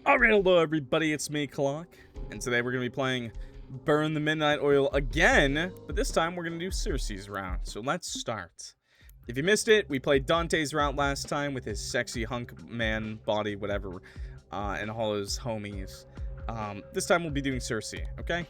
Alright, hello everybody, it's me, Clock, and today we're going to be playing Burn the Midnight Oil again, but this time we're going to do Circe's round, so let's start. If you missed it, we played Dante's route last time with his sexy hunk man body, whatever, and all his homies. This time we'll be doing Circe, okay?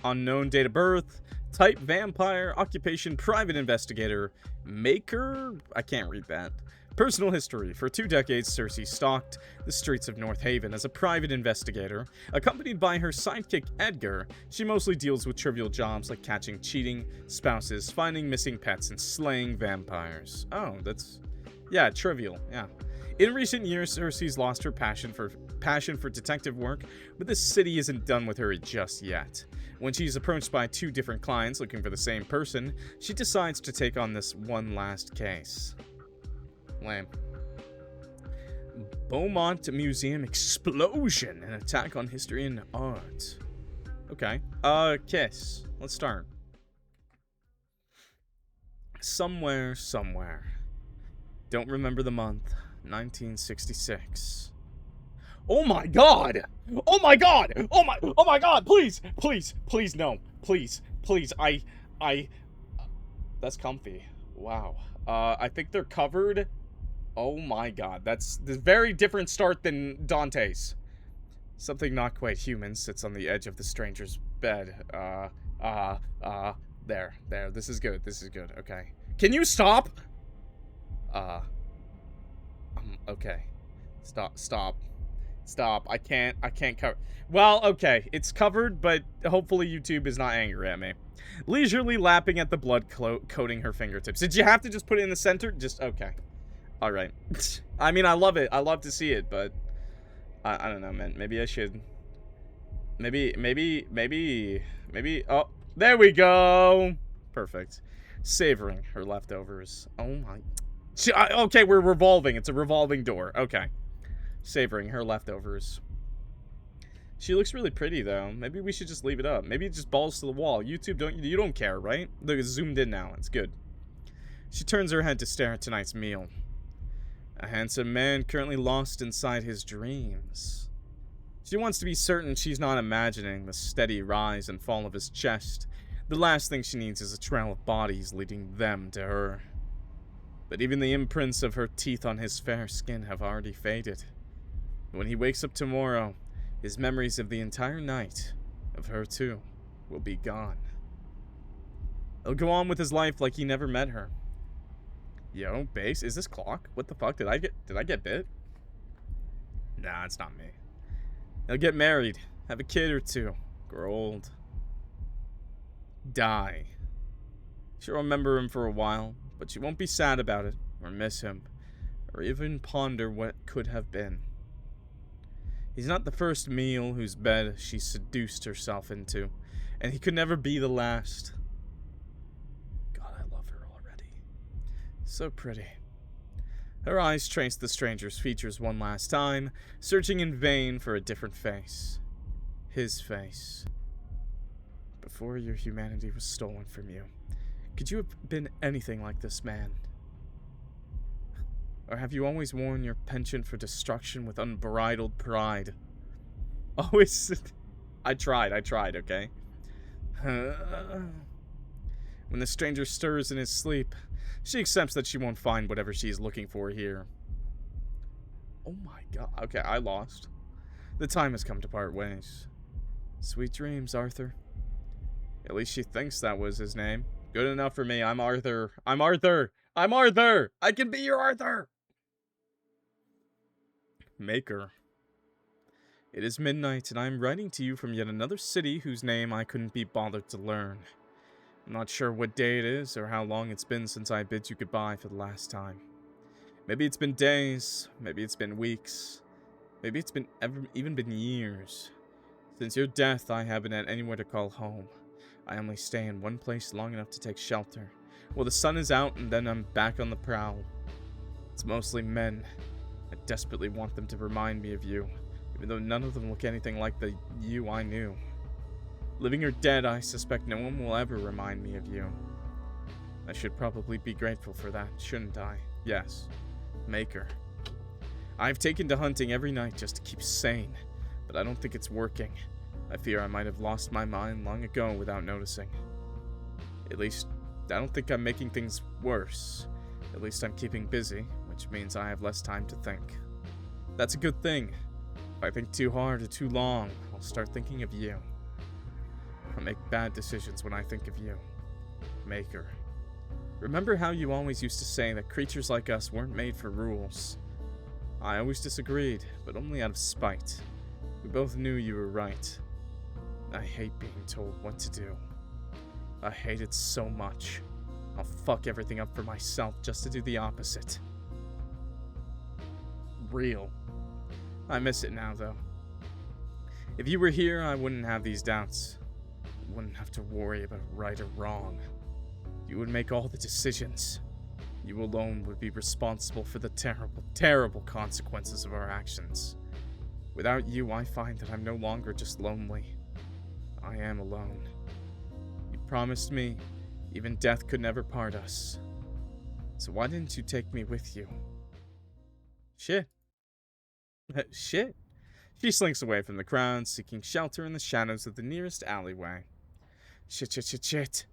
Unknown date of birth, type vampire, occupation private investigator, maker, I can't read that. Personal history. For 2 decades, Circe stalked the streets of North Haven as a private investigator. Accompanied by her sidekick Edgar, she mostly deals with trivial jobs like catching cheating spouses, finding missing pets, and slaying vampires. Oh, that's... yeah, trivial, yeah. In recent years, Circe's lost her passion for detective work, but this city isn't done with her just yet. When she's approached by 2 different clients looking for the same person, she decides to take on this one last case. Lame. Beaumont Museum explosion. An attack on history and art. Okay. Kiss. Let's start. Somewhere. Don't remember the month. 1966. Oh my god! Oh my god! Oh my god! Please! No. Please. That's comfy. Wow. I think they're covered. Oh my god, that's a very different start than Dante's. Something not quite human sits on the edge of the stranger's bed. There. This is good, okay. Can you stop? Okay. Stop. I can't cover. Well, okay, it's covered, but hopefully YouTube is not angry at me. Leisurely lapping at the blood coating her fingertips. Did you have to just put it in the center? Just, okay. Alright. I mean, I love it. I love to see it, but I don't know, man. Maybe I should. Maybe. Oh, there we go. Perfect. Savoring her leftovers. Oh my. Okay, we're revolving. It's a revolving door. Okay. Savoring her leftovers. She looks really pretty, though. Maybe we should just leave it up. Maybe it just balls to the wall. YouTube, you don't care, right? Look, it's zoomed in now. It's good. She turns her head to stare at tonight's meal. A handsome man currently lost inside his dreams. She wants to be certain she's not imagining the steady rise and fall of his chest. The last thing she needs is a trail of bodies leading them to her. But even the imprints of her teeth on his fair skin have already faded. When he wakes up tomorrow, his memories of the entire night, of her too, will be gone. He'll go on with his life like he never met her. Yo, base, is this Clock? What the fuck? Did I get bit? Nah, it's not me. He'll get married, have a kid or 2, grow old, die. She'll remember him for a while, but she won't be sad about it, or miss him, or even ponder what could have been. He's not the first meal whose bed she seduced herself into, and he could never be the last. God, I love her already. So pretty. Her eyes traced the stranger's features one last time, searching in vain for a different face. His face. Before your humanity was stolen from you, could you have been anything like this man? Or have you always worn your penchant for destruction with unbridled pride? Always. I tried, okay? When the stranger stirs in his sleep, she accepts that she won't find whatever she is looking for here. Oh my god. Okay, I lost. The time has come to part ways. Sweet dreams, Arthur. At least she thinks that was his name. Good enough for me. I'm Arthur. I can be your Arthur! Maker. It is midnight, and I am writing to you from yet another city whose name I couldn't be bothered to learn. I'm not sure what day it is, or how long it's been since I bid you goodbye for the last time. Maybe it's been days, maybe it's been weeks, maybe it's been even been years. Since your death, I haven't had anywhere to call home. I only stay in one place long enough to take shelter. Well, the sun is out, and then I'm back on the prowl. It's mostly men. I desperately want them to remind me of you, even though none of them look anything like the you I knew. Living or dead, I suspect no one will ever remind me of you. I should probably be grateful for that, shouldn't I? Yes. Maker. I've taken to hunting every night just to keep sane, but I don't think it's working. I fear I might have lost my mind long ago without noticing. At least, I don't think I'm making things worse. At least I'm keeping busy, which means I have less time to think. That's a good thing. If I think too hard or too long, I'll start thinking of you. I make bad decisions when I think of you. Maker. Remember how you always used to say that creatures like us weren't made for rules? I always disagreed, but only out of spite. We both knew you were right. I hate being told what to do. I hate it so much. I'll fuck everything up for myself just to do the opposite. Real. I miss it now, though. If you were here, I wouldn't have these doubts. I wouldn't have to worry about right or wrong. You would make all the decisions. You alone would be responsible for the terrible, terrible consequences of our actions. Without you, I find that I'm no longer just lonely. I am alone. You promised me even death could never part us. So why didn't you take me with you? Shit. Shit. She slinks away from the crowd, seeking shelter in the shadows of the nearest alleyway. Shit.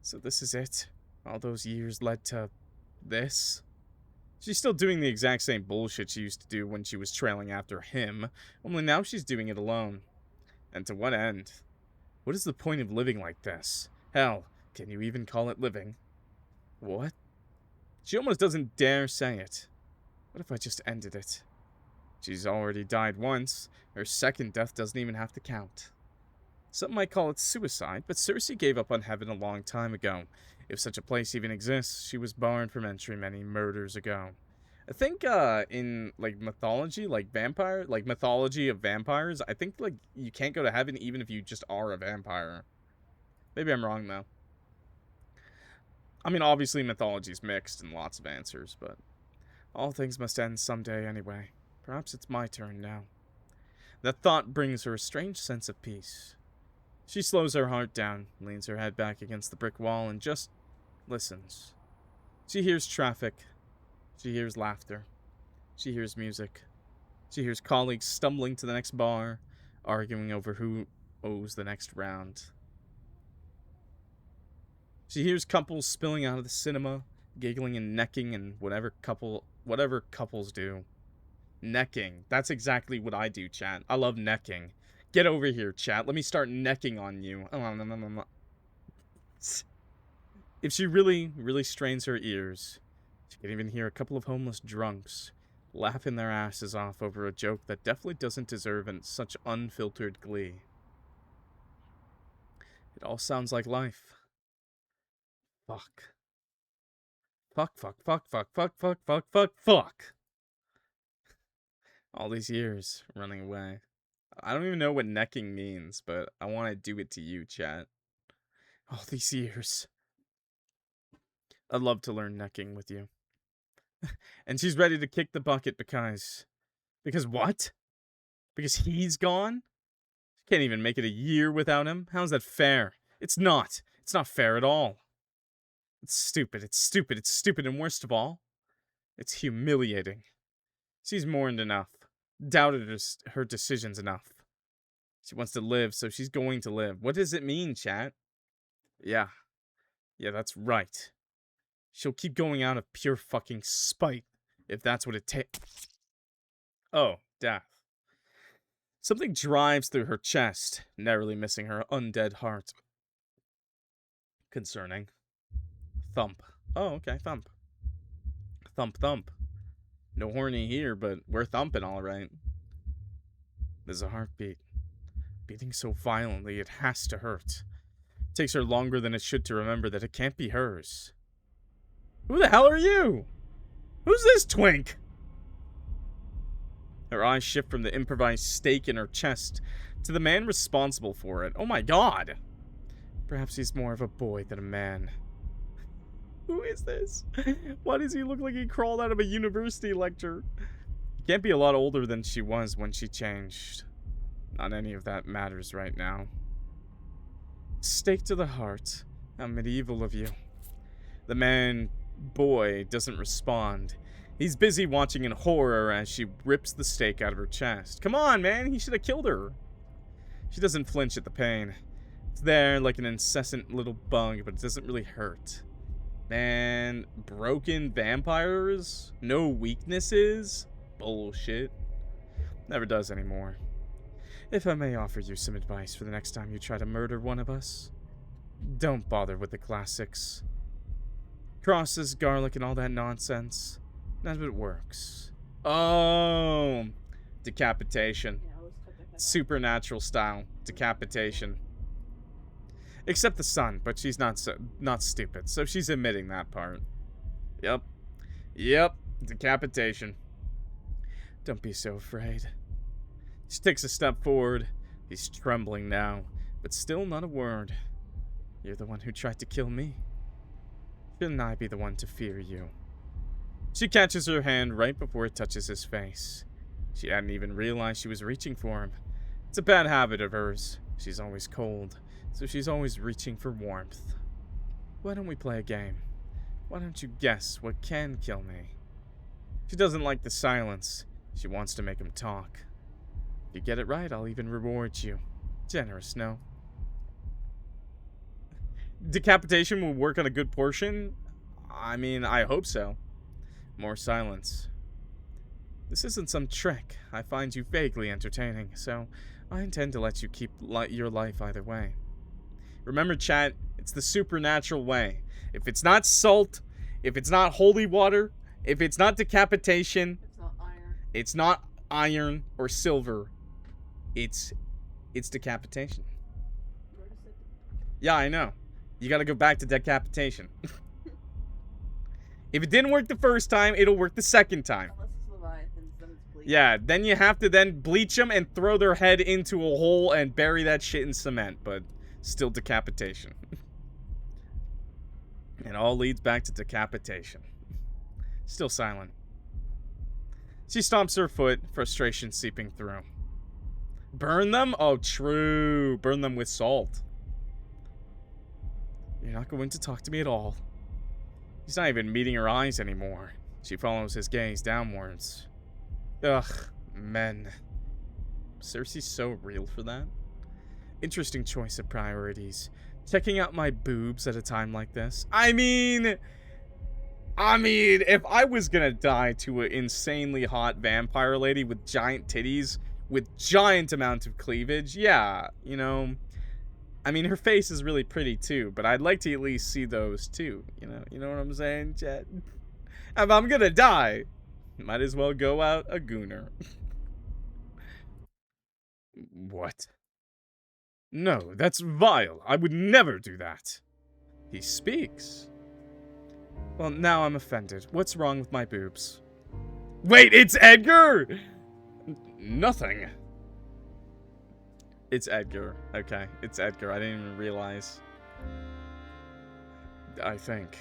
So this is it? All those years led to this? She's still doing the exact same bullshit she used to do when she was trailing after him, only now she's doing it alone. And to what end? What is the point of living like this? Hell, can you even call it living? What? She almost doesn't dare say it. What if I just ended it? She's already died once. Her second death doesn't even have to count. Some might call it suicide, but Circe gave up on heaven a long time ago. If such a place even exists, she was barred from entry many murders ago. I think in like mythology, like mythology of vampires, I think like you can't go to heaven even if you just are a vampire. Maybe I'm wrong though. I mean, obviously mythology is mixed and lots of answers, but all things must end someday anyway. Perhaps it's my turn now. That thought brings her a strange sense of peace. She slows her heart down, leans her head back against the brick wall, and just listens. She hears traffic. She hears laughter. She hears music. She hears colleagues stumbling to the next bar, arguing over who owes the next round. She hears couples spilling out of the cinema, giggling and necking and whatever couples do. Necking. That's exactly what I do, chat. I love necking. Get over here, chat. Let me start necking on you. If she really, really strains her ears, she can even hear a couple of homeless drunks laughing their asses off over a joke that definitely doesn't deserve such unfiltered glee. It all sounds like life. Fuck. Fuck. All these years running away. I don't even know what necking means, but I want to do it to you, chat. All these years. I'd love to learn necking with you. And she's ready to kick the bucket because... Because what? Because he's gone? She can't even make it a year without him? How's that fair? It's not. It's not fair at all. It's stupid. And worst of all, it's humiliating. She's mourned enough. Doubted her decisions enough. She wants to live, so she's going to live. What does it mean, chat? Yeah, that's right. She'll keep going out of pure fucking spite, if that's what it takes. Oh, death. Something drives through her chest, narrowly missing her undead heart. Concerning. Thump. Oh, okay, thump. Thump. No horny here, but we're thumping all right. There's a heartbeat. Beating so violently it has to hurt. It takes her longer than it should to remember that it can't be hers. Who the hell are you? Who's this twink? Her eyes shift from the improvised stake in her chest to the man responsible for it. Oh my god! Perhaps he's more of a boy than a man. Who is this? Why does he look like he crawled out of a university lecture? He can't be a lot older than she was when she changed. Not any of that matters right now. Stake to the heart. How medieval of you. The man, boy, doesn't respond. He's busy watching in horror as she rips the steak out of her chest. Come on, man, he should have killed her. She doesn't flinch at the pain. It's there like an incessant little bug, but it doesn't really hurt. Man, broken vampires? No weaknesses? Bullshit. Never does anymore. If I may offer you some advice for the next time you try to murder one of us, don't bother with the classics. Crosses, garlic, and all that nonsense. None of it works. Oh, decapitation. Supernatural style decapitation. Except the sun, but she's not stupid, so she's admitting that part. Yep, decapitation. Don't be so afraid. She takes a step forward. He's trembling now, but still not a word. You're the one who tried to kill me. Shouldn't I be the one to fear you? She catches her hand right before it touches his face. She hadn't even realized she was reaching for him. It's a bad habit of hers. She's always cold, so she's always reaching for warmth. Why don't we play a game? Why don't you guess what can kill me? She doesn't like the silence. She wants to make him talk. If you get it right, I'll even reward you. Generous, no? Decapitation will work on a good portion? I mean, I hope so. More silence. This isn't some trick. I find you vaguely entertaining, so I intend to let you keep your life either way. Remember, chat, it's the supernatural way. If it's not salt, if it's not holy water, if it's not decapitation, it's not iron or silver, it's decapitation. Yeah, I know. You gotta go back to decapitation. If it didn't work the first time, it'll work the second time. Unless it's Leviathans, then it's bleach. Yeah, then you have to then bleach them and throw their head into a hole and bury that shit in cement, but still decapitation. It all leads back to decapitation. Still silent. She stomps her foot, frustration seeping through. Burn them? Oh, true. Burn them with salt. You're not going to talk to me at all. He's not even meeting her eyes anymore. She follows his gaze downwards. Ugh, men. Circe's so real for that. Interesting choice of priorities. Checking out my boobs at a time like this. I mean, if I was gonna die to an insanely hot vampire lady with giant titties, with giant amount of cleavage, yeah, you know. I mean, her face is really pretty too, but I'd like to at least see those too. You know what I'm saying, chat? If I'm gonna die, might as well go out a gooner. What? No, that's vile. I would never do that. He speaks. Well, now I'm offended. What's wrong with my boobs? Wait, it's Edgar! Nothing. It's Edgar. Okay, it's Edgar. I didn't even realize. I think.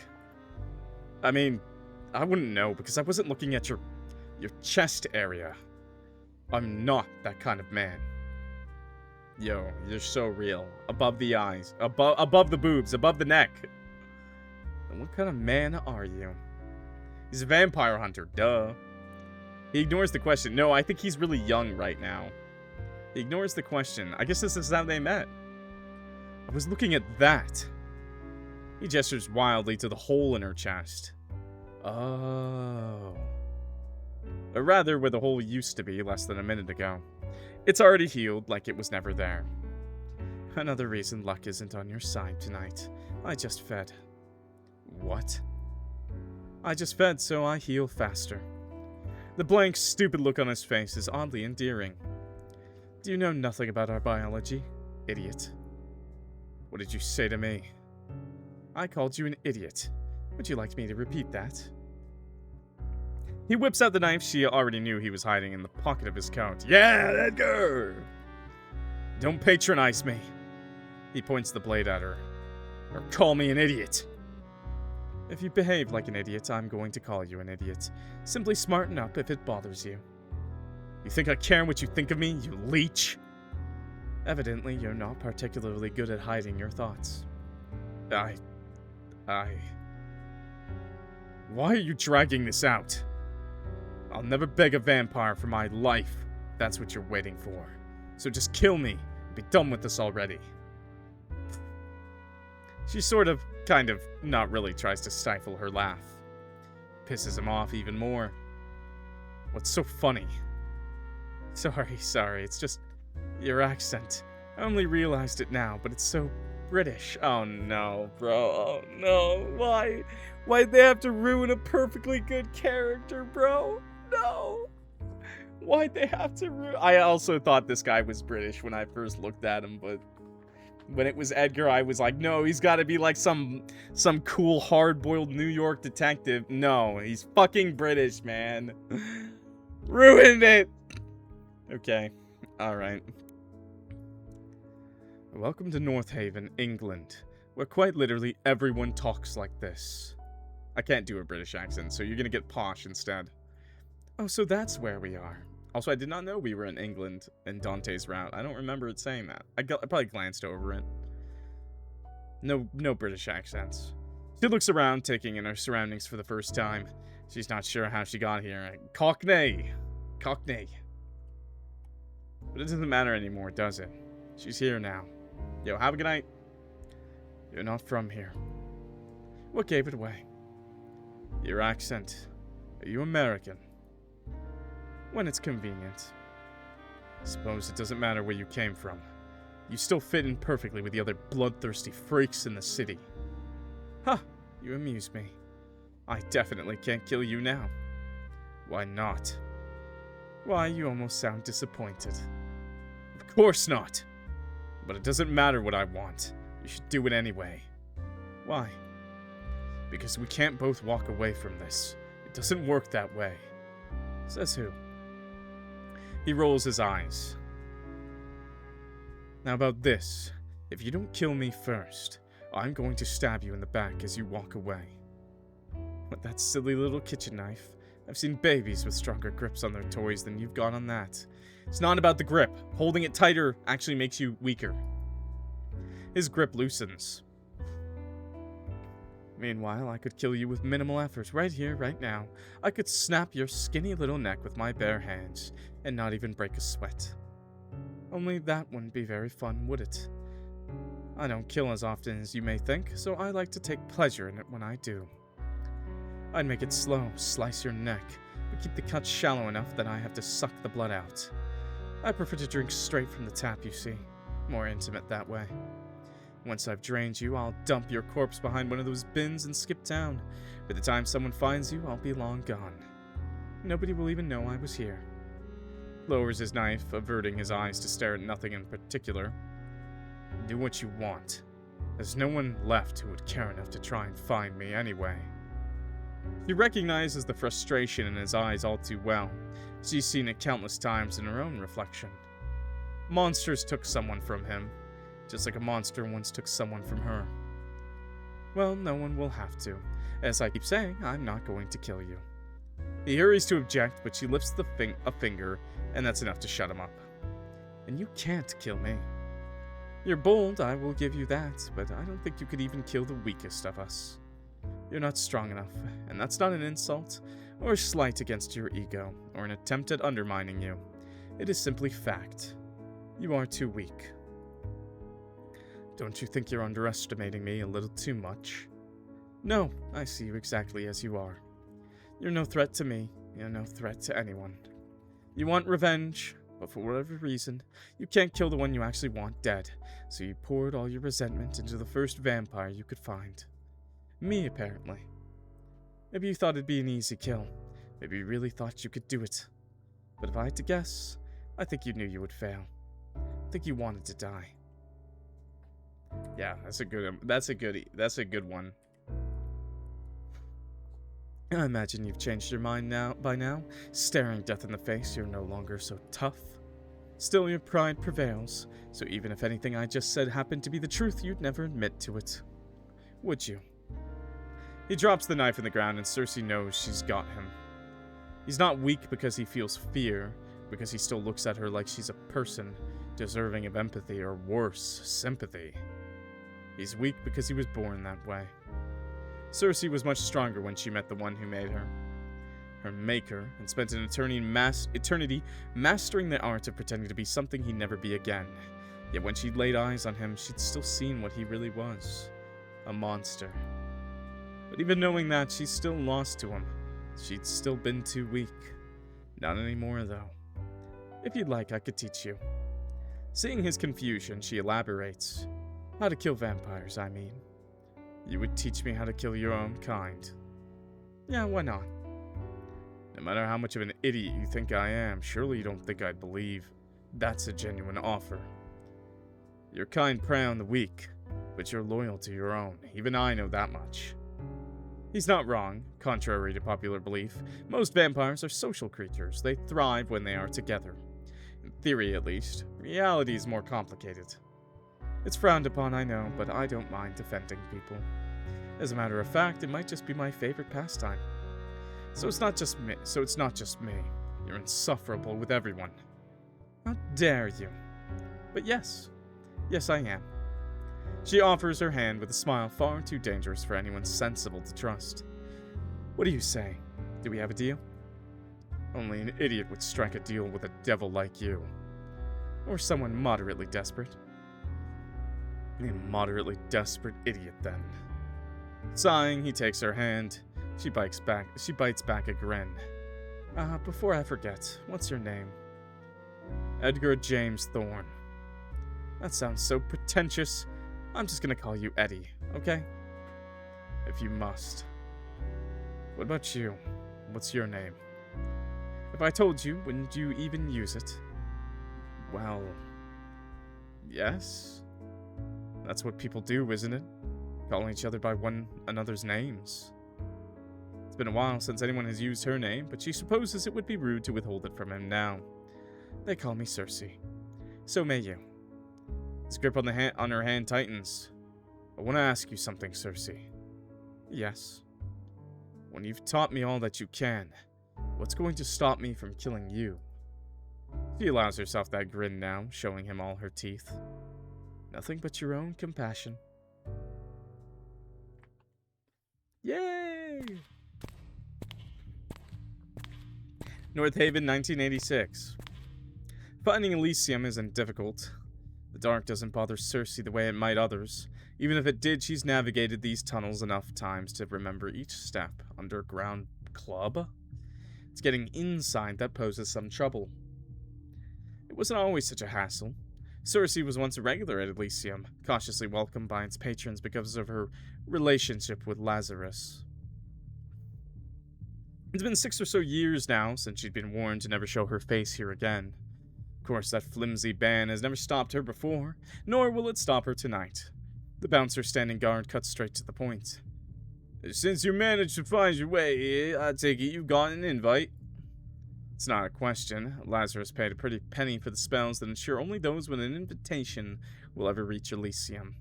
I mean, I wouldn't know because I wasn't looking at your chest area. I'm not that kind of man. Yo, you're so real. Above the eyes. Above the boobs. Above the neck. And what kind of man are you? He's a vampire hunter. Duh. He ignores the question. No, I think he's really young right now. He ignores the question. I guess this is how they met. I was looking at that. He gestures wildly to the hole in her chest. Oh. Or rather, where the hole used to be less than a minute ago. It's already healed like it was never there. Another reason luck isn't on your side tonight. I just fed. What? I just fed, so I heal faster. The blank, stupid look on his face is oddly endearing. Do you know nothing about our biology, idiot? What did you say to me? I called you an idiot. Would you like me to repeat that? He whips out the knife she already knew he was hiding in the pocket of his coat. Yeah, Edgar! Don't patronize me. He points the blade at her. Or call me an idiot. If you behave like an idiot, I'm going to call you an idiot. Simply smarten up if it bothers you. You think I care what you think of me, you leech? Evidently, you're not particularly good at hiding your thoughts. Why are you dragging this out? I'll never beg a vampire for my life. That's what you're waiting for. So just kill me and be done with this already. She sort of, kind of, not really tries to stifle her laugh. Pisses him off even more. What's so funny? Sorry, it's just your accent. I only realized it now, but it's so British. Oh no, bro, oh no. Why'd they have to ruin a perfectly good character, bro? No. Why'd they have to ruin... I also thought this guy was British when I first looked at him, but when it was Edgar, I was like, no, he's gotta be like some cool, hard-boiled New York detective. No, he's fucking British, man. Ruined it! Okay, alright. Welcome to North Haven, England, where quite literally everyone talks like this. I can't do a British accent, so you're gonna get posh instead. Oh, so that's where we are. Also, I did not know we were in England in Dante's route. I don't remember it saying that. I probably glanced over it. No British accents. She looks around, taking in her surroundings for the first time. She's not sure how she got here. Cockney. But it doesn't matter anymore, does it? She's here now. Yo, have a good night. You're not from here. What gave it away? Your accent. Are you American? When it's convenient. Suppose it doesn't matter where you came from. You still fit in perfectly with the other bloodthirsty freaks in the city. Huh, you amuse me. I definitely can't kill you now. Why not? Why, you almost sound disappointed. Of course not. But it doesn't matter what I want. You should do it anyway. Why? Because we can't both walk away from this. It doesn't work that way. Says who? He rolls his eyes. Now about this. If you don't kill me first, I'm going to stab you in the back as you walk away. With that silly little kitchen knife, I've seen babies with stronger grips on their toys than you've got on that. It's not about the grip. Holding it tighter actually makes you weaker. His grip loosens. Meanwhile, I could kill you with minimal effort right here, right now. I could snap your skinny little neck with my bare hands and not even break a sweat. Only that wouldn't be very fun, would it? I don't kill as often as you may think, so I like to take pleasure in it when I do. I'd make it slow, slice your neck, but keep the cut shallow enough that I have to suck the blood out. I prefer to drink straight from the tap, you see. More intimate that way. Once I've drained you, I'll dump your corpse behind one of those bins and skip town. By the time someone finds you, I'll be long gone. Nobody will even know I was here. Lowers his knife, averting his eyes to stare at nothing in particular. Do what you want. There's no one left who would care enough to try and find me anyway. She recognizes the frustration in his eyes all too well. She's seen it countless times in her own reflection. Monsters took someone from him, just like a monster once took someone from her. Well, no one will have to. As I keep saying, I'm not going to kill you. He hurries to object, but she lifts a finger, and that's enough to shut him up. And you can't kill me. You're bold, I will give you that, but I don't think you could even kill the weakest of us. You're not strong enough, and that's not an insult, or a slight against your ego, or an attempt at undermining you. It is simply fact. You are too weak. Don't you think you're underestimating me a little too much? No, I see you exactly as you are. You're no threat to me, you're no threat to anyone. You want revenge, but for whatever reason, you can't kill the one you actually want dead, so you poured all your resentment into the first vampire you could find. Me, apparently. Maybe you thought it'd be an easy kill. Maybe you really thought you could do it. But if I had to guess, I think you knew you would fail. I think you wanted to die. Yeah, that's a good one. I imagine you've changed your mind by now. Staring death in the face, you're no longer so tough. Still, your pride prevails, so even if anything I just said happened to be the truth, you'd never admit to it. Would you? He drops the knife in the ground, and Circe knows she's got him. He's not weak because he feels fear, because he still looks at her like she's a person, deserving of empathy, or worse, sympathy. He's weak because he was born that way. Circe was much stronger when she met the one who made her. her maker, and spent an eternity mastering the art of pretending to be something he'd never be again. Yet when she'd laid eyes on him, she'd still seen what he really was. A monster. But even knowing that, she's still lost to him. She'd still been too weak. Not anymore, though. If you'd like, I could teach you. Seeing his confusion, she elaborates. How to kill vampires, I mean. You would teach me how to kill your own kind. Yeah, why not? No matter how much of an idiot you think I am, surely you don't think I'd believe that's a genuine offer. Your kind prey on the weak, but you're loyal to your own. Even I know that much. He's not wrong. Contrary to popular belief, most vampires are social creatures. They thrive when they are together. In theory, at least. Reality is more complicated. It's frowned upon, I know, but I don't mind defending people. As a matter of fact, it might just be my favorite pastime. So it's not just me. You're insufferable with everyone. How dare you? But yes, I am. She offers her hand with a smile far too dangerous for anyone sensible to trust. What do you say? Do we have a deal? Only an idiot would strike a deal with a devil like you. Or someone moderately desperate. A moderately desperate idiot, then. Sighing, he takes her hand. She bites back a grin. Before I forget, what's your name? Edgar James Thorne. That sounds so pretentious. I'm just gonna call you Eddie, okay? If you must. What about you? What's your name? If I told you, wouldn't you even use it? Well, yes. That's what people do, isn't it? Calling each other by one another's names. It's been a while since anyone has used her name, but she supposes it would be rude to withhold it from him now. They call me Circe. So may you. His grip on her hand tightens. I want to ask you something, Circe. Yes. When you've taught me all that you can, what's going to stop me from killing you? She allows herself that grin now, showing him all her teeth. Nothing but your own compassion. Yay! North Haven, 1986. Finding Elysium isn't difficult. The dark doesn't bother Circe the way it might others. Even if it did, she's navigated these tunnels enough times to remember each step. Underground club? It's getting inside that poses some trouble. It wasn't always such a hassle. Circe was once a regular at Elysium, cautiously welcomed by its patrons because of her relationship with Lazarus. It's been 6 or so years now since she'd been warned to never show her face here again. Of course, that flimsy ban has never stopped her before, nor will it stop her tonight. The bouncer standing guard cuts straight to the point. Since you managed to find your way here, I take it you've got an invite. It's not a question. Lazarus paid a pretty penny for the spells that ensure only those with an invitation will ever reach Elysium.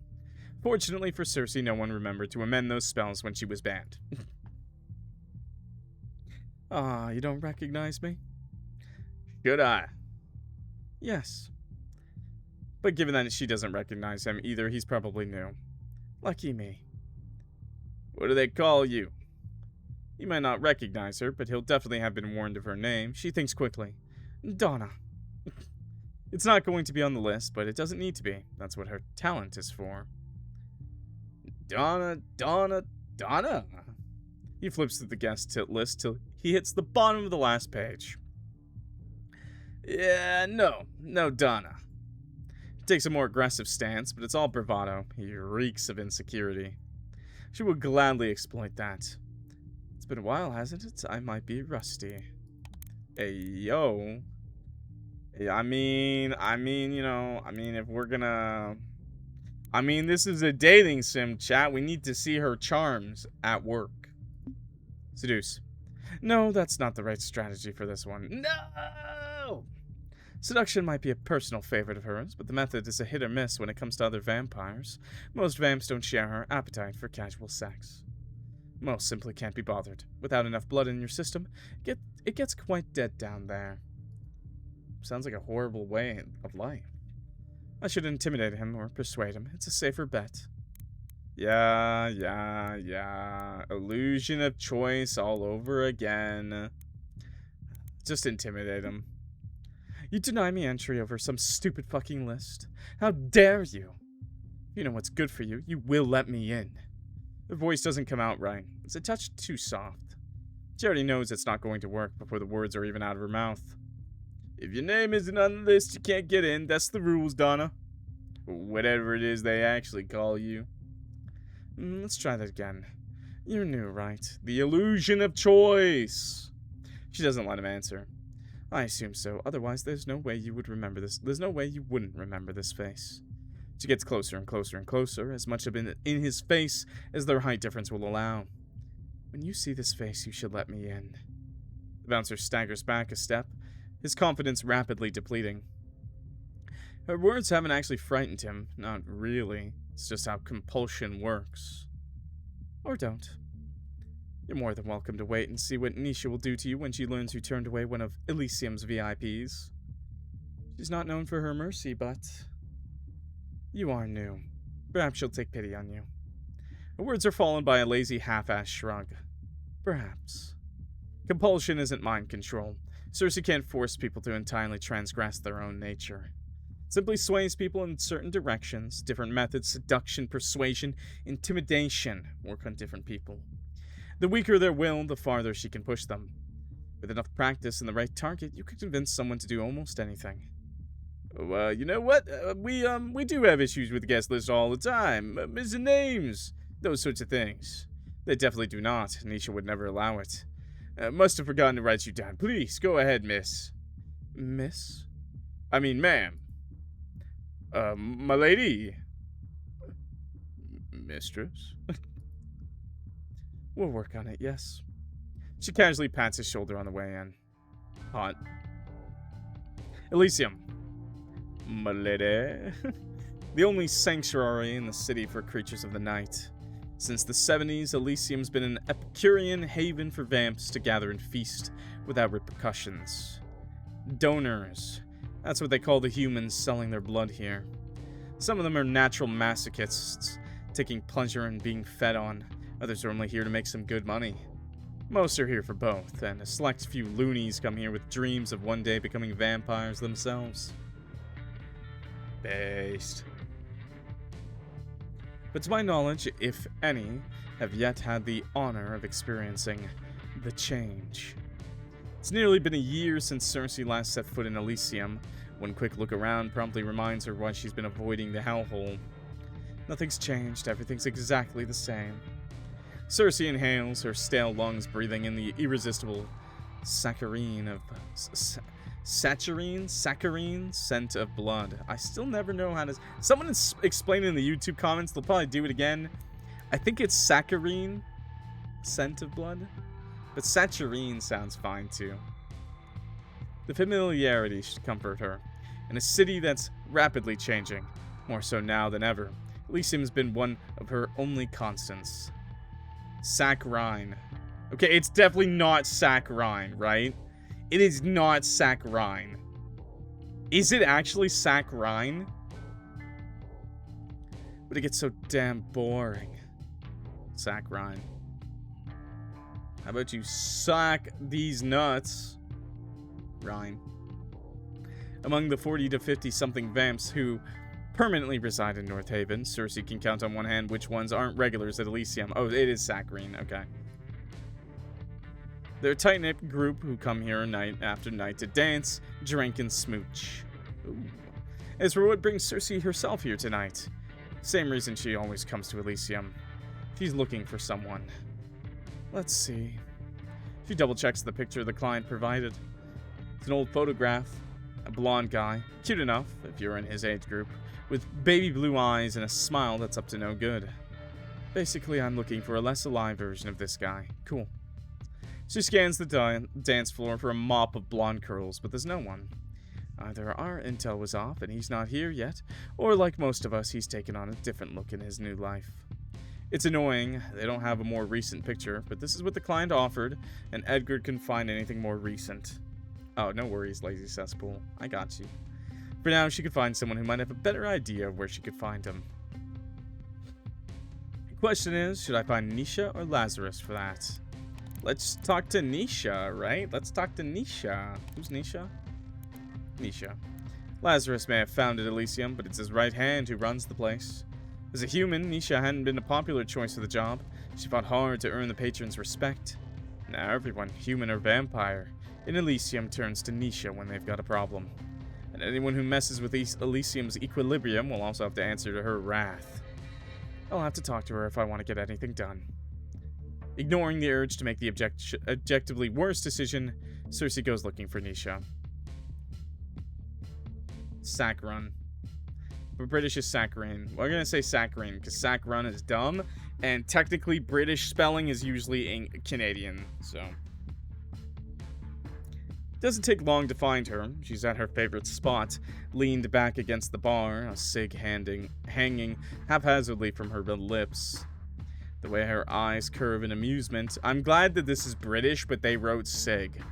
Fortunately for Circe, no one remembered to amend those spells when she was banned. You don't recognize me? Should I? Yes. But given that she doesn't recognize him either, he's probably new. Lucky me. What do they call you? You might not recognize her, but he'll definitely have been warned of her name. She thinks quickly. Donna. It's not going to be on the list, but it doesn't need to be. That's what her talent is for. Donna. He flips through the guest list till he hits the bottom of the last page. Yeah, no Donna. He takes a more aggressive stance, but it's all bravado. He reeks of insecurity. She would gladly exploit that. It's been a while, hasn't it? I might be rusty. Hey, yo. I mean, if we're gonna... this is a dating sim, chat. We need to see her charms at work. Seduce. No, that's not the right strategy for this one. No! Seduction might be a personal favorite of hers, but the method is a hit or miss when it comes to other vampires. Most vamps don't share her appetite for casual sex. Most simply can't be bothered. Without enough blood in your system, it gets quite dead down there. Sounds like a horrible way of life. I should intimidate him or persuade him. It's a safer bet. Yeah. Illusion of choice all over again. Just intimidate him. You deny me entry over some stupid fucking list. How dare you? If you know what's good for you, you will let me in. Her voice doesn't come out right. It's a touch too soft. She already knows it's not going to work before the words are even out of her mouth. If your name isn't on the list, you can't get in. That's the rules, Donna. Whatever it is they actually call you. Let's try that again. You're new, right? The illusion of choice. She doesn't let him answer. I assume so. Otherwise, there's no way you would remember this. There's no way you wouldn't remember this face. She gets closer and closer and closer, as much of it in his face as their height difference will allow. When you see this face, you should let me in. The bouncer staggers back a step, his confidence rapidly depleting. Her words haven't actually frightened him. Not really. It's just how compulsion works. Or don't. You're more than welcome to wait and see what Nisha will do to you when she learns you turned away one of Elysium's VIPs. She's not known for her mercy, but you are new. Perhaps she'll take pity on you. The words are followed by a lazy half-assed shrug. Perhaps. Compulsion isn't mind control. Circe can't force people to entirely transgress their own nature. It simply sways people in certain directions. Different methods, seduction, persuasion, intimidation work on different people. The weaker their will, the farther she can push them. With enough practice and the right target, you could convince someone to do almost anything. You know what? We do have issues with the guest list all the time. Missing names, those sorts of things. They definitely do not. Nisha would never allow it. Must have forgotten to write you down. Please, go ahead, miss. Miss? I mean, ma'am. My lady. Mistress? We'll work on it, yes. She casually pats his shoulder on the way in. Hot. Elysium. My lady. The only sanctuary in the city for creatures of the night. Since the 70s, Elysium's been an Epicurean haven for vamps to gather and feast without repercussions. Donors. That's what they call the humans selling their blood here. Some of them are natural masochists, taking pleasure in being fed on. Others are only here to make some good money. Most are here for both, and a select few loonies come here with dreams of one day becoming vampires themselves. Based. But to my knowledge, if any, have yet had the honor of experiencing the change. It's nearly been a year since Circe last set foot in Elysium. One quick look around promptly reminds her why she's been avoiding the hellhole. Nothing's changed, everything's exactly the same. Circe inhales, her stale lungs breathing in the irresistible saccharine scent of blood. I still never know how to... Someone explain in the YouTube comments, they'll probably do it again. I think it's saccharine scent of blood, but saccharine sounds fine too. The familiarity should comfort her. In a city that's rapidly changing, more so now than ever, Elysium's been one of her only constants. Saccharine. Okay, it's definitely not saccharine, right? It is not saccharine. Is it actually saccharine? But it gets so damn boring. Saccharine. How about you sack these nuts? Rhyme. Among the 40 to 50 something vamps who permanently reside in North Haven, Circe can count on one hand which ones aren't regulars at Elysium. Oh, it is saccharine. Okay. They're a tight-knit group who come here night after night to dance, drink, and smooch. Ooh. As for what brings Circe herself here tonight, same reason she always comes to Elysium. She's looking for someone. Let's see. She double-checks the picture the client provided. It's an old photograph. A blonde guy, cute enough if you're in his age group, with baby blue eyes and a smile that's up to no good. Basically, I'm looking for a less alive version of this guy. Cool. She scans the dance floor for a mop of blonde curls, but there's no one. Either our intel was off and he's not here yet, or like most of us, he's taken on a different look in his new life. It's annoying, they don't have a more recent picture, but this is what the client offered, and Edgar couldn't find anything more recent. Oh, no worries, lazy cesspool. I got you. For now, she could find someone who might have a better idea of where she could find him. The question is, should I find Nisha or Lazarus for that? Let's talk to Nisha, right? Let's talk to Nisha. Who's Nisha? Nisha. Lazarus may have founded Elysium, but it's his right hand who runs the place. As a human, Nisha hadn't been a popular choice for the job. She fought hard to earn the patron's respect. Now everyone, human or vampire, in Elysium turns to Nisha when they've got a problem. And anyone who messes with Elysium's equilibrium will also have to answer to her wrath. I'll have to talk to her if I want to get anything done. Ignoring the urge to make the objectively worst decision, Circe goes looking for Nisha. Sack run. But British is saccharine. We're going to say saccharine because sack run is dumb, and technically British spelling is usually Canadian, so. Doesn't take long to find her. She's at her favorite spot, leaned back against the bar, a cig hanging haphazardly from her lips. The way her eyes curve in amusement. I'm glad that this is British, but they wrote cig.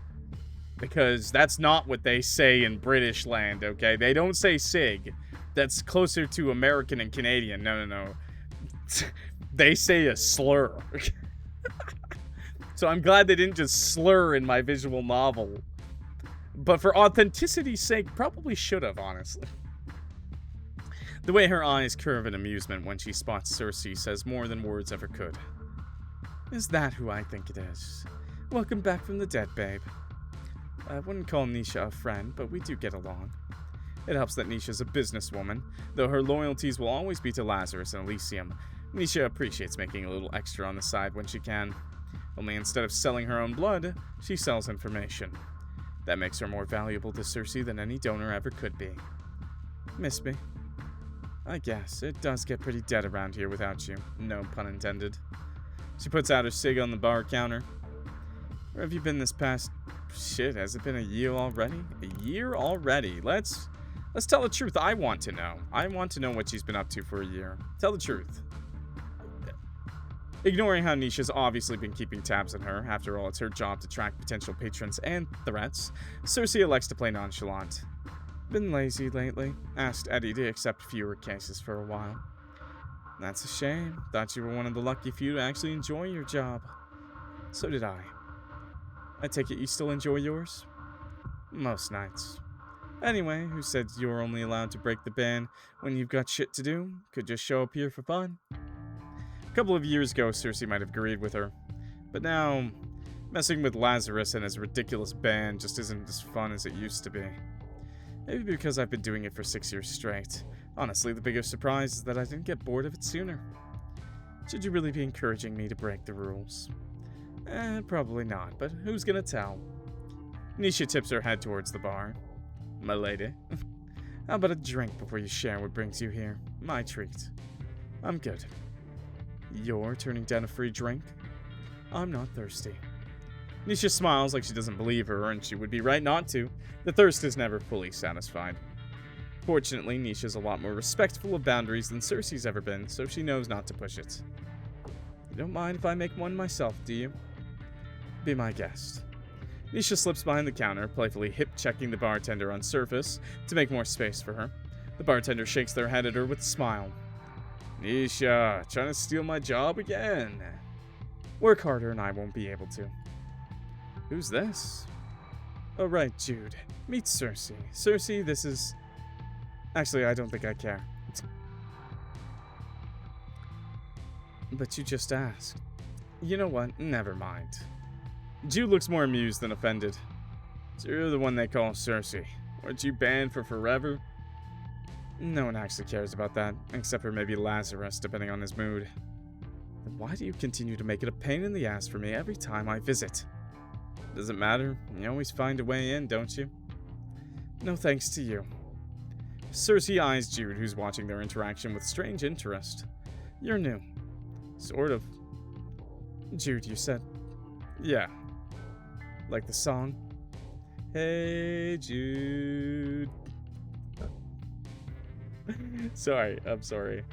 Because that's not what they say in British land, okay? They don't say cig. That's closer to American and Canadian. No. They say a slur. So I'm glad they didn't just slur in my visual novel. But for authenticity's sake, probably should have, honestly. The way her eyes curve in amusement when she spots Circe says more than words ever could. Is that who I think it is? Welcome back from the dead, babe. I wouldn't call Nisha a friend, but we do get along. It helps that Nisha's a businesswoman, though her loyalties will always be to Lazarus and Elysium. Nisha appreciates making a little extra on the side when she can. Only instead of selling her own blood, she sells information. That makes her more valuable to Circe than any donor ever could be. Miss me? I guess. It does get pretty dead around here without you. No pun intended. She puts out her cig on the bar counter. Where have you been this past... Shit, has it been a year already? A year already? Let's tell the truth. I want to know. I want to know what she's been up to for a year. Tell the truth. Ignoring how Nisha's obviously been keeping tabs on her, after all, it's her job to track potential patrons and threats, Circe elects to play nonchalant. Been lazy lately. Asked Eddie to accept fewer cases for a while. That's a shame. Thought you were one of the lucky few to actually enjoy your job. So did I. I take it you still enjoy yours? Most nights. Anyway, who said you're only allowed to break the ban when you've got shit to do? Could just show up here for fun. A couple of years ago, Circe might have agreed with her. But now, messing with Lazarus and his ridiculous ban just isn't as fun as it used to be. Maybe because I've been doing it for 6 years straight. Honestly, the biggest surprise is that I didn't get bored of it sooner. Should you really be encouraging me to break the rules? Probably not, but who's gonna tell? Nisha tips her head towards the bar. My lady. How about a drink before you share what brings you here? My treat. I'm good. You're turning down a free drink? I'm not thirsty. Nisha smiles like she doesn't believe her, and she would be right not to. The thirst is never fully satisfied. Fortunately, Nisha's a lot more respectful of boundaries than Circe's ever been, so she knows not to push it. You don't mind if I make one myself, do you? Be my guest. Nisha slips behind the counter, playfully hip-checking the bartender on surface to make more space for her. The bartender shakes their head at her with a smile. Nisha, trying to steal my job again? Work harder and I won't be able to. Who's this? Oh right, Jude. Meet Circe. Circe, this is... Actually, I don't think I care. But you just asked. You know what? Never mind. Jude looks more amused than offended. So you're the one they call Circe. Weren't you banned for forever? No one actually cares about that, except for maybe Lazarus, depending on his mood. Then why do you continue to make it a pain in the ass for me every time I visit? Doesn't matter. You always find a way in, don't you? No thanks to you. Circe eyes Jude, who's watching their interaction with strange interest. You're new. Sort of. Jude, you said... Yeah. Like the song? Hey, Jude. Sorry, I'm sorry.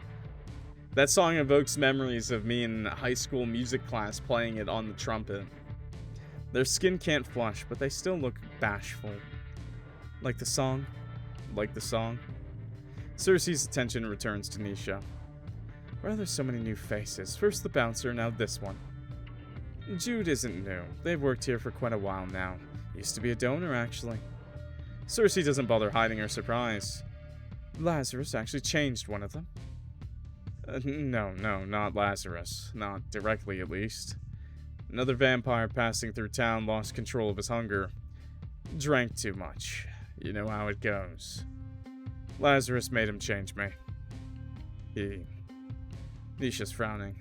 That song evokes memories of me in high school music class playing it on the trumpet. Their skin can't flush, but they still look bashful. Like the song? Like the song? Circe's attention returns to Nisha. Why are there so many new faces? First the bouncer, now this one. Jude isn't new. They've worked here for quite a while now. Used to be a donor, actually. Circe doesn't bother hiding her surprise. Lazarus actually changed one of them. No, not Lazarus. Not directly, at least. Another vampire passing through town lost control of his hunger. Drank too much. You know how it goes. Lazarus made him change me. Nisha's frowning.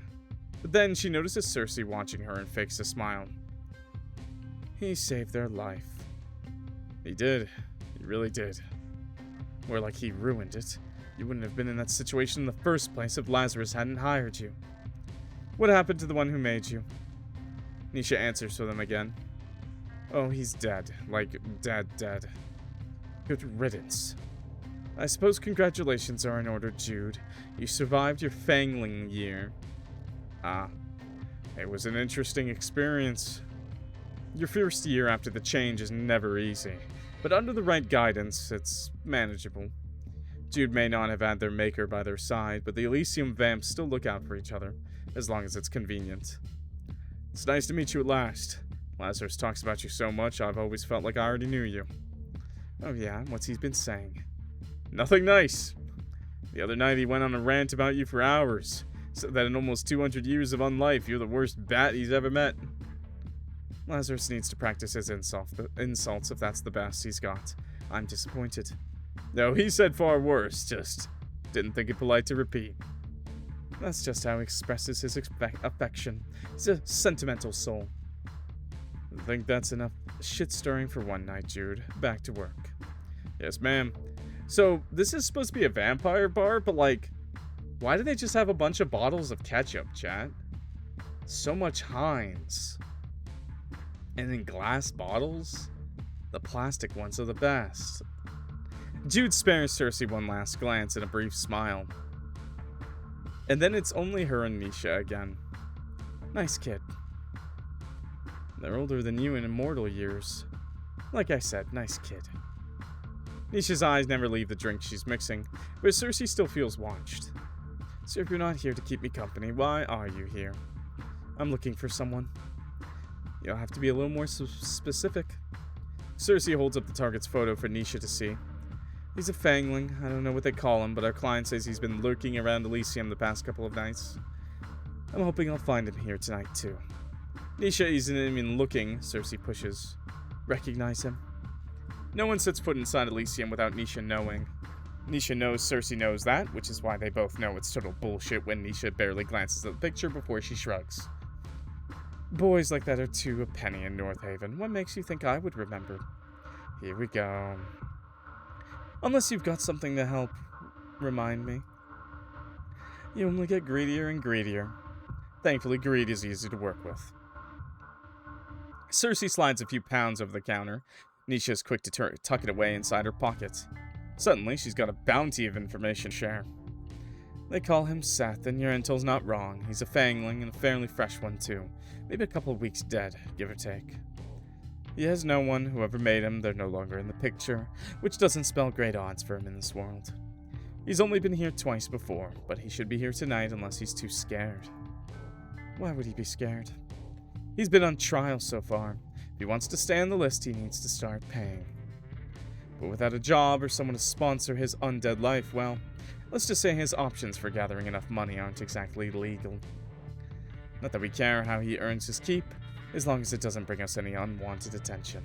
But then she notices Circe watching her and fakes a smile. He saved their life. He did. He really did. More like he ruined it. You wouldn't have been in that situation in the first place if Lazarus hadn't hired you. What happened to the one who made you? Nisha answers for them again. Oh, he's dead. Like, dead. Good riddance. I suppose congratulations are in order, Jude. You survived your fangling year. Ah, it was an interesting experience. Your first year after the change is never easy, but under the right guidance, it's manageable. Jude may not have had their maker by their side, but the Elysium vamps still look out for each other, as long as it's convenient. It's nice to meet you at last. Lazarus talks about you so much, I've always felt like I already knew you. Oh yeah, what's he been saying? Nothing nice. The other night he went on a rant about you for hours. Said that in almost 200 years of unlife, you're the worst bat he's ever met. Lazarus needs to practice his insults if that's the best he's got. I'm disappointed. No, he said far worse, just didn't think it polite to repeat. That's just how he expresses his affection. He's a sentimental soul. I think that's enough shit-stirring for one night, Jude. Back to work. Yes, ma'am. So, this is supposed to be a vampire bar, but like, why do they just have a bunch of bottles of ketchup, chat? So much Heinz. And in glass bottles? The plastic ones are the best. Jude spares Circe one last glance and a brief smile. And then it's only her and Nisha again. Nice kid. They're older than you in immortal years. Like I said, nice kid. Nisha's eyes never leave the drink she's mixing, but Circe still feels watched. So if you're not here to keep me company, why are you here? I'm looking for someone. You'll have to be a little more specific. Circe holds up the target's photo for Nisha to see. He's a fangling. I don't know what they call him, but our client says he's been lurking around Elysium the past couple of nights. I'm hoping I'll find him here tonight, too. Nisha isn't even looking, Circe pushes. Recognize him? No one sets foot inside Elysium without Nisha knowing. Nisha knows Circe knows that, which is why they both know it's total bullshit when Nisha barely glances at the picture before she shrugs. Boys like that are too a penny in North Haven. What makes you think I would remember? Here we go. Unless you've got something to help remind me. You only get greedier and greedier. Thankfully, greed is easy to work with. Circe slides a few pounds over the counter. Nisha's quick to tuck it away inside her pocket. Suddenly, she's got a bounty of information to share. They call him Seth, and your intel's not wrong. He's a fangling, and a fairly fresh one, too. Maybe a couple of weeks dead, give or take. He has no one. Whoever made him, they're no longer in the picture, which doesn't spell great odds for him in this world. He's only been here twice before, but he should be here tonight unless he's too scared. Why would he be scared? He's been on trial so far. If he wants to stay on the list, he needs to start paying. But without a job or someone to sponsor his undead life, well, let's just say his options for gathering enough money aren't exactly legal. Not that we care how he earns his keep, as long as it doesn't bring us any unwanted attention.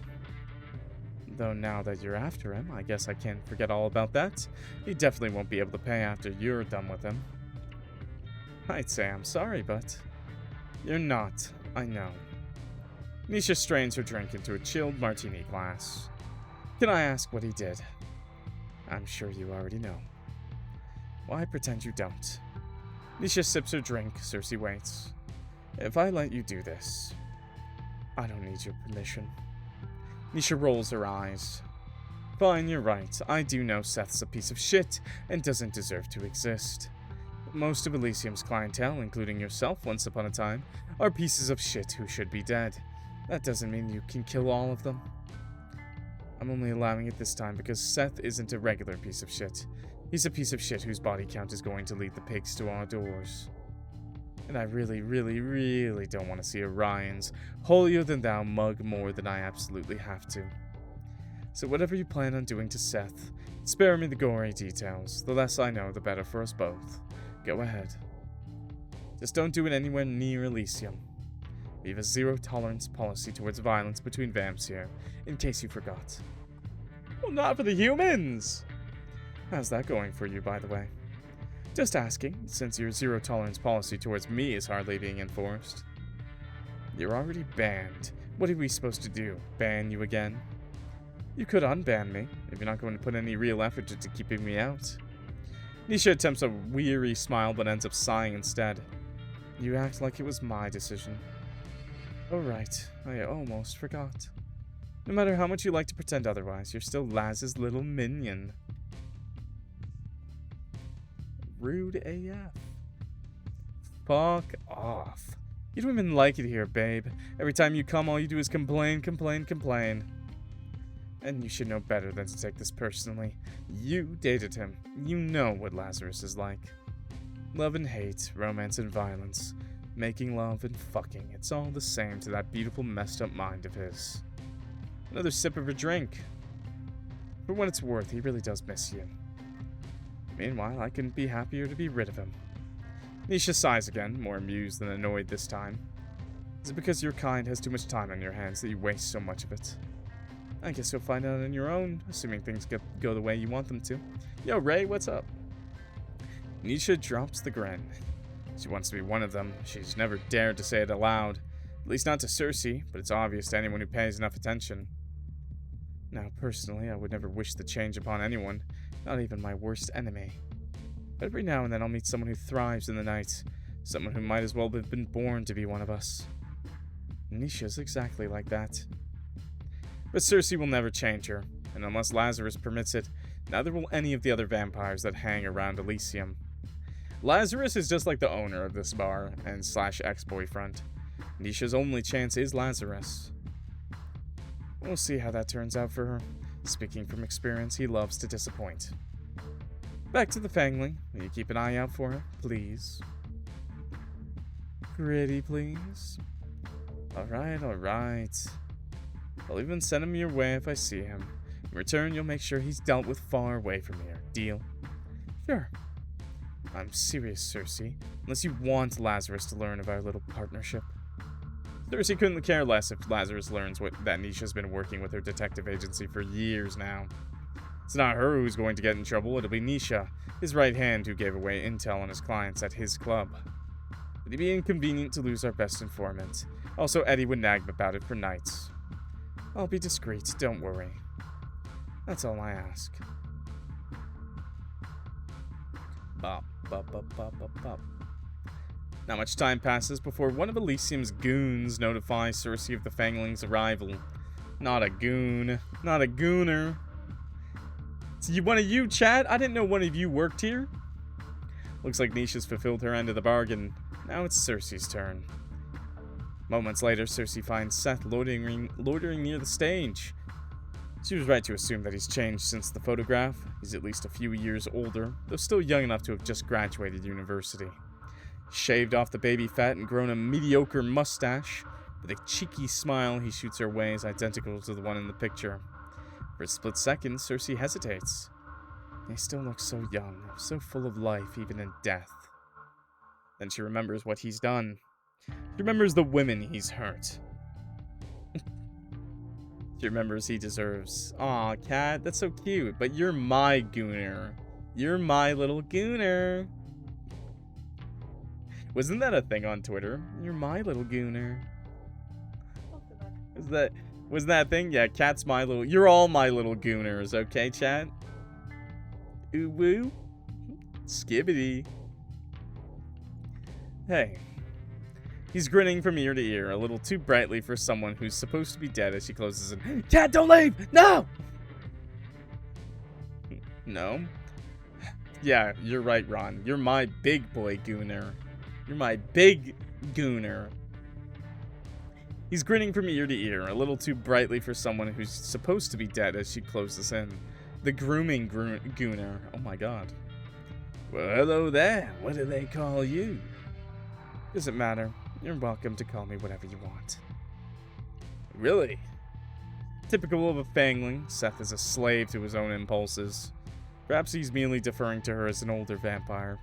Though now that you're after him, I guess I can't forget all about that. He definitely won't be able to pay after you're done with him. I'd say I'm sorry, but you're not, I know. Nisha strains her drink into a chilled martini glass. Can I ask what he did? I'm sure you already know. Why pretend you don't? Nisha sips her drink, Circe waits. If I let you do this, I don't need your permission. Nisha rolls her eyes. Fine, you're right. I do know Seth's a piece of shit and doesn't deserve to exist. Most of Elysium's clientele, including yourself once upon a time, are pieces of shit who should be dead. That doesn't mean you can kill all of them. I'm only allowing it this time because Seth isn't a regular piece of shit. He's a piece of shit whose body count is going to lead the pigs to our doors. And I really, really, really don't want to see Orion's holier-than-thou mug more than I absolutely have to. So whatever you plan on doing to Seth, spare me the gory details. The less I know, the better for us both. Go ahead. Just don't do it anywhere near Elysium. We have a zero-tolerance policy towards violence between vamps here, in case you forgot. Well, not for the humans! How's that going for you, by the way? Just asking, since your zero-tolerance policy towards me is hardly being enforced. You're already banned. What are we supposed to do? Ban you again? You could unban me, if you're not going to put any real effort into keeping me out. Nisha attempts a weary smile, but ends up sighing instead. You act like it was my decision. Oh right, I almost forgot. No matter how much you like to pretend otherwise, you're still Laz's little minion. Rude AF. Fuck off. You don't even like it here, babe. Every time you come, all you do is complain, complain, complain. And you should know better than to take this personally. You dated him. You know what Lazarus is like. Love and hate, romance and violence. Making love and fucking. It's all the same to that beautiful messed up mind of his. Another sip of her drink. For what it's worth, he really does miss you. Meanwhile, I couldn't be happier to be rid of him. Nisha sighs again, more amused than annoyed this time. Is it because your kind has too much time on your hands that you waste so much of it? I guess you'll find out on your own, assuming things go the way you want them to. Yo, Ray, what's up? Nisha drops the grin. She wants to be one of them. She's never dared to say it aloud. At least not to Circe, but it's obvious to anyone who pays enough attention. Now, personally, I would never wish the change upon anyone, not even my worst enemy. But every now and then I'll meet someone who thrives in the night, someone who might as well have been born to be one of us. Nisha's exactly like that. But Circe will never change her, and unless Lazarus permits it, neither will any of the other vampires that hang around Elysium. Lazarus is just like the owner of this bar and / ex-boyfriend. Nisha's only chance is Lazarus. We'll see how that turns out for her. Speaking from experience, he loves to disappoint. Back to the Fangling. Will you keep an eye out for her, please? Pretty please? Alright, alright. I'll even send him your way if I see him. In return, you'll make sure he's dealt with far away from here. Deal? Sure. I'm serious, Circe. Unless you want Lazarus to learn of our little partnership. Circe couldn't care less if Lazarus learns that Nisha's been working with her detective agency for years now. It's not her who's going to get in trouble, it'll be Nisha, his right hand who gave away intel on his clients at his club. It'd be inconvenient to lose our best informant. Also, Eddie would nag about it for nights. I'll be discreet, don't worry. That's all I ask. Bop, bop, bop, bop, bop, bop. Not much time passes before one of Elysium's goons notifies Circe of the Fangling's arrival. Not a goon. Not a gooner. So one of you, chat? I didn't know one of you worked here. Looks like Nisha's fulfilled her end of the bargain. Now it's Circe's turn. Moments later, Circe finds Seth loitering near the stage. She was right to assume that he's changed since the photograph. He's at least a few years older, though still young enough to have just graduated university. Shaved off the baby fat and grown a mediocre mustache. With a cheeky smile he shoots her way is identical to the one in the picture. For a split second, Circe hesitates. He still looks so young, so full of life, even in death. Then she remembers what he's done. She remembers the women he's hurt. She remembers he deserves. Aw, cat, that's so cute, but you're my gooner. You're my little gooner. Wasn't that a thing on Twitter? You're my little gooner. Was that a thing? Yeah, cat's my little... You're all my little gooners, okay, chat? Ooh woo. Skibbity. Hey. He's grinning from ear to ear, a little too brightly for someone who's supposed to be dead as she closes it. Cat, don't leave! No! No? Yeah, you're right, Ron. You're my big boy gooner. You're my big gooner. He's grinning from ear to ear, a little too brightly for someone who's supposed to be dead as she closes in. The grooming gooner. Oh my god. Well, hello there. What do they call you? Doesn't matter. You're welcome to call me whatever you want. Really? Typical of a fangling, Seth is a slave to his own impulses. Perhaps he's merely deferring to her as an older vampire,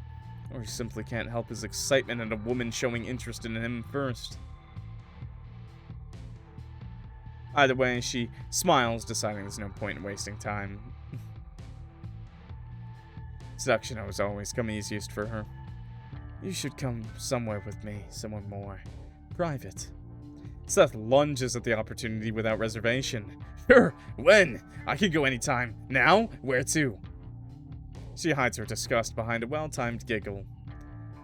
or he simply can't help his excitement at a woman showing interest in him first. Either way, she smiles, deciding there's no point in wasting time. Seduction has always come easiest for her. You should come somewhere with me, somewhere more private. Seth lunges at the opportunity without reservation. Sure, when? I can go anytime. Now? Where to? She hides her disgust behind a well-timed giggle.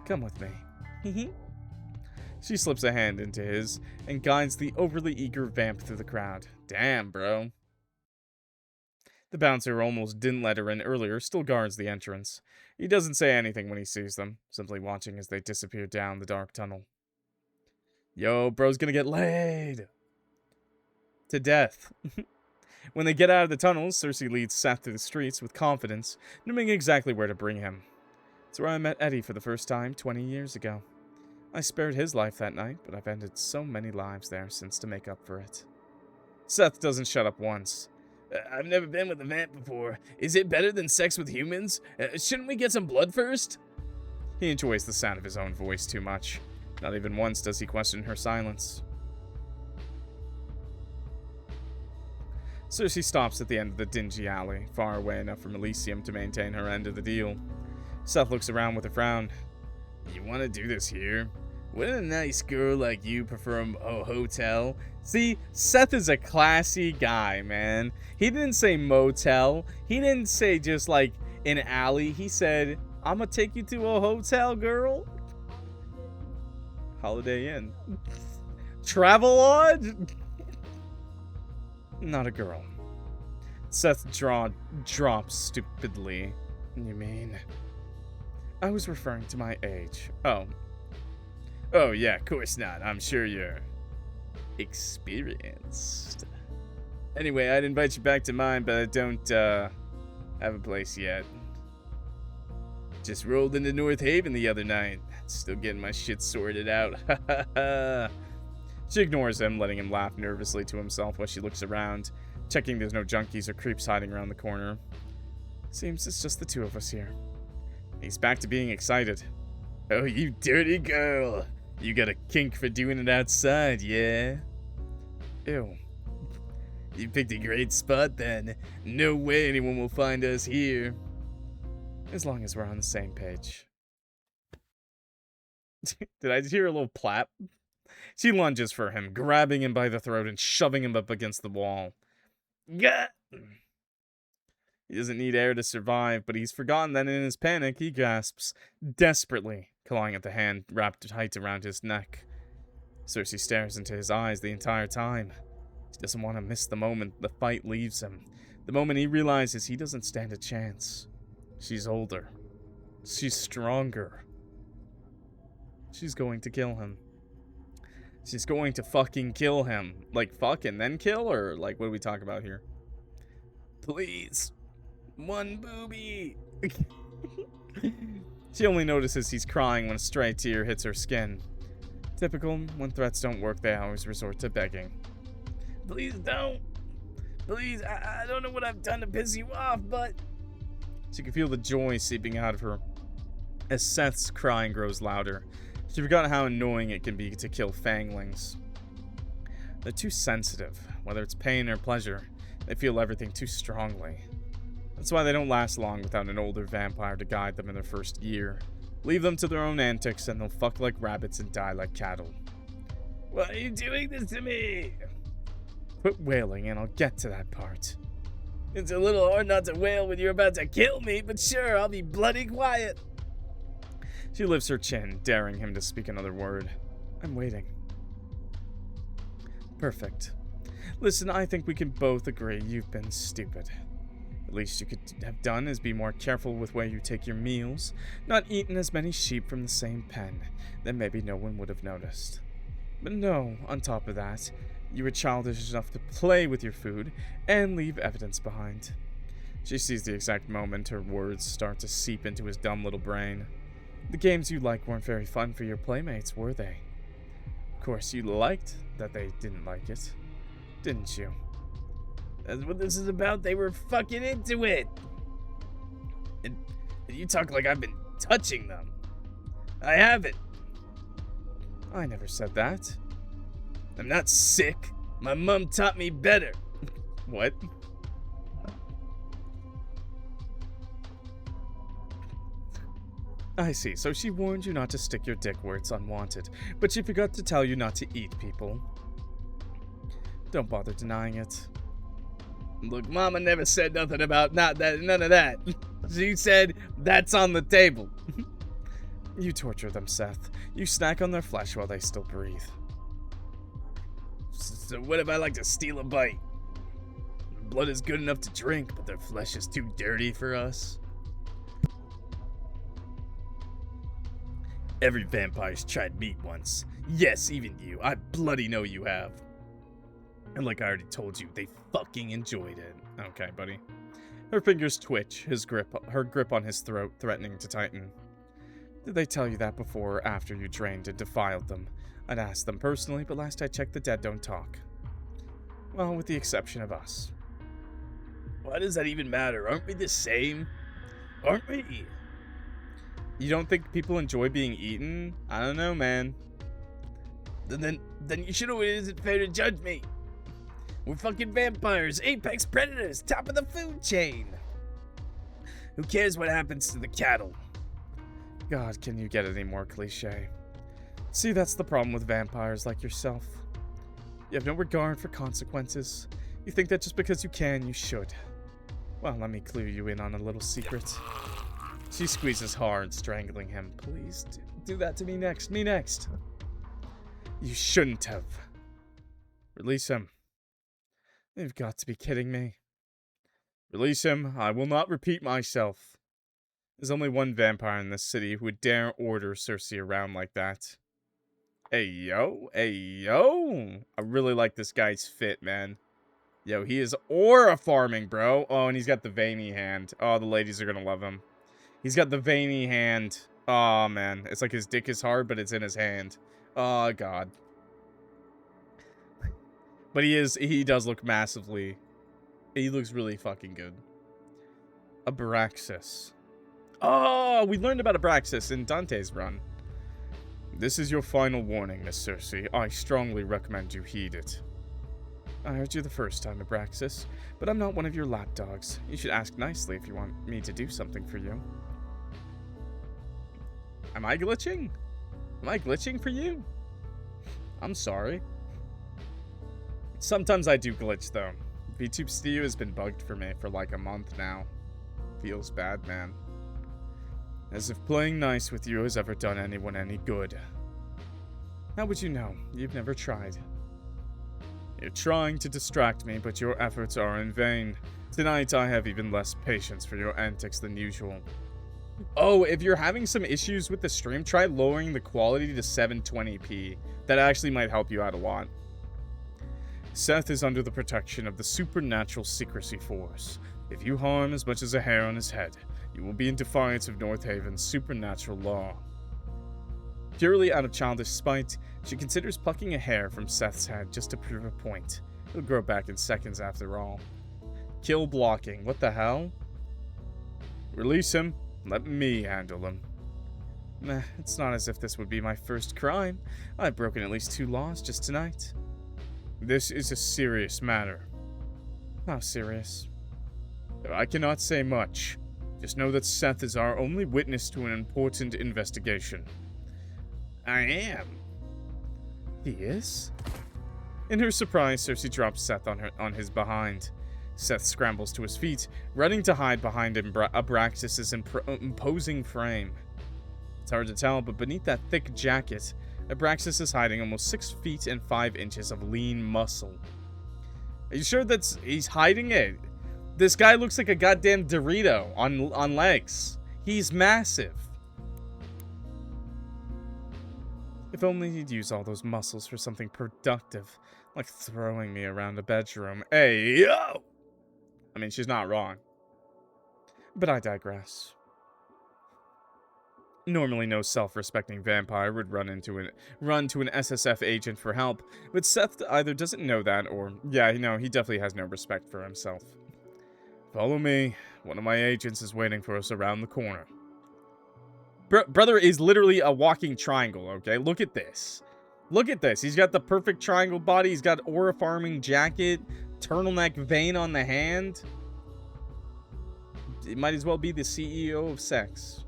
Come with me. She slips a hand into his and guides the overly eager vamp through the crowd. Damn, bro. The bouncer almost didn't let her in earlier, still guards the entrance. He doesn't say anything when he sees them, simply watching as they disappear down the dark tunnel. Yo, bro's gonna get laid. To death. When they get out of the tunnels, Circe leads Seth through the streets with confidence, knowing exactly where to bring him. It's where I met Eddie for the first time 20 years ago. I spared his life that night, but I've ended so many lives there since to make up for it. Seth doesn't shut up once. I've never been with a vamp before. Is it better than sex with humans? Shouldn't we get some blood first? He enjoys the sound of his own voice too much. Not even once does he question her silence. Circe stops at the end of the dingy alley, far away enough from Elysium to maintain her end of the deal. Seth looks around with a frown. You want to do this here? Wouldn't a nice girl like you prefer a hotel? See, Seth is a classy guy, man. He didn't say motel. He didn't say just like an alley. He said, I'm gonna take you to a hotel, girl. Holiday Inn. Travel Lodge? Not a girl. Seth's jaw drops stupidly. You mean? I was referring to my age. Oh yeah, of course not. I'm sure you're experienced. Anyway, I'd invite you back to mine, but I don't have a place yet. Just rolled into North Haven the other night. Still getting my shit sorted out. She ignores him, letting him laugh nervously to himself while she looks around, checking there's no junkies or creeps hiding around the corner. Seems it's just the two of us here. He's back to being excited. Oh, you dirty girl. You got a kink for doing it outside, yeah? Ew. You picked a great spot then. No way anyone will find us here. As long as we're on the same page. Did I hear a little plap? She lunges for him, grabbing him by the throat and shoving him up against the wall. Gah! He doesn't need air to survive, but he's forgotten that in his panic, he gasps, desperately, clawing at the hand wrapped tight around his neck. Circe stares into his eyes the entire time. He doesn't want to miss the moment the fight leaves him, the moment he realizes he doesn't stand a chance. She's older. She's stronger. She's going to kill him. She's going to fucking kill him. Like, fuck and then kill? Or, like, what do we talk about here? Please. One booby. She only notices he's crying when a stray tear hits her skin. Typical, when threats don't work, they always resort to begging. Please don't. Please, I don't know what I've done to piss you off, but... She can feel the joy seeping out of her. As Seth's crying grows louder, she forgot how annoying it can be to kill fanglings. They're too sensitive, whether it's pain or pleasure. They feel everything too strongly. That's why they don't last long without an older vampire to guide them in their first year. Leave them to their own antics and they'll fuck like rabbits and die like cattle. Why are you doing this to me? Quit wailing and I'll get to that part. It's a little hard not to wail when you're about to kill me, but sure, I'll be bloody quiet. She lifts her chin, daring him to speak another word. I'm waiting. Perfect. Listen, I think we can both agree you've been stupid. The least you could have done is be more careful with where you take your meals, not eaten as many sheep from the same pen. Then maybe no one would have noticed. But no, on top of that, you were childish enough to play with your food and leave evidence behind. She sees the exact moment her words start to seep into his dumb little brain. The games you liked weren't very fun for your playmates, were they? Of course, you liked that they didn't like it, didn't you? That's what this is about. They were fucking into it. And you talk like I've been touching them. I haven't. I never said that. I'm not sick. My mom taught me better. What? I see. So she warned you not to stick your dick where it's unwanted, but she forgot to tell you not to eat people. Don't bother denying it. Look, Mama never said nothing about none of that. She said that's on the table. You torture them, Seth. You snack on their flesh while they still breathe. So what if I like to steal a bite? Their blood is good enough to drink, but their flesh is too dirty for us. Every vampire's tried meat once. Yes, even you. I bloody know you have. And like I already told you, they fucking enjoyed it. Okay, buddy. Her fingers twitch, her grip on his throat threatening to tighten. Did they tell you that before or after you drained and defiled them? I'd ask them personally, but last I checked, the dead don't talk. Well, with the exception of us. Why does that even matter? Aren't we the same? Aren't we? You don't think people enjoy being eaten? I don't know, man. Then you should know it isn't fair to judge me. We're fucking vampires, apex predators, top of the food chain. Who cares what happens to the cattle? God, can you get any more cliche? See, that's the problem with vampires like yourself. You have no regard for consequences. You think that just because you can, you should. Well, let me clue you in on a little secret. She squeezes hard, strangling him. Please, do that to me next. Me next. You shouldn't have. Release him. You've got to be kidding me. Release him. I will not repeat myself. There's only one vampire in this city who would dare order Circe around like that. Hey, yo. Hey, yo. I really like this guy's fit, man. Yo, he is aura farming, bro. Oh, and he's got the veiny hand. Oh, the ladies are gonna love him. He's got the veiny hand. Oh, man. It's like his dick is hard, but it's in his hand. Oh, God. But he does look massively... He looks really fucking good. Abraxas. Oh, we learned about Abraxas in Dante's run. This is your final warning, Miss Circe. I strongly recommend you heed it. I heard you the first time, Abraxas, but I'm not one of your lapdogs. You should ask nicely if you want me to do something for you. Am I glitching? Am I glitching for you? I'm sorry. Sometimes I do glitch, though. VTube Studio has been bugged for me for like a month now. Feels bad, man. As if playing nice with you has ever done anyone any good. How would you know? You've never tried. You're trying to distract me, but your efforts are in vain. Tonight I have even less patience for your antics than usual. Oh, if you're having some issues with the stream, try lowering the quality to 720p. That actually might help you out a lot. Seth is under the protection of the supernatural secrecy force. If you harm as much as a hair on his head, you will be in defiance of North Haven's supernatural law. Purely out of childish spite, she considers plucking a hair from Seth's head just to prove a point. It'll grow back in seconds after all. Kill blocking, what the hell? Release him. Let me handle him. Meh, it's not as if this would be my first crime. I've broken at least 2 laws just tonight. This is a serious matter. How serious? I cannot say much. Just know that Seth is our only witness to an important investigation. I am. He is? In her surprise, Circe drops Seth on his behind. Seth scrambles to his feet, running to hide behind Abraxas' imposing frame. It's hard to tell, but beneath that thick jacket, Abraxas is hiding almost 6 feet and 5 inches of lean muscle. Are you sure he's hiding it? This guy looks like a goddamn Dorito on legs. He's massive. If only he'd use all those muscles for something productive, like throwing me around a bedroom. Hey, yo! I mean, she's not wrong. But I digress. Normally, no self-respecting vampire would run to an SSF agent for help, but Seth either doesn't know that or, yeah, no, he definitely has no respect for himself. Follow me. One of my agents is waiting for us around the corner. Brother is literally a walking triangle, okay? Look at this. Look at this. He's got the perfect triangle body. He's got aura farming jacket, turtleneck vein on the hand. It might as well be the CEO of sex.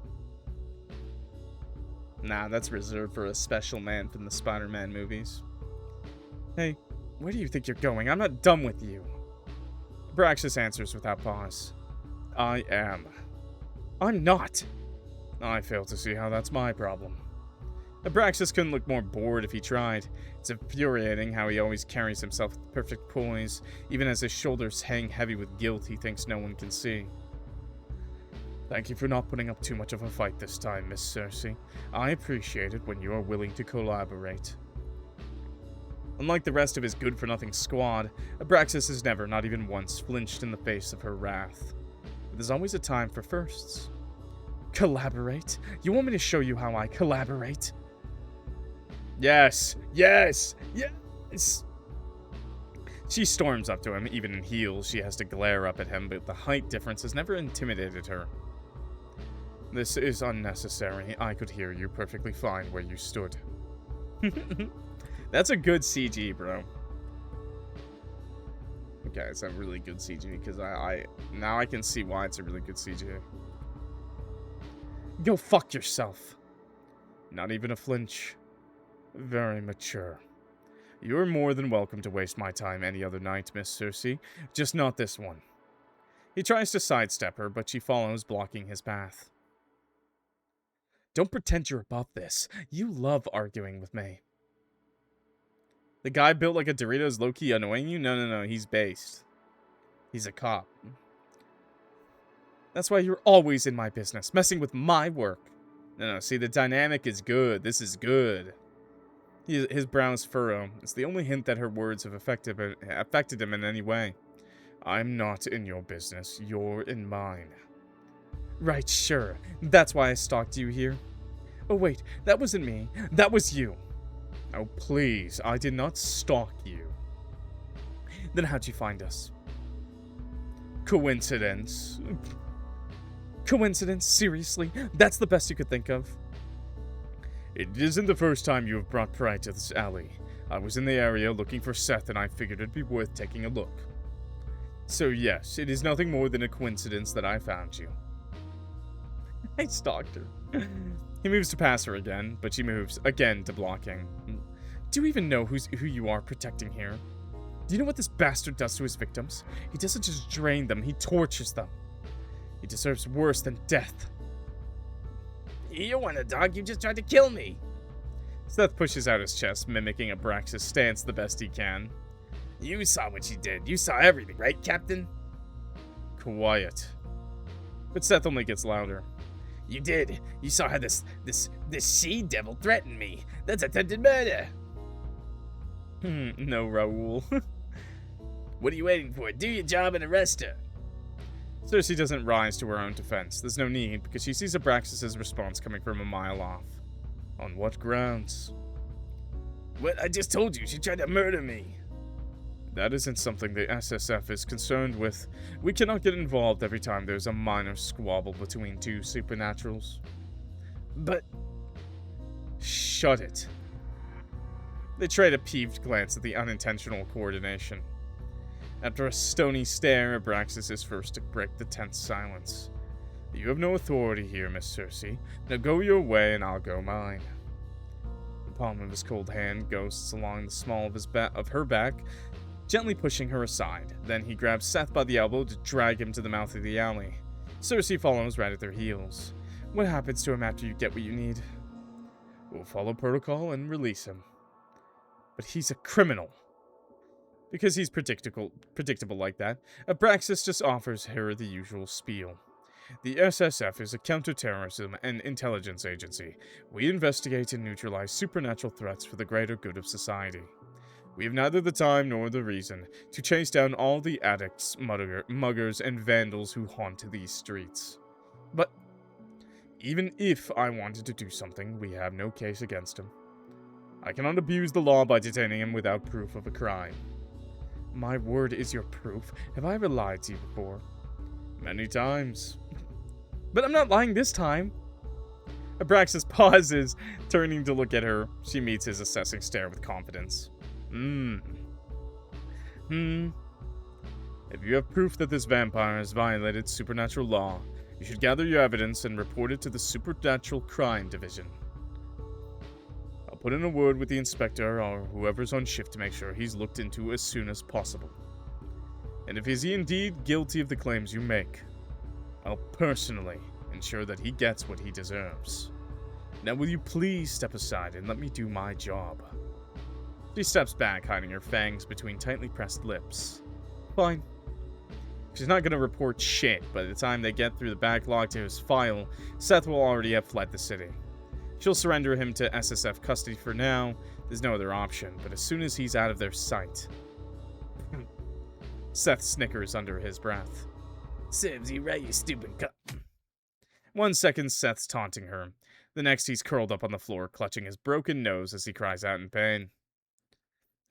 Nah, that's reserved for a special man from the Spider-Man movies. Hey, where do you think you're going? I'm not done with you. Abraxas answers without pause. I am. I'm not. I fail to see how that's my problem. Abraxas couldn't look more bored if he tried. It's infuriating how he always carries himself with perfect poise, even as his shoulders hang heavy with guilt he thinks no one can see. Thank you for not putting up too much of a fight this time, Miss Circe. I appreciate it when you are willing to collaborate. Unlike the rest of his good-for-nothing squad, Abraxas has never, not even once, flinched in the face of her wrath. But there's always a time for firsts. Collaborate? You want me to show you how I collaborate? Yes! Yes! Yes! She storms up to him. Even in heels, she has to glare up at him, but the height difference has never intimidated her. This is unnecessary. I could hear you perfectly fine where you stood. That's a good CG, bro. Okay, it's a really good CG, because now I can see why it's a really good CG. Go fuck yourself. Not even a flinch. Very mature. You're more than welcome to waste my time any other night, Miss Circe. Just not this one. He tries to sidestep her, but she follows, blocking his path. Don't pretend you're above this. You love arguing with me. The guy built like a Doritos low-key annoying you? No, he's based. He's a cop. That's why you're always in my business, messing with my work. No, see, the dynamic is good. This is good. His brows furrow. It's the only hint that her words have affected him in any way. I'm not in your business. You're in mine. Right, sure. That's why I stalked you here. Oh, wait. That wasn't me. That was you. Oh, please. I did not stalk you. Then how'd you find us? Coincidence. Coincidence? Seriously? That's the best you could think of? It isn't the first time you have brought pride to this alley. I was in the area looking for Seth and I figured it'd be worth taking a look. So yes, it is nothing more than a coincidence that I found you. I stalked her. He moves to pass her again, but she moves again to blocking. Do you even know who you are protecting here? Do you know what this bastard does to his victims? He doesn't just drain them, he tortures them. He deserves worse than death. You want a dog? You just tried to kill me. Seth pushes out his chest, mimicking Abraxas' stance the best he can. You saw what she did. You saw everything, right, Captain? Quiet. But Seth only gets louder. You did. You saw how this she-devil threatened me. That's attempted murder. No, Raoul. What are you waiting for? Do your job and arrest her. Circe doesn't rise to her own defense. There's no need, because she sees Abraxas' response coming from a mile off. On what grounds? What? I just told you, she tried to murder me. That isn't something the SSF is concerned with. We cannot get involved every time there's a minor squabble between two supernaturals. But... Shut it. They trade a peeved glance at the unintentional coordination. After a stony stare, Abraxas is first to break the tense silence. You have no authority here, Miss Circe. Now go your way and I'll go mine. The palm of his cold hand ghosts along the small of her back, gently pushing her aside. Then he grabs Seth by the elbow to drag him to the mouth of the alley. Circe follows right at their heels. What happens to him after you get what you need? We'll follow protocol and release him. But he's a criminal. Because he's predictable like that, Abraxas just offers her the usual spiel. The SSF is a counterterrorism and intelligence agency. We investigate and neutralize supernatural threats for the greater good of society. We have neither the time nor the reason to chase down all the addicts, muggers, and vandals who haunt these streets. But Even if I wanted to do something, we have no case against him. I cannot abuse the law by detaining him without proof of a crime. My word is your proof. Have I ever lied to you before? Many times. But I'm not lying this time. Abraxas pauses, turning to look at her. She meets his assessing stare with confidence. If you have proof that this vampire has violated supernatural law, you should gather your evidence and report it to the Supernatural Crime Division. I'll put in a word with the inspector or whoever's on shift to make sure he's looked into as soon as possible. And if he's indeed guilty of the claims you make, I'll personally ensure that he gets what he deserves. Now will you please step aside and let me do my job? She steps back, hiding her fangs between tightly pressed lips. Fine. She's not going to report shit. By the time they get through the backlog to his file, Seth will already have fled the city. She'll surrender him to SSF custody for now. There's no other option, but as soon as he's out of their sight... Seth snickers under his breath. Serves you right, you stupid cunt. 1 second, Seth's taunting her. The next, he's curled up on the floor, clutching his broken nose as he cries out in pain.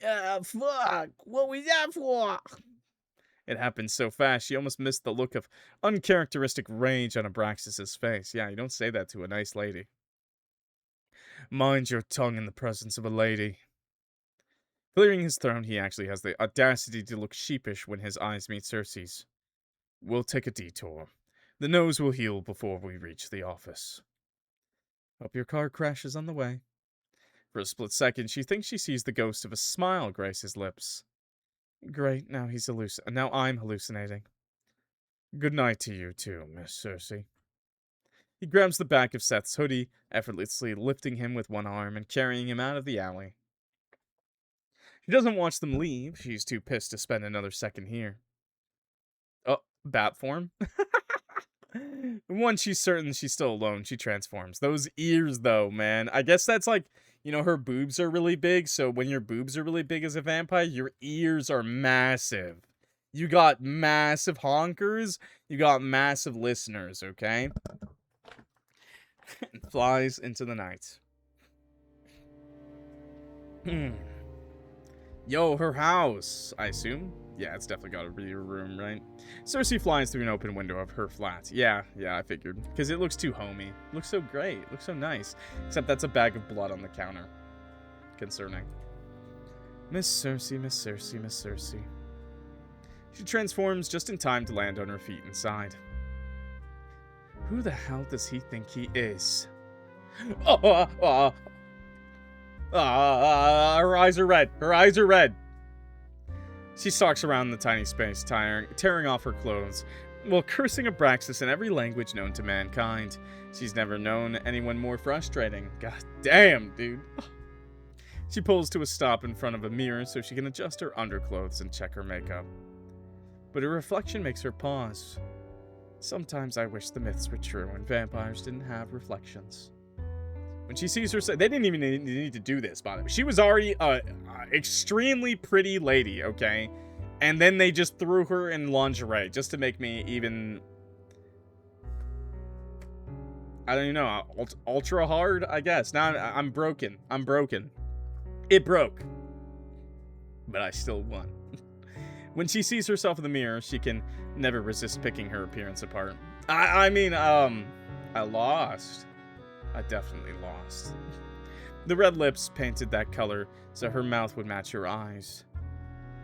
Fuck! What was that for? It happened so fast, she almost missed the look of uncharacteristic rage on Abraxas' face. Yeah, you don't say that to a nice lady. Mind your tongue in the presence of a lady. Clearing his throat, he actually has the audacity to look sheepish when his eyes meet Circe's. We'll take a detour. The nose will heal before we reach the office. Hope your car crashes on the way. For a split second, she thinks she sees the ghost of a smile grace his lips. Great, now I'm hallucinating. Good night to you too, Miss Circe. He grabs the back of Seth's hoodie, effortlessly lifting him with one arm and carrying him out of the alley. She doesn't watch them leave. She's too pissed to spend another second here. Oh, bat form? Once she's certain she's still alone, she transforms. Those ears, though, man. I guess that's like, you know, her boobs are really big, so when your boobs are really big as a vampire, your ears are massive. You got massive honkers, you got massive listeners, okay? Flies into the night. Yo, her house, I assume? Yeah, it's definitely got to be her room, right? Circe flies through an open window of her flat. Yeah, I figured. Because it looks too homey. It looks so great. It looks so nice. Except that's a bag of blood on the counter. Concerning. Miss Circe, Miss Circe, Miss Circe. She transforms just in time to land on her feet inside. Who the hell does he think he is? Her eyes are red. Her eyes are red. She stalks around the tiny space, tearing off her clothes, while cursing Abraxas in every language known to mankind. She's never known anyone more frustrating. God damn, dude. She pulls to a stop in front of a mirror so she can adjust her underclothes and check her makeup. But her reflection makes her pause. Sometimes I wish the myths were true and vampires didn't have reflections. When she sees herself, they didn't even need to do this, by the way. She was already an extremely pretty lady, okay? And then they just threw her in lingerie just to make me even... I don't even know, ultra hard, I guess. Now I'm broken. I'm broken. It broke. But I still won. When she sees herself in the mirror, she can never resist picking her appearance apart. I lost. I definitely lost. The red lips painted that color so her mouth would match her eyes.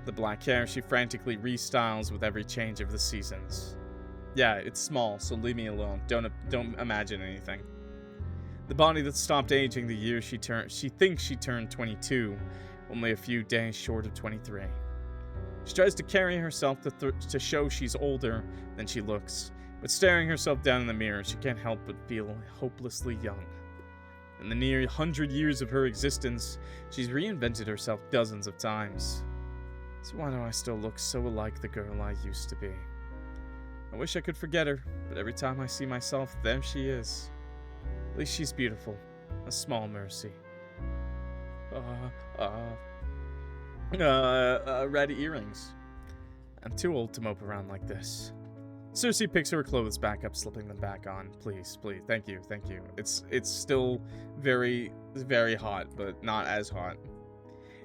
The black hair she frantically restyles with every change of the seasons. Yeah, it's small, so leave me alone. Don't imagine anything. The body that stopped aging the year she thinks she turned 22, only a few days short of 23. She tries to carry herself to show she's older than she looks, but staring herself down in the mirror, she can't help but feel hopelessly young. In the near 100 years of her existence, she's reinvented herself dozens of times. So why do I still look so like the girl I used to be? I wish I could forget her, but every time I see myself, there she is. At least she's beautiful. A small mercy. Red earrings. I'm too old to mope around like this. Circe picks her clothes back up, slipping them back on. Please, please. Thank you, thank you. It's still very, very hot, but not as hot.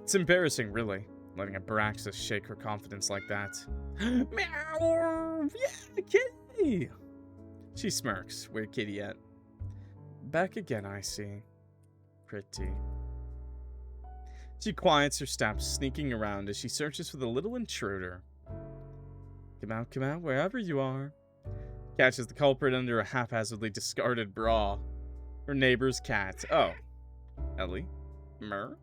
It's embarrassing, really, letting a Braxis shake her confidence like that. Meow! Yeah, kitty! She smirks. Where kitty at? Back again, I see. Pretty. She quiets her steps, sneaking around as she searches for the little intruder. Come out, wherever you are. Catches the culprit under a haphazardly discarded bra. Her neighbor's cat. Oh. Ellie? Mer?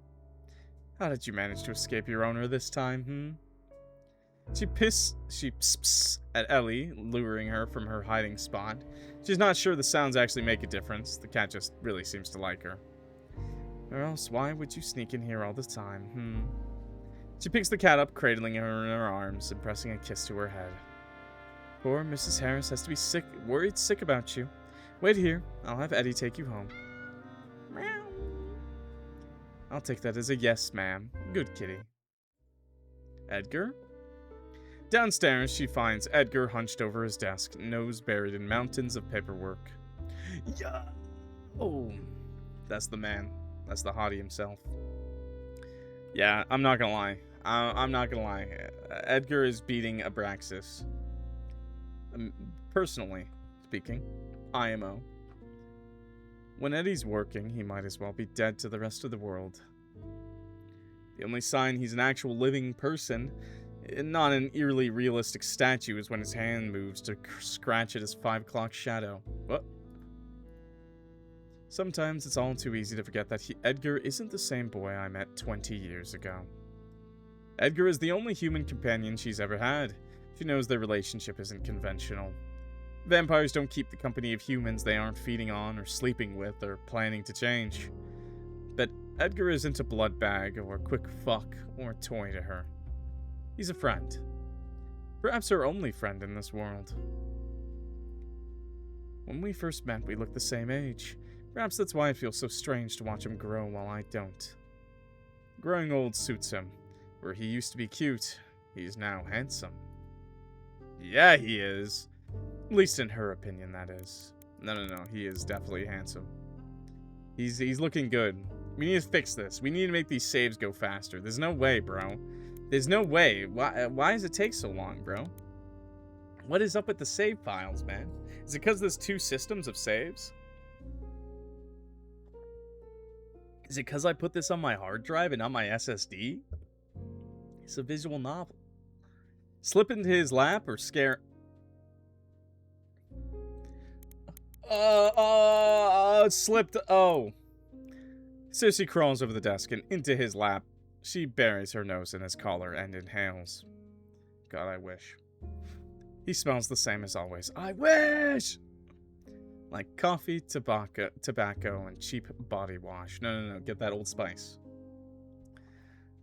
How did you manage to escape your owner this time, She pss at Ellie, luring her from her hiding spot. She's not sure the sounds actually make a difference. The cat just really seems to like her. Or else, why would you sneak in here all the time, She picks the cat up, cradling her in her arms and pressing a kiss to her head. Poor Mrs. Harris has to be worried sick about you. Wait here. I'll have Eddie take you home. Meow. I'll take that as a yes, ma'am. Good kitty. Edgar? Downstairs, she finds Edgar hunched over his desk, nose buried in mountains of paperwork. Yeah. Oh, that's the man. That's the hottie himself. Yeah, I'm not gonna lie. I'm not gonna lie. Edgar is beating Abraxas. Personally speaking, IMO. When Eddie's working, he might as well be dead to the rest of the world. The only sign he's an actual living person, not an eerily realistic statue, is when his hand moves to scratch at his 5 o'clock shadow. What? Sometimes it's all too easy to forget that Edgar isn't the same boy I met 20 years ago. Edgar is the only human companion she's ever had. She knows their relationship isn't conventional. Vampires don't keep the company of humans they aren't feeding on or sleeping with or planning to change. But Edgar isn't a blood bag or a quick fuck or a toy to her. He's a friend. Perhaps her only friend in this world. When we first met, we looked the same age. Perhaps that's why it feels so strange to watch him grow while I don't. Growing old suits him. Where he used to be cute, he's now handsome. Yeah, he is. At least in her opinion, that is. No, he is definitely handsome. He's looking good. We need to fix this. We need to make these saves go faster. There's no way, bro. There's no way. Why does it take so long, bro? What is up with the save files, man? Is it because there's 2 systems of saves? Is it because I put this on my hard drive and not my SSD? It's a visual novel. Slip into his lap or scare... slipped... Oh. Circe crawls over the desk and into his lap. She buries her nose in his collar and inhales. God, I wish. He smells the same as always. I wish! Like coffee, tobacco, and cheap body wash. No. Get that Old Spice.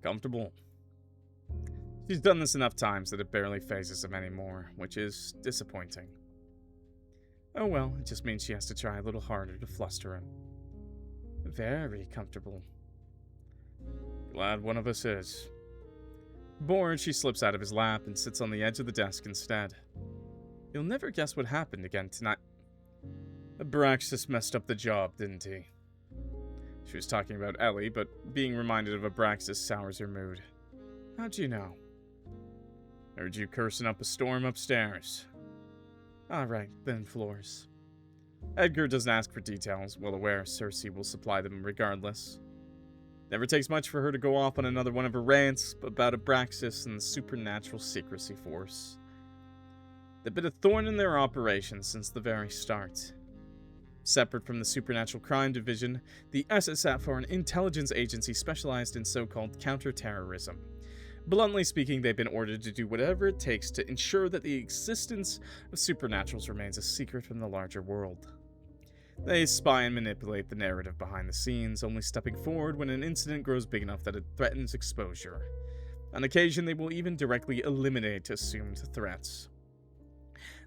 Comfortable. She's done this enough times that it barely phases him anymore, which is disappointing. Oh well, it just means she has to try a little harder to fluster him. Very comfortable. Glad one of us is. Bored, she slips out of his lap and sits on the edge of the desk instead. You'll never guess what happened again tonight. Abraxas messed up the job, didn't he? She was talking about Ellie, but being reminded of Abraxas sours her mood. How'd you know? Heard you cursing up a storm upstairs. Alright, then floors. Edgar doesn't ask for details, well aware Circe will supply them regardless. Never takes much for her to go off on another one of her rants about Abraxas and the supernatural secrecy force. They've been a thorn in their operation since the very start. Separate from the Supernatural Crime Division, the SSF are an intelligence agency specialized in so-called counter-terrorism. Bluntly speaking, they've been ordered to do whatever it takes to ensure that the existence of supernaturals remains a secret from the larger world. They spy and manipulate the narrative behind the scenes, only stepping forward when an incident grows big enough that it threatens exposure. On occasion, they will even directly eliminate assumed threats.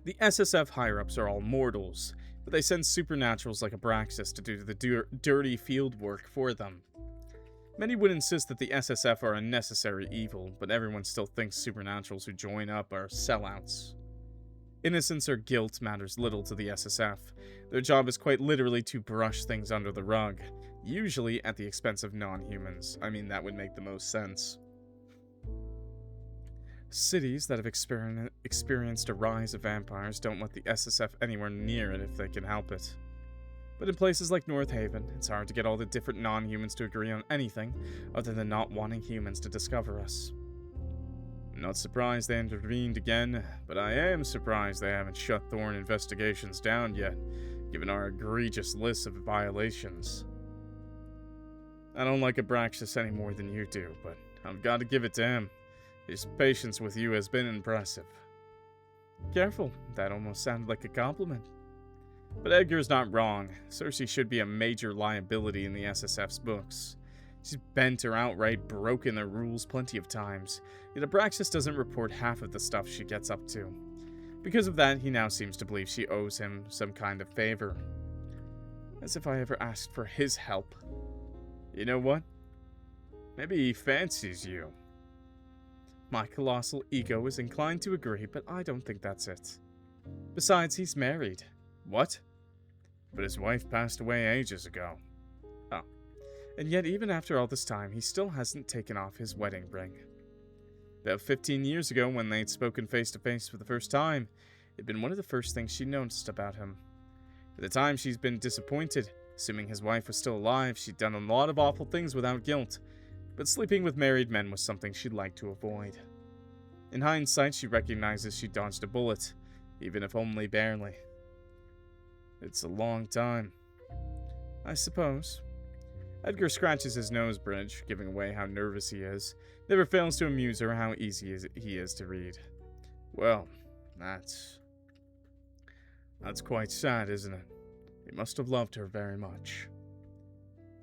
The SSF higher-ups are all mortals, but they send supernaturals like Abraxas to do the dirty field work for them. Many would insist that the SSF are a necessary evil, but everyone still thinks supernaturals who join up are sellouts. Innocence or guilt matters little to the SSF. Their job is quite literally to brush things under the rug, usually at the expense of non-humans. I mean, that would make the most sense. Cities that have experienced a rise of vampires don't want the SSF anywhere near it if they can help it. But in places like North Haven, it's hard to get all the different non-humans to agree on anything other than not wanting humans to discover us. I'm not surprised they intervened again, but I am surprised they haven't shut Thorn investigations down yet, given our egregious list of violations. I don't like Abraxas any more than you do, but I've got to give it to him. His patience with you has been impressive. Careful, that almost sounded like a compliment. But Edgar's not wrong. Circe should be a major liability in the SSF's books. She's bent or outright broken their rules plenty of times, yet Abraxas doesn't report half of the stuff she gets up to. Because of that, he now seems to believe she owes him some kind of favor. As if I ever asked for his help. You know what? Maybe he fancies you. My colossal ego is inclined to agree, but I don't think that's it. Besides, he's married. What? But his wife passed away ages ago. Oh. And yet, even after all this time, he still hasn't taken off his wedding ring. About 15 years ago, when they'd spoken face to face for the first time, it'd been one of the first things she noticed about him. At the time, she's been disappointed. Assuming his wife was still alive, she'd done a lot of awful things without guilt. But sleeping with married men was something she'd like to avoid. In hindsight, she recognizes she dodged a bullet, even if only barely. It's a long time. I suppose. Edgar scratches his nose bridge, giving away how nervous he is. Never fails to amuse her how easy he is to read. Well, that's quite sad, isn't it? He must have loved her very much.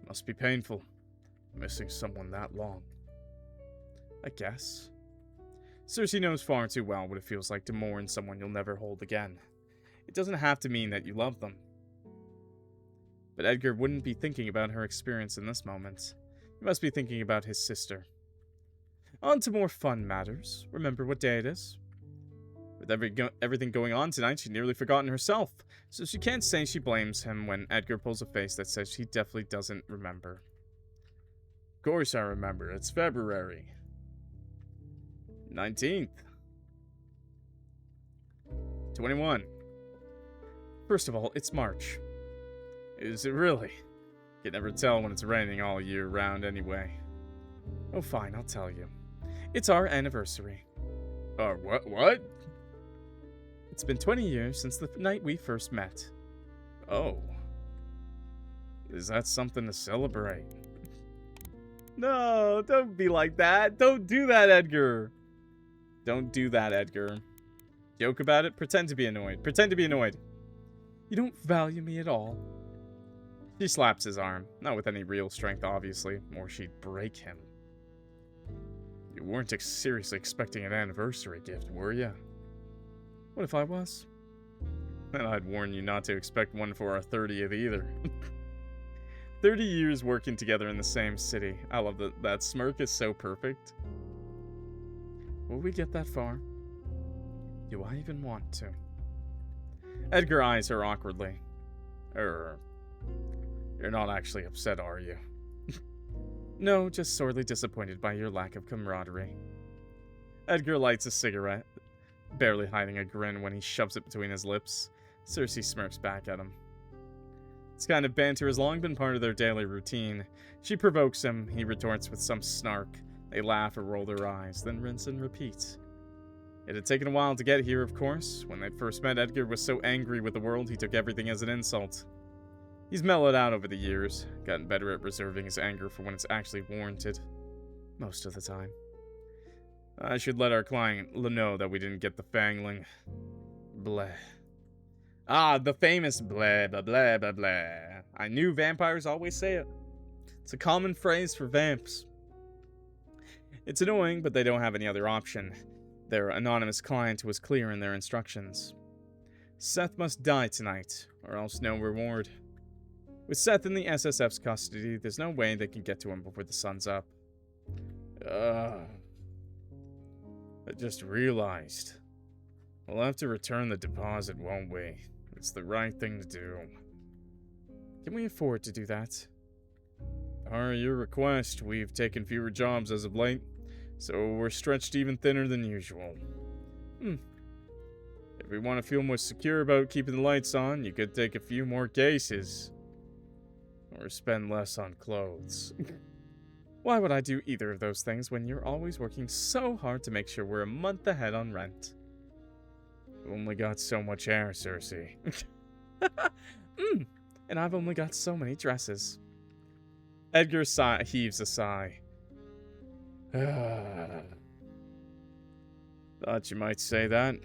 It must be painful, missing someone that long. I guess. Circe knows far too well what it feels like to mourn someone you'll never hold again. It doesn't have to mean that you love them. But Edgar wouldn't be thinking about her experience in this moment. He must be thinking about his sister. On to more fun matters. Remember what day it is? With everything going on tonight, she'd nearly forgotten herself, so she can't say she blames him when Edgar pulls a face that says she definitely doesn't remember. Of course I remember. It's February 19th. 21. First of all, it's March. Is it really? You can never tell when it's raining all year round anyway. Oh fine, I'll tell you. It's our anniversary. What? It's been 20 years since the night we first met. Oh. Is that something to celebrate? No, don't be like that. Don't do that, Edgar. Don't do that, Edgar. Joke about it, pretend to be annoyed. Pretend to be annoyed. You don't value me at all. She slaps his arm, not with any real strength, obviously, or she'd break him. You weren't seriously expecting an anniversary gift, were you? What if I was? Then I'd warn you not to expect one for our 30th either. 30 years working together in the same city. I love that. That smirk is so perfect. Will we get that far? Do I even want to? Edgar eyes her awkwardly. You're not actually upset, are you? No, just sorely disappointed by your lack of camaraderie. Edgar lights a cigarette, barely hiding a grin when he shoves it between his lips. Circe smirks back at him. This kind of banter has long been part of their daily routine. She provokes him, he retorts with some snark. They laugh or roll their eyes, then rinse and repeat. It had taken a while to get here, of course. When they'd first met, Edgar was so angry with the world he took everything as an insult. He's mellowed out over the years, gotten better at reserving his anger for when it's actually warranted. Most of the time. I should let our client know that we didn't get the fangling. Bleh. Ah, the famous bleh, blah, blah, blah, blah. I knew vampires always say it. It's a common phrase for vamps. It's annoying, but they don't have any other option. Their anonymous client was clear in their instructions. Seth must die tonight, or else no reward. With Seth in the SSF's custody, there's no way they can get to him before the sun's up. I just realized. We'll have to return the deposit, won't we? It's the right thing to do. Can we afford to do that? Per your request, we've taken fewer jobs as of late, so we're stretched even thinner than usual. If we want to feel more secure about keeping the lights on, you could take a few more cases. Or spend less on clothes. Why would I do either of those things when you're always working so hard to make sure we're a month ahead on rent? You've only got so much hair, Circe. And I've only got so many dresses. Edgar heaves a sigh. Thought you might say that.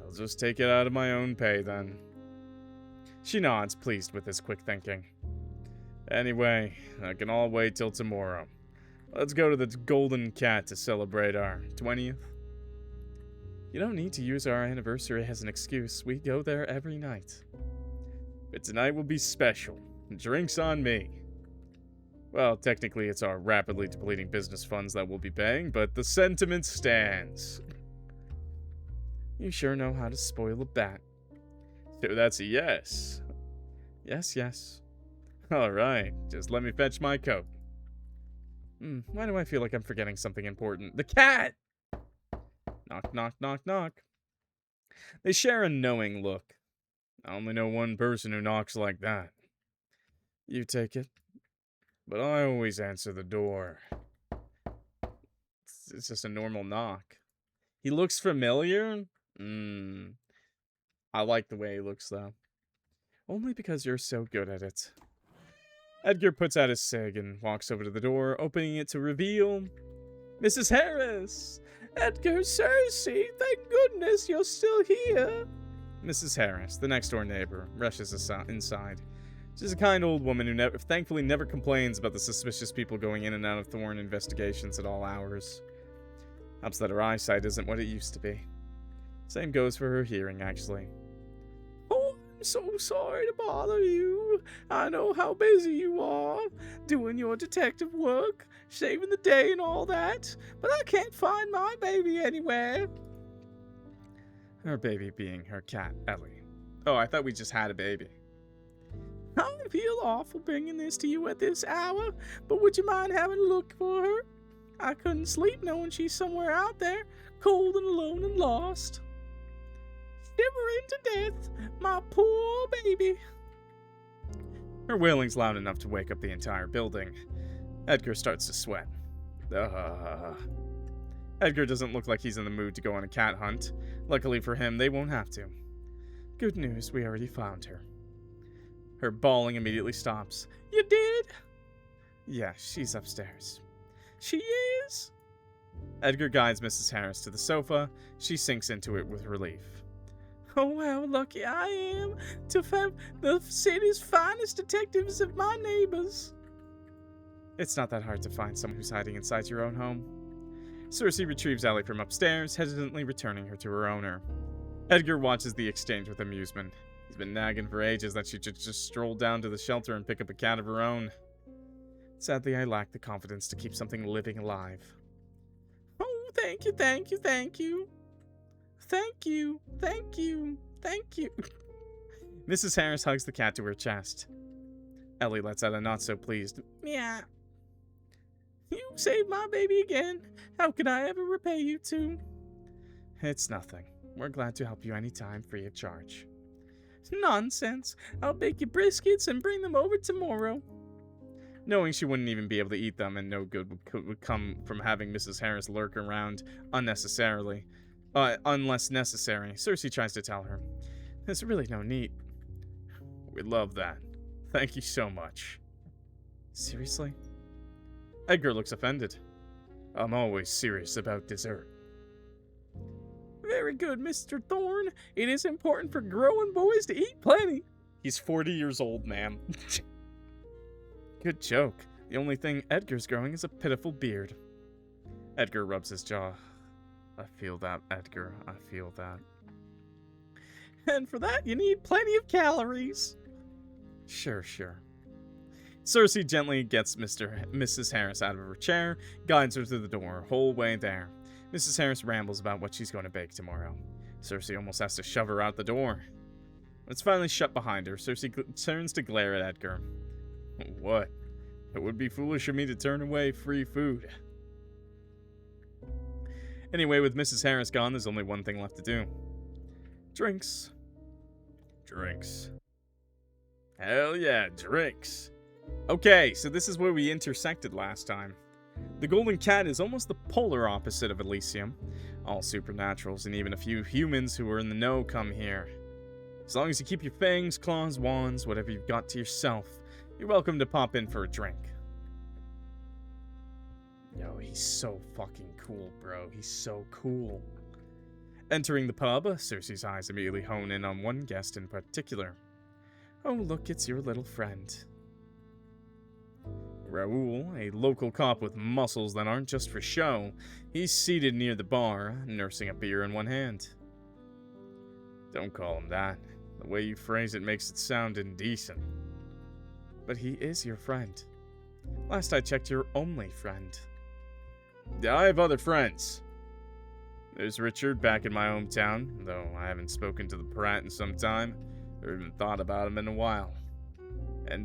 I'll just take it out of my own pay, then. She nods, pleased with his quick thinking. Anyway, I can all wait till tomorrow. Let's go to the Golden Cat to celebrate our 20th. You don't need to use our anniversary as an excuse. We go there every night. But tonight will be special. Drinks on me. Well, technically it's our rapidly depleting business funds that we'll be paying, but the sentiment stands. You sure know how to spoil a bat. So that's a yes. Yes, yes. Alright, just let me fetch my coat. Why do I feel like I'm forgetting something important? The cat! Knock, knock, knock, knock. They share a knowing look. I only know one person who knocks like that. You take it. But I always answer the door. It's just a normal knock. He looks familiar? I like the way he looks, though. Only because you're so good at it. Edgar puts out his cig and walks over to the door, opening it to reveal... Mrs. Harris! Edgar, Circe, thank goodness you're still here! Mrs. Harris, the next-door neighbor, rushes inside. She's a kind old woman who thankfully never complains about the suspicious people going in and out of Thorn investigations at all hours. Helps that her eyesight isn't what it used to be. Same goes for her hearing, actually. Oh, I'm so sorry to bother you. I know how busy you are, doing your detective work, saving the day and all that, but I can't find my baby anywhere. Her baby being her cat, Ellie. Oh, I thought we just had a baby. I feel awful bringing this to you at this hour, but would you mind having a look for her? I couldn't sleep knowing she's somewhere out there, cold and alone and lost. Shivering to death, my poor baby. Her wailing's loud enough to wake up the entire building. Edgar starts to sweat. Edgar doesn't look like he's in the mood to go on a cat hunt. Luckily for him, they won't have to. Good news, we already found her. Her bawling immediately stops. You did? Yeah, she's upstairs. She is? Edgar guides Mrs. Harris to the sofa. She sinks into it with relief. Oh, how lucky I am to have the city's finest detectives as my neighbors. It's not that hard to find someone who's hiding inside your own home. Circe retrieves Ellie from upstairs, hesitantly returning her to her owner. Edgar watches the exchange with amusement. He's been nagging for ages that she should just stroll down to the shelter and pick up a cat of her own. Sadly, I lack the confidence to keep something living alive. Oh, thank you, thank you, thank you. Thank you, thank you, thank you. Mrs. Harris hugs the cat to her chest. Ellie lets out a not-so-pleased meow. You saved my baby again. How could I ever repay you two? It's nothing. We're glad to help you anytime, free of charge. Nonsense. I'll bake you briskets and bring them over tomorrow. Knowing she wouldn't even be able to eat them and no good would come from having Mrs. Harris lurk around unnecessarily, unless necessary, Circe tries to tell her. There's really no need. We love that. Thank you so much. Seriously? Edgar looks offended. I'm always serious about dessert. Very good, Mr. Thorne. It is important for growing boys to eat plenty. He's 40 years old, ma'am. Good joke. The only thing Edgar's growing is a pitiful beard. Edgar rubs his jaw. I feel that, Edgar. I feel that. And for that, you need plenty of calories. Sure. Circe gently gets Mrs. Harris out of her chair, guides her to the door, whole way there. Mrs. Harris rambles about what she's going to bake tomorrow. Circe almost has to shove her out the door. When it's finally shut behind her, Circe turns to glare at Edgar. What? It would be foolish of me to turn away free food. Anyway, with Mrs. Harris gone, there's only one thing left to do. Drinks. Drinks. Hell yeah, drinks. Okay, so this is where we intersected last time. The Golden Cat is almost the polar opposite of Elysium. All supernaturals and even a few humans who are in the know come here. As long as you keep your fangs, claws, wands, whatever you've got to yourself, you're welcome to pop in for a drink. Yo, he's so fucking cool, bro. He's so cool. Entering the pub, Circe's eyes immediately hone in on one guest in particular. Oh, look, it's your little friend. Raoul, a local cop with muscles that aren't just for show, he's seated near the bar, nursing a beer in one hand. Don't call him that. The way you phrase it makes it sound indecent. But he is your friend. Last I checked, your only friend. Yeah, I have other friends. There's Richard back in my hometown, though I haven't spoken to the Pratt in some time, or even thought about him in a while. And,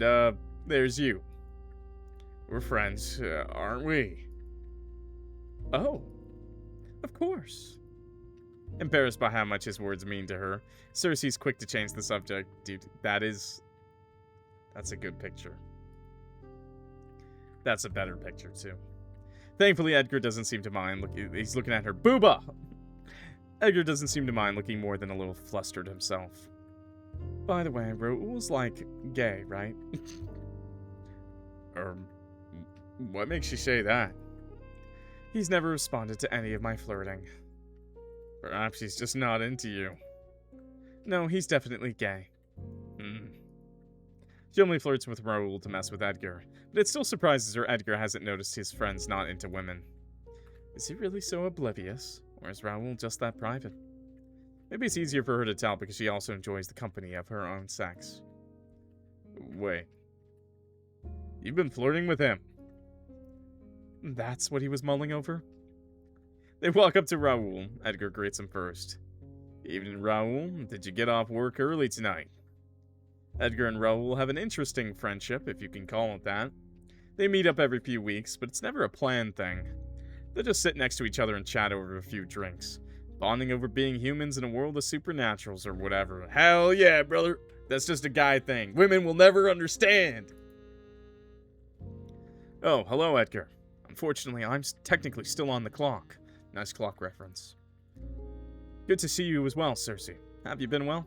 there's you. We're friends, aren't we? Oh, of course. Embarrassed by how much his words mean to her, Circe's quick to change the subject. Dude, that's a good picture. That's a better picture, too. Thankfully, Edgar doesn't seem to mind. He's looking at her. Booba! Edgar doesn't seem to mind looking more than a little flustered himself. By the way, Raoul's like gay, right? What makes you say that? He's never responded to any of my flirting. Perhaps he's just not into you. No, he's definitely gay. She only flirts with Raoul to mess with Edgar, but it still surprises her Edgar hasn't noticed his friend's not into women. Is he really so oblivious, or is Raoul just that private? Maybe it's easier for her to tell because she also enjoys the company of her own sex. Wait. You've been flirting with him? That's what he was mulling over? They walk up to Raoul. Edgar greets him first. Evening, Raoul. Did you get off work early tonight? Edgar and Raoul have an interesting friendship, if you can call it that. They meet up every few weeks, but it's never a planned thing. They just sit next to each other and chat over a few drinks, bonding over being humans in a world of supernaturals or whatever. Hell yeah, brother. That's just a guy thing. Women will never understand. Oh, hello, Edgar. Unfortunately, I'm technically still on the clock. Nice clock reference. Good to see you as well, Circe. Have you been well?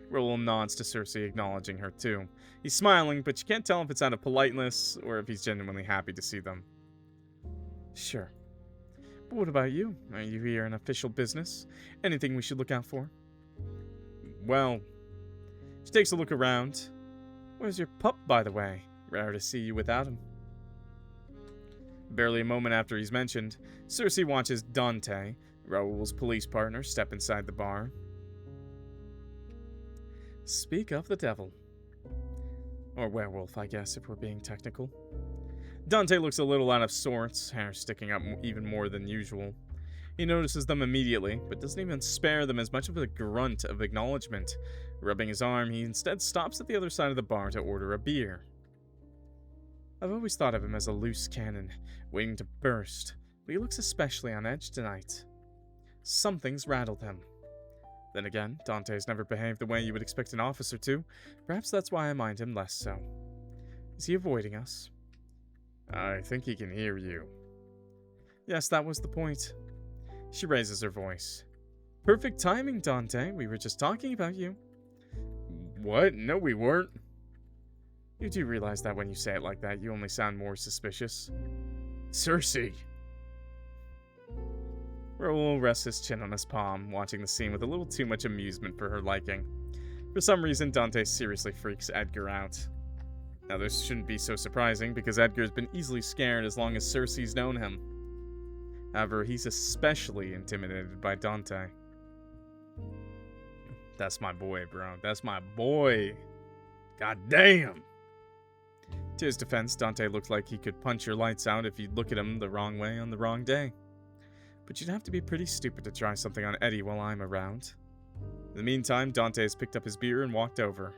Raoul nods to Circe, acknowledging her too. He's smiling, but you can't tell if it's out of politeness or if he's genuinely happy to see them. Sure. But what about you? Are you here on official business? Anything we should look out for? Well, she takes a look around. Where's your pup, by the way? Rare to see you without him. Barely a moment after he's mentioned, Circe watches Dante, Raoul's police partner, step inside the bar. Speak of the devil. Or werewolf, I guess, if we're being technical. Dante looks a little out of sorts, hair sticking up even more than usual. He notices them immediately, but doesn't even spare them as much of a grunt of acknowledgement. Rubbing his arm, he instead stops at the other side of the bar to order a beer. I've always thought of him as a loose cannon, waiting to burst, but he looks especially on edge tonight. Something's rattled him. Then again, Dante's never behaved the way you would expect an officer to. Perhaps that's why I mind him less so. Is he avoiding us? I think he can hear you. Yes, that was the point. She raises her voice. Perfect timing, Dante. We were just talking about you. What? No, we weren't. You do realize that when you say it like that, you only sound more suspicious. Circe! Raoul rests his chin on his palm, watching the scene with a little too much amusement for her liking. For some reason, Dante seriously freaks Edgar out. Now, this shouldn't be so surprising, because Edgar's been easily scared as long as Circe's known him. However, he's especially intimidated by Dante. That's my boy, bro. That's my boy. God damn! To his defense, Dante looked like he could punch your lights out if you look at him the wrong way on the wrong day. but you'd have to be pretty stupid to try something on Eddie while I'm around. In the meantime, Dante has picked up his beer and walked over.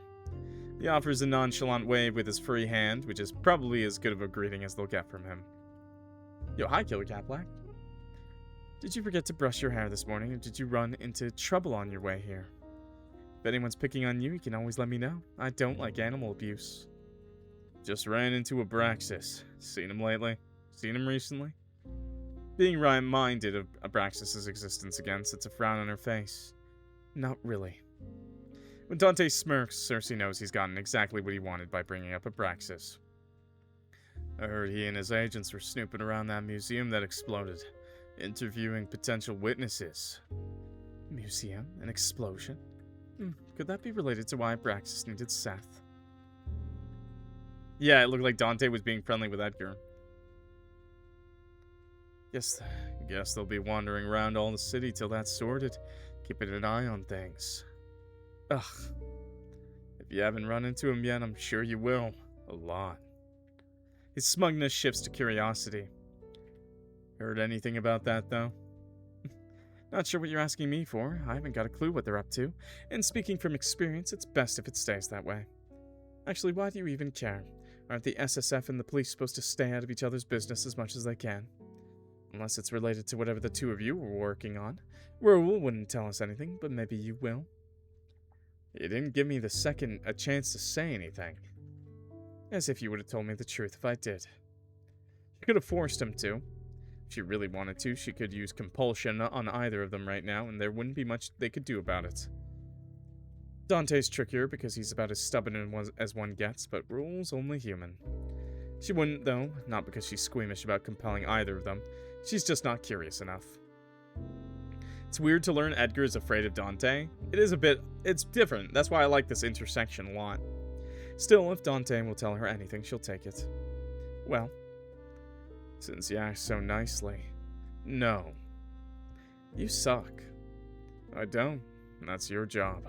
He offers a nonchalant wave with his free hand, which is probably as good of a greeting as they'll get from him. Yo, hi, Killer Cat Black. Did you forget to brush your hair this morning, or did you run into trouble on your way here? If anyone's picking on you, you can always let me know. I don't like animal abuse. Just ran into Abraxas. Seen him lately? Seen him recently? Being reminded of Abraxas' existence again sets a frown on her face. Not really. When Dante smirks, Circe knows he's gotten exactly what he wanted by bringing up Abraxas. I heard he and his agents were snooping around that museum that exploded, interviewing potential witnesses. Museum? An explosion? Could that be related to why Abraxas needed Seth? Yeah, it looked like Dante was being friendly with Edgar. Guess they'll be wandering around all the city till that's sorted, keeping an eye on things. Ugh. If you haven't run into him yet, I'm sure you will. A lot. His smugness shifts to curiosity. Heard anything about that, though? Not sure what you're asking me for. I haven't got a clue what they're up to. And speaking from experience, it's best if it stays that way. Actually, why do you even care? Aren't the SSF and the police supposed to stay out of each other's business as much as they can? Unless it's related to whatever the two of you were working on. Raoul wouldn't tell us anything, but maybe you will. You didn't give me a chance to say anything. As if you would have told me the truth if I did. You could have forced him to. If she really wanted to, she could use compulsion on either of them right now, and there wouldn't be much they could do about it. Dante's trickier because he's about as stubborn as one gets, but Raoul's only human. She wouldn't, though, not because she's squeamish about compelling either of them. She's just not curious enough. It's weird to learn Edgar is afraid of Dante. It's different. That's why I like this intersection a lot. Still, if Dante will tell her anything, she'll take it. Well, since you act so nicely, no. You suck. I don't. That's your job.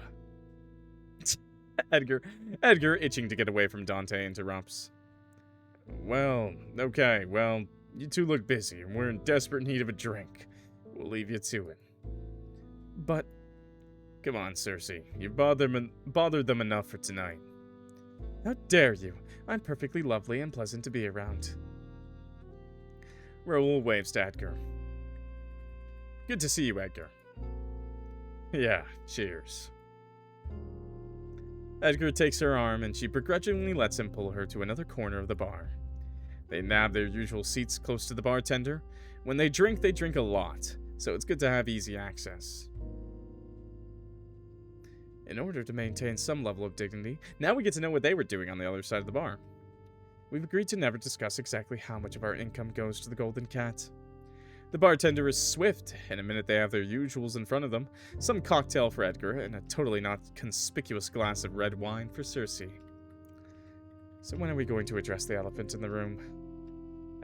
Edgar, itching to get away from Dante, interrupts. Well, okay, well, you two look busy, and we're in desperate need of a drink. We'll leave you to it. But, come on, Circe, you've bothered them enough for tonight. How dare you? I'm perfectly lovely and pleasant to be around. Raoul waves to Edgar. Good to see you, Edgar. Yeah, cheers. Edgar takes her arm, and she begrudgingly lets him pull her to another corner of the bar. They nab their usual seats close to the bartender. When they drink a lot, so it's good to have easy access. In order to maintain some level of dignity, now we get to know what they were doing on the other side of the bar. We've agreed to never discuss exactly how much of our income goes to the Golden Cat. The bartender is swift. In a minute they have their usuals in front of them, some cocktail for Edgar, and a totally not conspicuous glass of red wine for Circe. So when are we going to address the elephant in the room?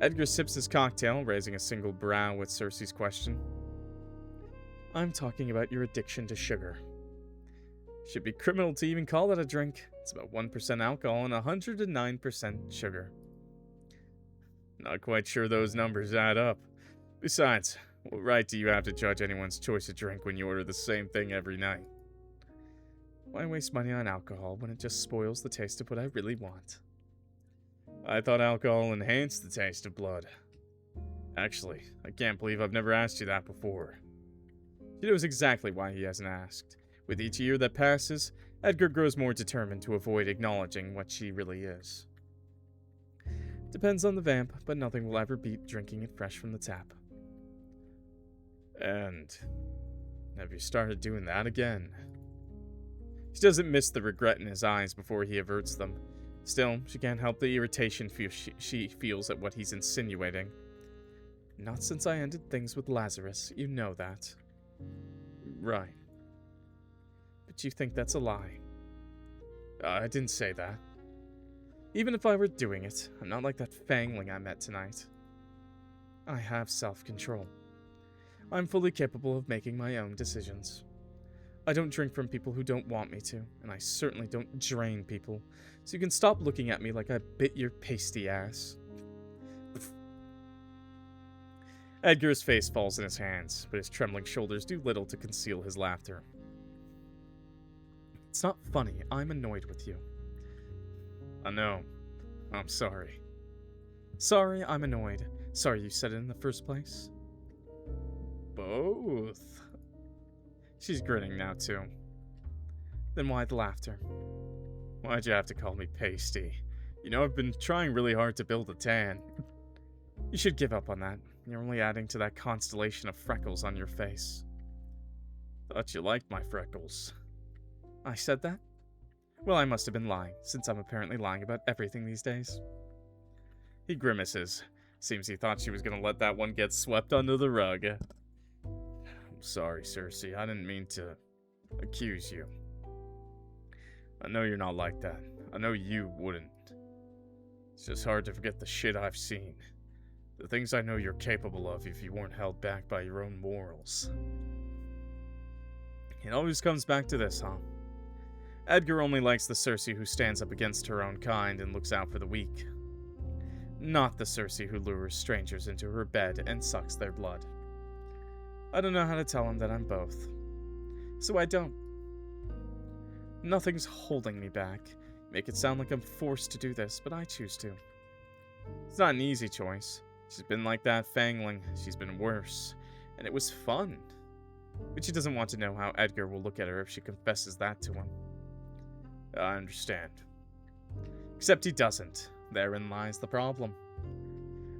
Edgar sips his cocktail, raising a single brow with Circe's question. I'm talking about your addiction to sugar. Should be criminal to even call that a drink. It's about 1% alcohol and 109% sugar. Not quite sure those numbers add up. Besides, what right do you have to judge anyone's choice of drink when you order the same thing every night? Why waste money on alcohol when it just spoils the taste of what I really want? I thought alcohol enhanced the taste of blood. Actually, I can't believe I've never asked you that before. She knows exactly why he hasn't asked. With each year that passes, Edgar grows more determined to avoid acknowledging what she really is. Depends on the vamp, but nothing will ever beat drinking it fresh from the tap. And have you started doing that again? She doesn't miss the regret in his eyes before he averts them. Still, she can't help the irritation she feels at what he's insinuating. Not since I ended things with Lazarus, you know that. Right. But you think that's a lie. I didn't say that. Even if I were doing it, I'm not like that fangling I met tonight. I have self-control. I'm fully capable of making my own decisions. I don't drink from people who don't want me to, and I certainly don't drain people, so you can stop looking at me like I bit your pasty ass. Edgar's face falls in his hands, but his trembling shoulders do little to conceal his laughter. It's not funny. I'm annoyed with you. I know. I'm sorry. Sorry, I'm annoyed. Sorry you said it in the first place. Both. She's grinning now, too. Then why the laughter? Why'd you have to call me pasty? You know, I've been trying really hard to build a tan. You should give up on that. You're only adding to that constellation of freckles on your face. Thought you liked my freckles. I said that? Well, I must have been lying, since I'm apparently lying about everything these days. He grimaces. Seems he thought she was gonna let that one get swept under the rug. I'm sorry, Circe. I didn't mean to accuse you. I know you're not like that. I know you wouldn't. It's just hard to forget the shit I've seen. The things I know you're capable of if you weren't held back by your own morals. It always comes back to this, huh? Edgar only likes the Circe who stands up against her own kind and looks out for the weak. Not the Circe who lures strangers into her bed and sucks their blood. I don't know how to tell him that I'm both. So I don't. Nothing's holding me back. Make it sound like I'm forced to do this, but I choose to. It's not an easy choice. She's been like that Fangling. She's been worse. And it was fun. But she doesn't want to know how Edgar will look at her if she confesses that to him. I understand. Except he doesn't. Therein lies the problem.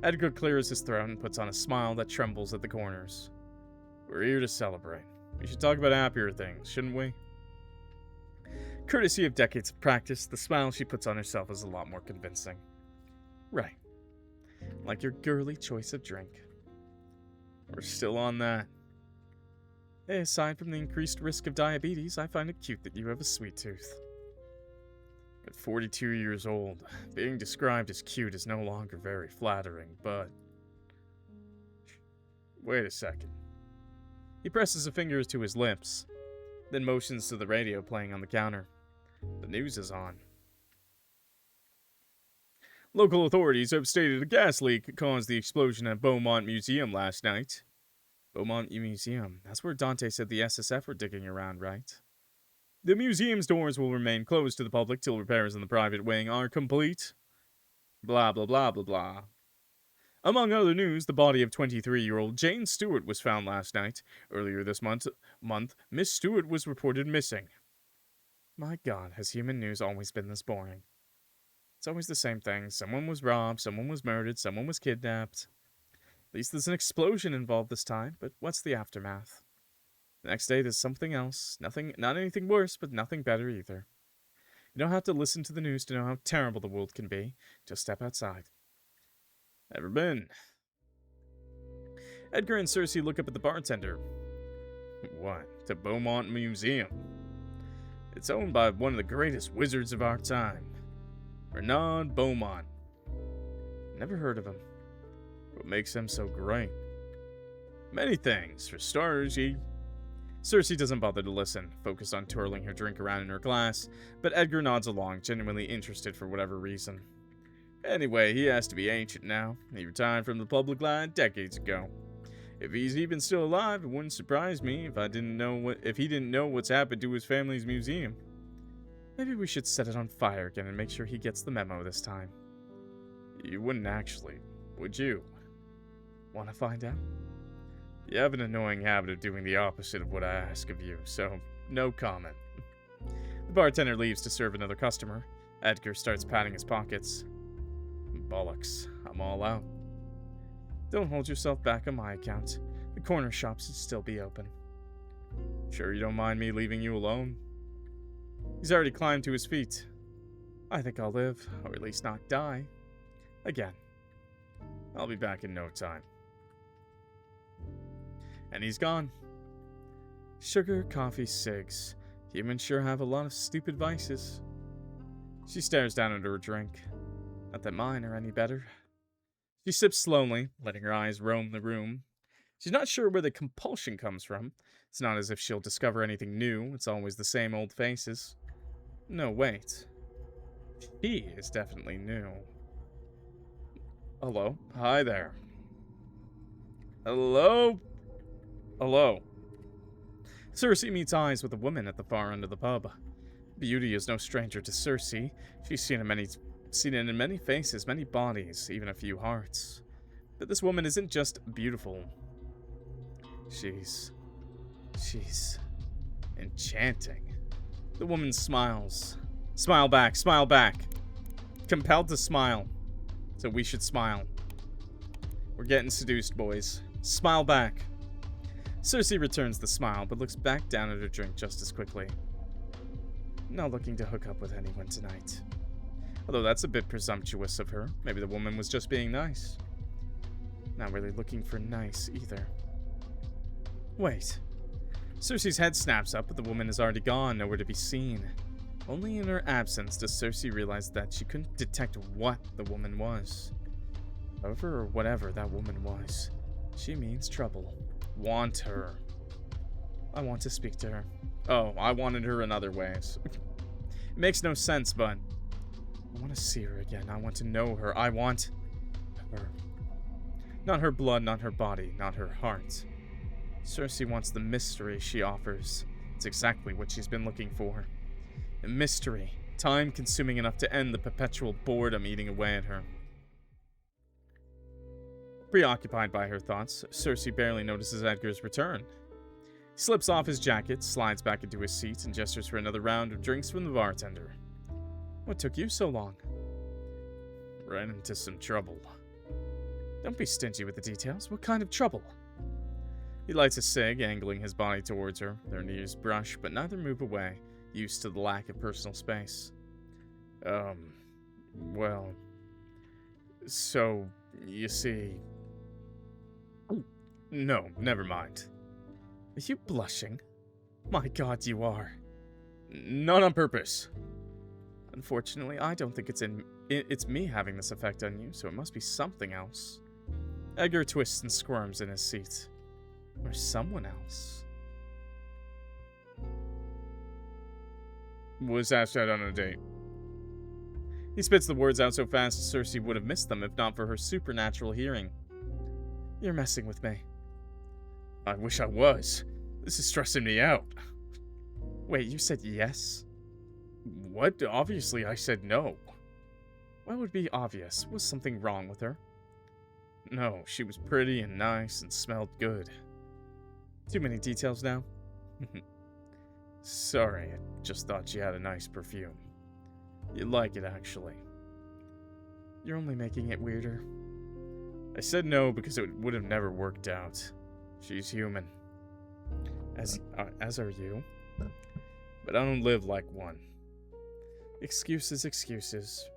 Edgar clears his throat and puts on a smile that trembles at the corners. We're here to celebrate. We should talk about happier things, shouldn't we? Courtesy of decades of practice, the smile she puts on herself is a lot more convincing. Right. Like your girly choice of drink. We're still on that. Hey, aside from the increased risk of diabetes, I find it cute that you have a sweet tooth. At 42 years old, being described as cute is no longer very flattering, but... Wait a second. He presses a finger to his lips, then motions to the radio playing on the counter. The news is on. Local authorities have stated a gas leak caused the explosion at Beaumont Museum last night. Beaumont Museum, that's where Dante said the SSF were digging around, right? The museum's doors will remain closed to the public till repairs in the private wing are complete. Blah, blah, blah, blah, blah. Among other news, the body of 23-year-old Jane Stewart was found last night. Earlier this month, Miss Stewart was reported missing. My God, has human news always been this boring? It's always the same thing. Someone was robbed, someone was murdered, someone was kidnapped. At least there's an explosion involved this time, but what's the aftermath? The next day there's something else. Not anything worse, but nothing better either. You don't have to listen to the news to know how terrible the world can be. Just step outside. Never been. Edgar and Circe look up at the bartender. What? The Beaumont Museum? It's owned by one of the greatest wizards of our time. Renaud Beaumont. Never heard of him. What makes him so great? Many things. For starters, Circe doesn't bother to listen, focused on twirling her drink around in her glass, but Edgar nods along, genuinely interested for whatever reason. Anyway, he has to be ancient now. He retired from the public line decades ago. If he's even still alive, it wouldn't surprise me if he didn't know what's happened to his family's museum. Maybe we should set it on fire again and make sure he gets the memo this time. You wouldn't actually, would you? Want to find out? You have an annoying habit of doing the opposite of what I ask of you, so no comment. The bartender leaves to serve another customer. Edgar starts patting his pockets. Bollocks, I'm all out. Don't hold yourself back on my account. The corner shop should still be open. Sure you don't mind me leaving you alone? He's already climbed to his feet. I think I'll live, or at least not die. Again. I'll be back in no time. And he's gone. Sugar, coffee, cigs. Humans sure have a lot of stupid vices. She stares down at her drink. Not that mine are any better. She sips slowly, letting her eyes roam the room. She's not sure where the compulsion comes from. It's not as if she'll discover anything new. It's always the same old faces. No, wait. She is definitely new. Hello. Hi there. Hello? Hello. Circe meets eyes with a woman at the far end of the pub. Beauty is no stranger to Circe. She's seen it in many faces, many bodies, even a few hearts. But this woman isn't just beautiful. She's enchanting. The woman smiles. Smile back, smile back. Compelled to smile. So we should smile. We're getting seduced, boys. Smile back. Circe returns the smile, but looks back down at her drink just as quickly. Not looking to hook up with anyone tonight. Although that's a bit presumptuous of her. Maybe the woman was just being nice. Not really looking for nice, either. Wait. Circe's head snaps up, but the woman is already gone, nowhere to be seen. Only in her absence does Circe realize that she couldn't detect what the woman was. However, or whatever that woman was, she means trouble. Want her. I want to speak to her. Oh, I wanted her in other ways. It makes no sense, but I want to see her again. I want to know her. I want her. Not her blood, not her body, not her heart. Circe wants the mystery she offers. It's exactly what she's been looking for. A mystery, time-consuming enough to end the perpetual boredom eating away at her. Preoccupied by her thoughts, Circe barely notices Edgar's return. He slips off his jacket, slides back into his seat, and gestures for another round of drinks from the bartender. What took you so long? Ran into some trouble. Don't be stingy with the details. What kind of trouble? He lights a cig, angling his body towards her. Their knees brush, but neither move away, used to the lack of personal space. Well... So, you see... No, never mind. Are you blushing? My god, you are. Not on purpose. Unfortunately, I don't think it's me having this effect on you, so it must be something else. Edgar twists and squirms in his seat. Or someone else. Was asked out on a date. He spits the words out so fast Circe would have missed them if not for her supernatural hearing. You're messing with me. I wish I was. This is stressing me out. Wait, you said yes? What? Obviously I said no. What would be obvious? Was something wrong with her? No, she was pretty and nice and smelled good. Too many details now? Sorry, I just thought she had a nice perfume. You'd like it, actually. You're only making it weirder. I said no because it would have never worked out. She's human. As are you. But I don't live like one. Excuses, excuses.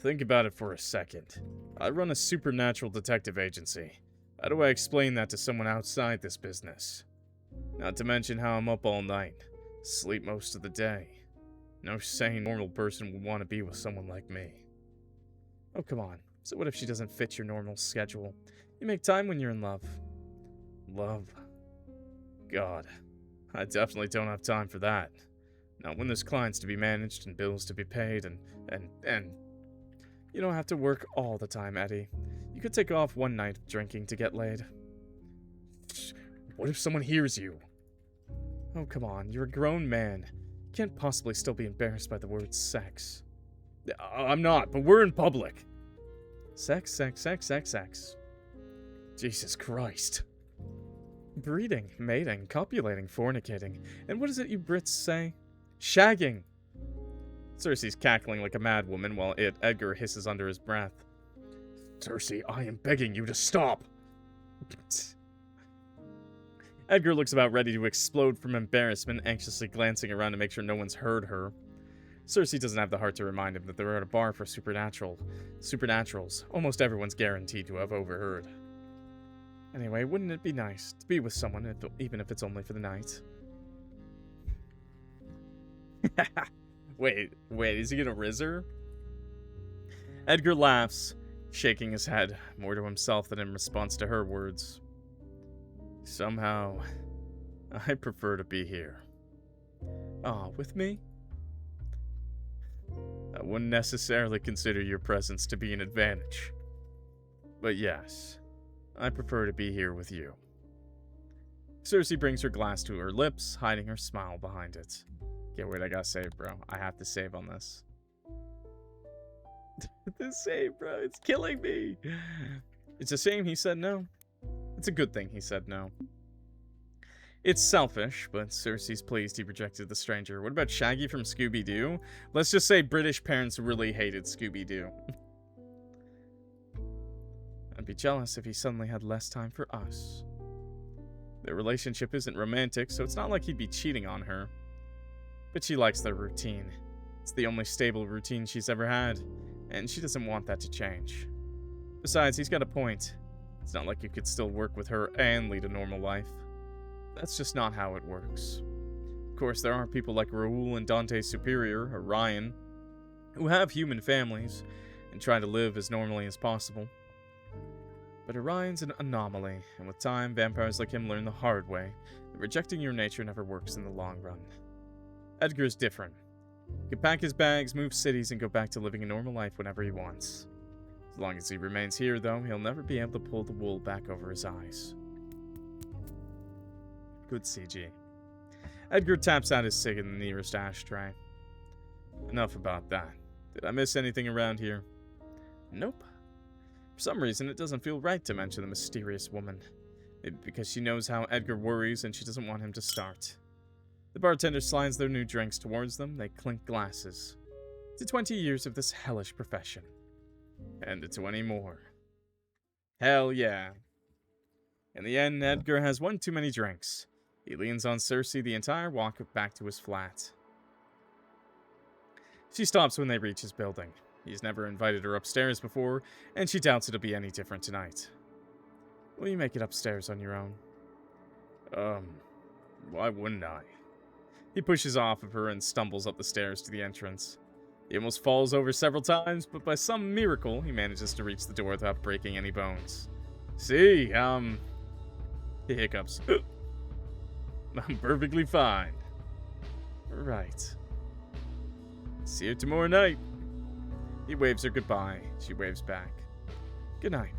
Think about it for a second. I run a supernatural detective agency. How do I explain that to someone outside this business? Not to mention how I'm up all night. Sleep most of the day. No sane, normal person would want to be with someone like me. Oh, come on. So what if she doesn't fit your normal schedule? You make time when you're in love. Love. God. I definitely don't have time for that. Not when there's clients to be managed and bills to be paid and... You don't have to work all the time, Eddie. You could take off one night of drinking to get laid. What if someone hears you? Oh, come on. You're a grown man. You can't possibly still be embarrassed by the word sex. I'm not, but we're in public. Sex, sex, sex, sex, sex. Jesus Christ. Breeding, mating, copulating, fornicating. And what is it you Brits say? Shagging. Circe's cackling like a mad woman while Edgar hisses under his breath. Circe, I am begging you to stop. Edgar looks about ready to explode from embarrassment, anxiously glancing around to make sure no one's heard her. Circe doesn't have the heart to remind him that they're at a bar for supernaturals. Almost everyone's guaranteed to have overheard. Anyway, wouldn't it be nice to be with someone, even if it's only for the night? Wait, is he gonna rizz her? Edgar laughs, shaking his head, more to himself than in response to her words. Somehow, I prefer to be here. Ah, with me? I wouldn't necessarily consider your presence to be an advantage. But yes, I prefer to be here with you. Circe brings her glass to her lips, hiding her smile behind it. Okay, wait, I gotta save, bro. I have to save on this. The save, bro. It's killing me. It's a shame he said no. It's a good thing he said no. It's selfish, but Circe's pleased he rejected the stranger. What about Shaggy from Scooby-Doo? Let's just say British parents really hated Scooby-Doo. I'd be jealous if he suddenly had less time for us. Their relationship isn't romantic, so it's not like he'd be cheating on her. But she likes their routine. It's the only stable routine she's ever had, and she doesn't want that to change. Besides, he's got a point. It's not like you could still work with her and lead a normal life. That's just not how it works. Of course, there are people like Raoul and Dante's superior, Orion, who have human families and try to live as normally as possible. But Orion's an anomaly, and with time, vampires like him learn the hard way that rejecting your nature never works in the long run. Edgar's different. He can pack his bags, move cities, and go back to living a normal life whenever he wants. As long as he remains here, though, he'll never be able to pull the wool back over his eyes. Good CG. Edgar taps out his cig in the nearest ashtray. Enough about that. Did I miss anything around here? Nope. For some reason, it doesn't feel right to mention the mysterious woman. Maybe because she knows how Edgar worries and she doesn't want him to start. The bartender slides their new drinks towards them. They clink glasses. To 20 years of this hellish profession. And to 20 more. Hell yeah. In the end, Edgar has one too many drinks. He leans on Circe the entire walk back to his flat. She stops when they reach his building. He's never invited her upstairs before, and she doubts it'll be any different tonight. Will you make it upstairs on your own? Why wouldn't I? He pushes off of her and stumbles up the stairs to the entrance. He almost falls over several times, but by some miracle, he manages to reach the door without breaking any bones. See, he hiccups. I'm perfectly fine. Right. See you tomorrow night. He waves her goodbye. She waves back. Good night.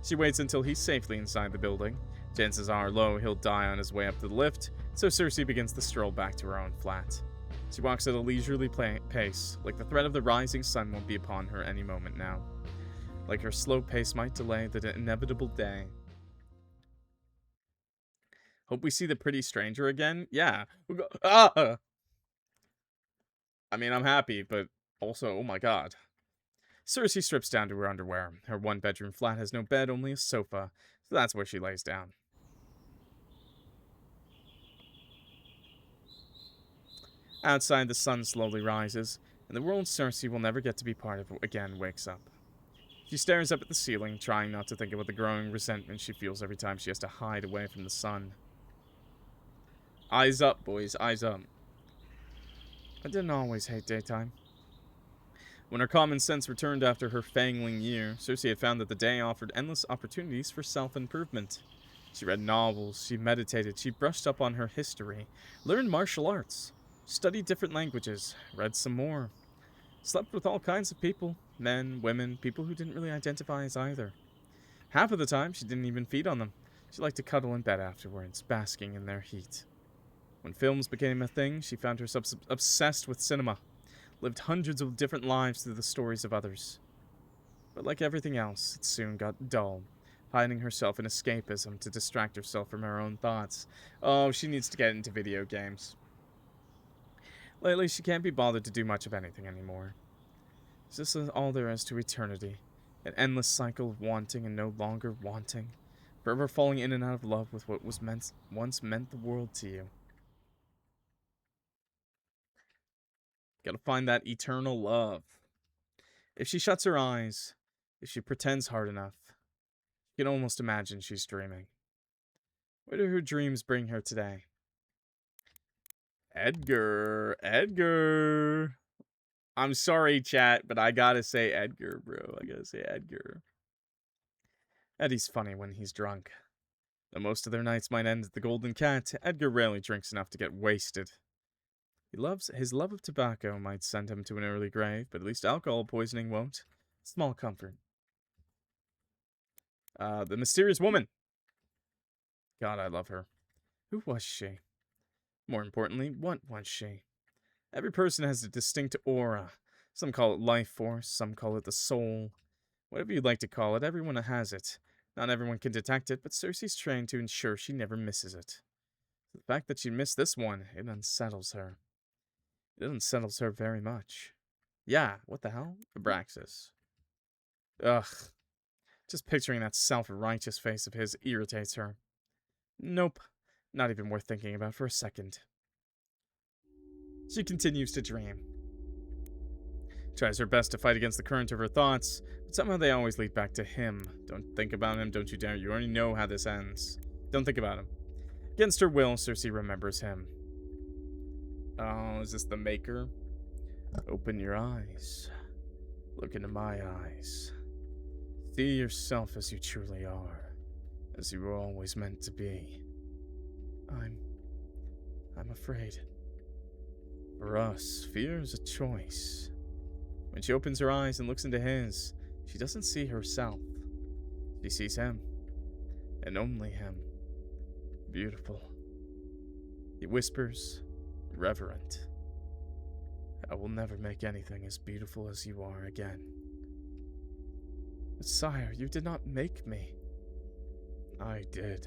She waits until he's safely inside the building. Chances are low he'll die on his way up to the lift, so Circe begins the stroll back to her own flat. She walks at a leisurely pace, like the threat of the rising sun won't be upon her any moment now. Like her slow pace might delay the inevitable day. Hope we see the pretty stranger again? Yeah. I mean, I'm happy, but also, oh my god. Circe strips down to her underwear. Her one-bedroom flat has no bed, only a sofa, so that's where she lays down. Outside, the sun slowly rises, and the world Circe will never get to be part of again wakes up. She stares up at the ceiling, trying not to think about the growing resentment she feels every time she has to hide away from the sun. Eyes up, boys, eyes up. I didn't always hate daytime. When her common sense returned after her fangling year, Circe had found that the day offered endless opportunities for self-improvement. She read novels, she meditated, she brushed up on her history, learned martial arts, studied different languages, read some more, slept with all kinds of people, men, women, people who didn't really identify as either. Half of the time, she didn't even feed on them. She liked to cuddle in bed afterwards, basking in their heat. When films became a thing, she found herself obsessed with cinema, lived hundreds of different lives through the stories of others. But like everything else, it soon got dull, hiding herself in escapism to distract herself from her own thoughts. Oh, she needs to get into video games. Lately, she can't be bothered to do much of anything anymore. This is all there is to eternity, an endless cycle of wanting and no longer wanting, forever falling in and out of love with what was once meant the world to you. Gotta find that eternal love. If she shuts her eyes, if she pretends hard enough, you can almost imagine she's dreaming. Where do her dreams bring her today? Edgar. I'm sorry, chat, but I gotta say Edgar, bro. I gotta say Edgar. Eddie's funny when he's drunk. Though most of their nights might end at the Golden Cat, Edgar rarely drinks enough to get wasted. His love of tobacco might send him to an early grave, but at least alcohol poisoning won't. Small comfort. The mysterious woman. God, I love her. Who was she? More importantly, what was she? Every person has a distinct aura. Some call it life force, some call it the soul. Whatever you'd like to call it, everyone has it. Not everyone can detect it, but Circe's trained to ensure she never misses it. The fact that she missed this one, it unsettles her. It unsettles her very much. Yeah, what the hell? Abraxas. Ugh. Just picturing that self-righteous face of his irritates her. Nope. Not even worth thinking about for a second. She continues to dream. Tries her best to fight against the current of her thoughts, but somehow they always lead back to him. Don't think about him, don't you dare. You already know how this ends. Don't think about him. Against her will, Circe remembers him. Oh, is this the Maker? Open your eyes. Look into my eyes. See yourself as you truly are. As you were always meant to be. I'm afraid. For us, fear is a choice. When she opens her eyes and looks into his, she doesn't see herself. She sees him. And only him. Beautiful. He whispers, reverent. I will never make anything as beautiful as you are again. But sire, you did not make me. I did.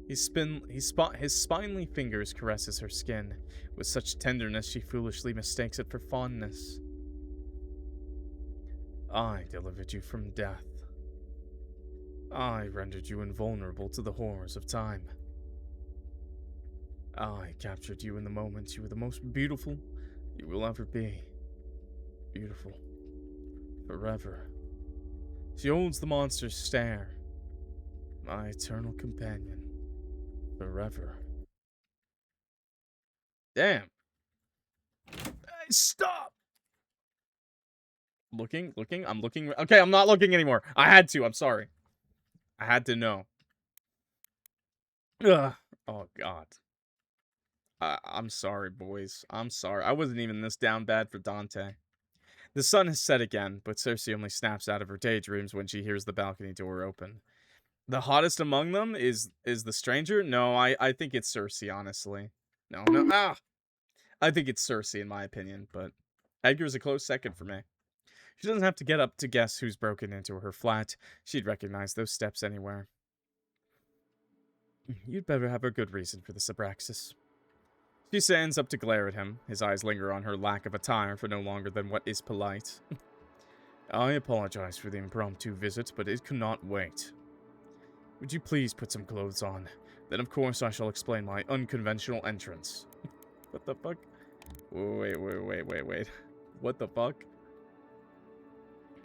His spinely fingers caresses her skin, with such tenderness she foolishly mistakes it for fondness. I delivered you from death. I rendered you invulnerable to the horrors of time. I captured you in the moment you were the most beautiful you will ever be. Beautiful. Forever. She holds the monster's stare. My eternal companion. Forever. Damn. Hey, stop! Looking? I'm looking. Okay, I'm not looking anymore. I had to. I'm sorry. I had to know. Ugh. Oh, God. I'm sorry, boys. I'm sorry. I wasn't even this down bad for Dante. The sun has set again, but Circe only snaps out of her daydreams when she hears the balcony door open. The hottest among them is the stranger? No, I think it's Circe, honestly. No. I think it's Circe, in my opinion, but Edgar's a close second for me. She doesn't have to get up to guess who's broken into her flat. She'd recognize those steps anywhere. You'd better have a good reason for this, Abraxas. She stands up to glare at him. His eyes linger on her lack of attire for no longer than what is polite. I apologize for the impromptu visit, but it could not wait. Would you please put some clothes on? Then, of course, I shall explain my unconventional entrance. What the fuck? Wait. What the fuck?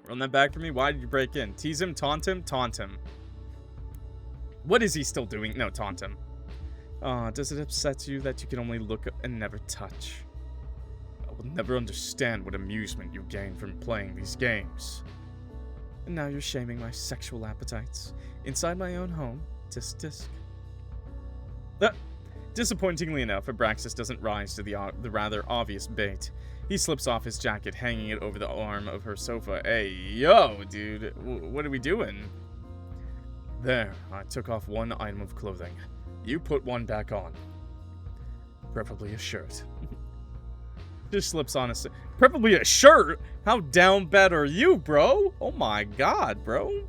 Run that back for me? Why did you break in? Tease him? Taunt him? Taunt him. What is he still doing? No, taunt him. Does it upset you that you can only look and never touch? I will never understand what amusement you gain from playing these games. And now you're shaming my sexual appetites. Inside my own home. Tisk tisk. Disappointingly enough, Abraxas doesn't rise to the rather obvious bait. He slips off his jacket, hanging it over the arm of her sofa. Hey, yo, dude. What are we doing? There, I took off one item of clothing. You put one back on. Preferably a shirt. Just slips on preferably a shirt? How down bad are you, bro? Oh my god, bro.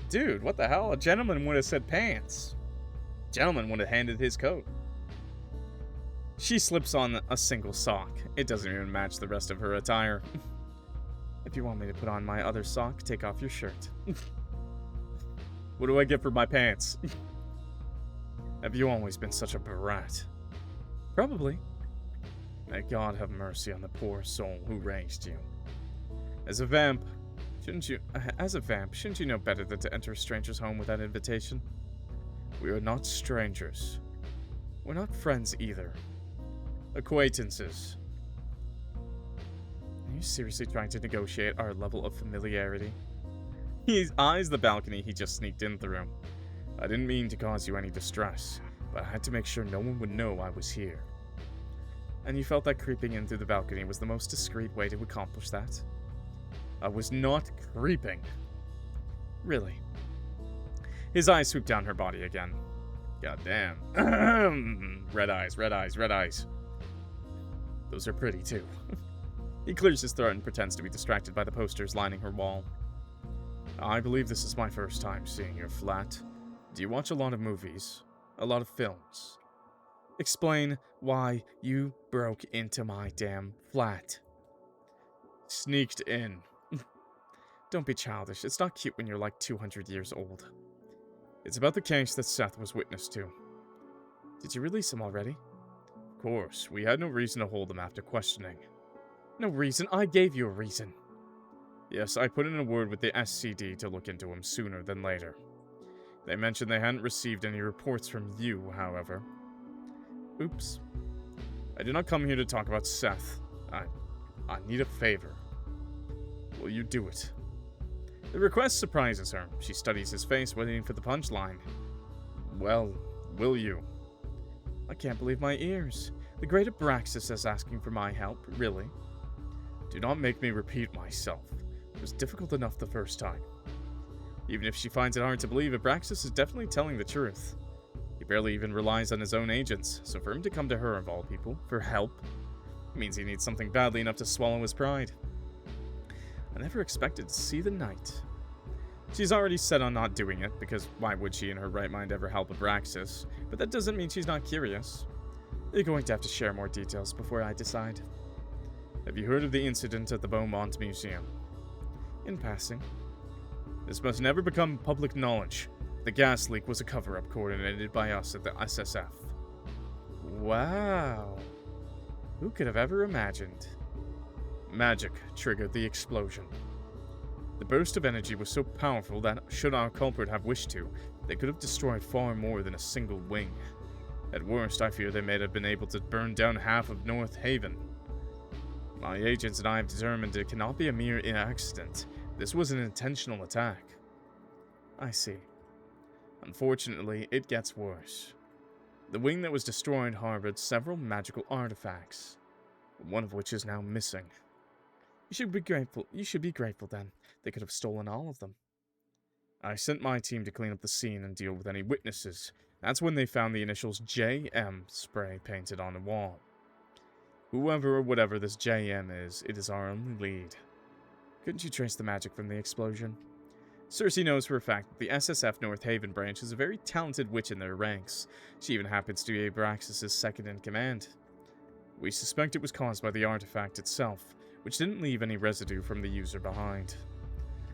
Dude, what the hell? A gentleman would have said pants. Gentleman would have handed his coat. She slips on a single sock. It doesn't even match the rest of her attire. If you want me to put on my other sock, take off your shirt. What do I get for my pants? Have you always been such a brat? Probably. May God have mercy on the poor soul who raised you. As a vamp, shouldn't you know better than to enter a stranger's home without invitation? We are not strangers. We're not friends either. Acquaintances. Are you seriously trying to negotiate our level of familiarity? He eyes the balcony he just sneaked in through. I didn't mean to cause you any distress, but I had to make sure no one would know I was here. And you felt that creeping in through the balcony was the most discreet way to accomplish that? I was not creeping. Really. His eyes swoop down her body again. God damn. Red eyes, red eyes, red eyes. Those are pretty, too. He clears his throat and pretends to be distracted by the posters lining her wall. I believe this is my first time seeing your flat. Do you watch a lot of movies? A lot of films? Explain why you broke into my damn flat. Sneaked in. Don't be childish. It's not cute when you're like 200 years old. It's about the case that Seth was witness to. Did you release him already? Of course. We had no reason to hold him after questioning. No reason? I gave you a reason. Yes, I put in a word with the SCD to look into him sooner than later. They mentioned they hadn't received any reports from you, however. Oops. I did not come here to talk about Seth. I need a favor. Will you do it? The request surprises her. She studies his face, waiting for the punchline. Well, will you? I can't believe my ears. The great Abraxas is asking for my help, really? Do not make me repeat myself. It was difficult enough the first time. Even if she finds it hard to believe, Abraxas is definitely telling the truth. He barely even relies on his own agents, so for him to come to her, of all people, for help, means he needs something badly enough to swallow his pride. I never expected to see the night. She's already set on not doing it, because why would she in her right mind ever help Abraxas? But that doesn't mean she's not curious. You're going to have to share more details before I decide. Have you heard of the incident at the Beaumont Museum? In passing. This must never become public knowledge. The gas leak was a cover-up coordinated by us at the SSF. Wow. Who could have ever imagined? Magic triggered the explosion. The burst of energy was so powerful that, should our culprit have wished to, they could have destroyed far more than a single wing. At worst, I fear they may have been able to burn down half of North Haven. My agents and I have determined it cannot be a mere accident. This was an intentional attack. I see. Unfortunately, it gets worse. The wing that was destroyed harbored several magical artifacts, one of which is now missing. You should be grateful then. They could have stolen all of them. I sent my team to clean up the scene and deal with any witnesses. That's when they found the initials JM spray painted on the wall. Whoever or whatever this JM is, it is our only lead. Couldn't you trace the magic from the explosion? Circe knows for a fact that the SSF North Haven branch is a very talented witch in their ranks. She even happens to be Abraxas' second-in-command. We suspect it was caused by the artifact itself, which didn't leave any residue from the user behind.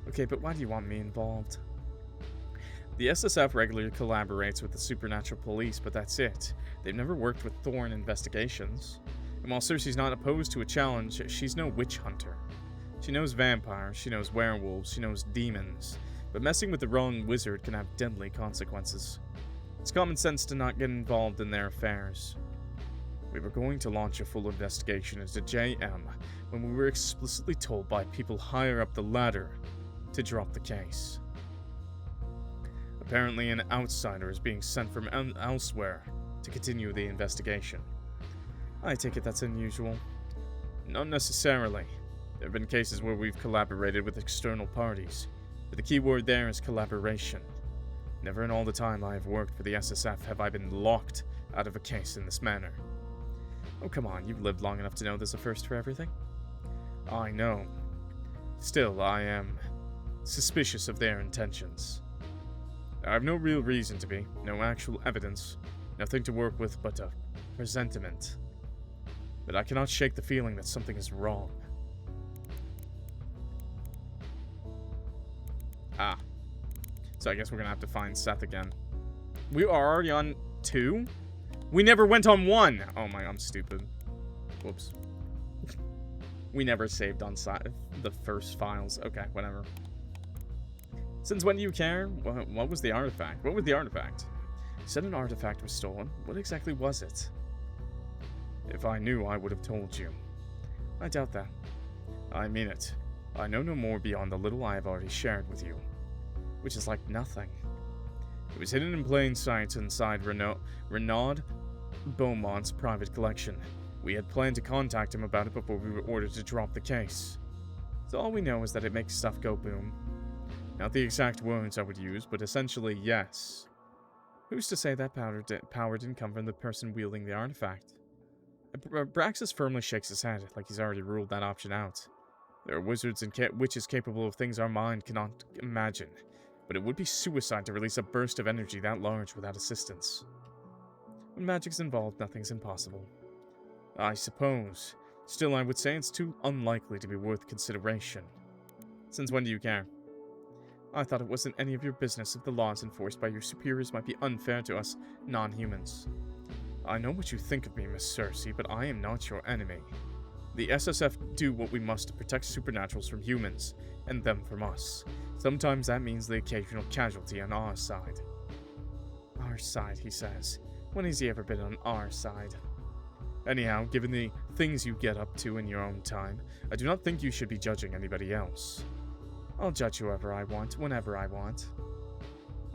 Okay, but why do you want me involved? The SSF regularly collaborates with the supernatural police, but that's it. They've never worked with Thorn investigations. And while Circe's not opposed to a challenge, she's no witch hunter. She knows vampires, she knows werewolves, she knows demons, but messing with the wrong wizard can have deadly consequences. It's common sense to not get involved in their affairs. We were going to launch a full investigation into JM when we were explicitly told by people higher up the ladder to drop the case. Apparently an outsider is being sent from elsewhere to continue the investigation. I take it that's unusual. Not necessarily. There have been cases where we've collaborated with external parties, but the key word there is collaboration. Never in all the time I have worked for the SSF have I been locked out of a case in this manner. Oh, come on, you've lived long enough to know there's a first for everything. I know. Still, I am suspicious of their intentions. I have no real reason to be, no actual evidence, nothing to work with but a presentiment. But I cannot shake the feeling that something is wrong. Ah. So I guess we're gonna have to find Seth again. We are already on 2? We never went on 1! Oh my, I'm stupid. Whoops. We never saved on the first files. Okay, whatever. Since when do you care? What was the artifact? What was the artifact? You said an artifact was stolen. What exactly was it? If I knew, I would have told you. I doubt that. I mean it. I know no more beyond the little I have already shared with you. Which is like nothing. It was hidden in plain sight inside Renaud Beaumont's private collection. We had planned to contact him about it before we were ordered to drop the case. So all we know is that it makes stuff go boom. Not the exact words I would use, but essentially, yes. Who's to say that power didn't come from the person wielding the artifact? Braxis firmly shakes his head, like he's already ruled that option out. There are wizards and witches capable of things our mind cannot imagine, but it would be suicide to release a burst of energy that large without assistance. When magic's involved, nothing's impossible. I suppose. Still, I would say it's too unlikely to be worth consideration. Since when do you care? I thought it wasn't any of your business if the laws enforced by your superiors might be unfair to us non-humans. I know what you think of me, Miss Circe, but I am not your enemy. The SSF do what we must to protect supernaturals from humans, and them from us. Sometimes that means the occasional casualty on our side. Our side, he says. When has he ever been on our side? Anyhow, given the things you get up to in your own time, I do not think you should be judging anybody else. I'll judge whoever I want, whenever I want.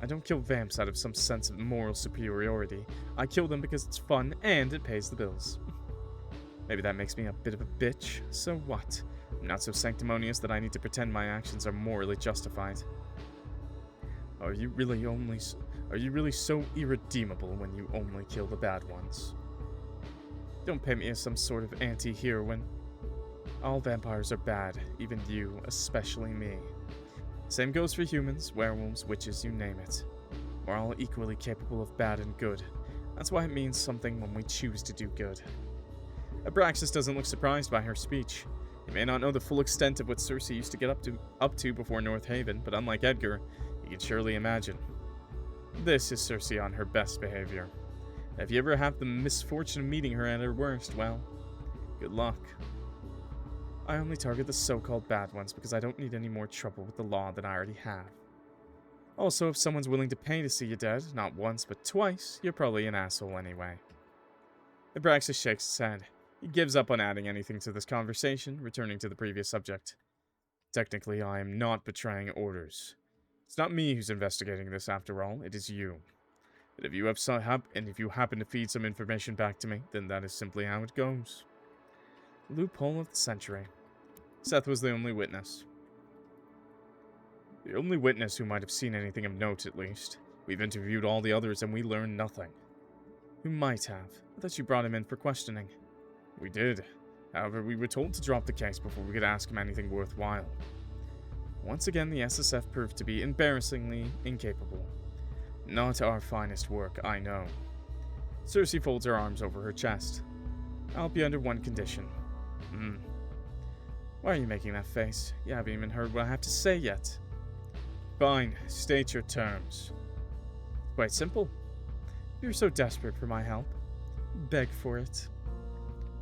I don't kill vamps out of some sense of moral superiority. I kill them because it's fun and it pays the bills. Maybe that makes me a bit of a bitch, so what? I'm not so sanctimonious that I need to pretend my actions are morally justified. Are you really so irredeemable when you only kill the bad ones? Don't paint me as some sort of anti-heroine. All vampires are bad, even you, especially me. Same goes for humans, werewolves, witches, you name it. We're all equally capable of bad and good. That's why it means something when we choose to do good. Abraxas doesn't look surprised by her speech. He may not know the full extent of what Circe used to get up to before North Haven, but unlike Edgar, he can surely imagine. This is Circe on her best behavior. If you ever have the misfortune of meeting her at her worst, well, good luck. I only target the so-called bad ones because I don't need any more trouble with the law than I already have. Also, if someone's willing to pay to see you dead, not once but twice, you're probably an asshole anyway. Abraxas shakes his head. He gives up on adding anything to this conversation, returning to the previous subject. Technically, I am not betraying orders. It's not me who's investigating this after all, it is you. But if you happen to feed some information back to me, then that is simply how it goes. Loophole of the century. Seth was the only witness. The only witness who might have seen anything of note, at least. We've interviewed all the others and we learned nothing. Who might have? I thought you brought him in for questioning. We did. However, we were told to drop the case before we could ask him anything worthwhile. Once again, the SSF proved to be embarrassingly incapable. Not our finest work, I know. Circe folds her arms over her chest. I'll be under one condition. Why are you making that face? You haven't even heard what I have to say yet. Fine, state your terms. Quite simple. If you're so desperate for my help, beg for it.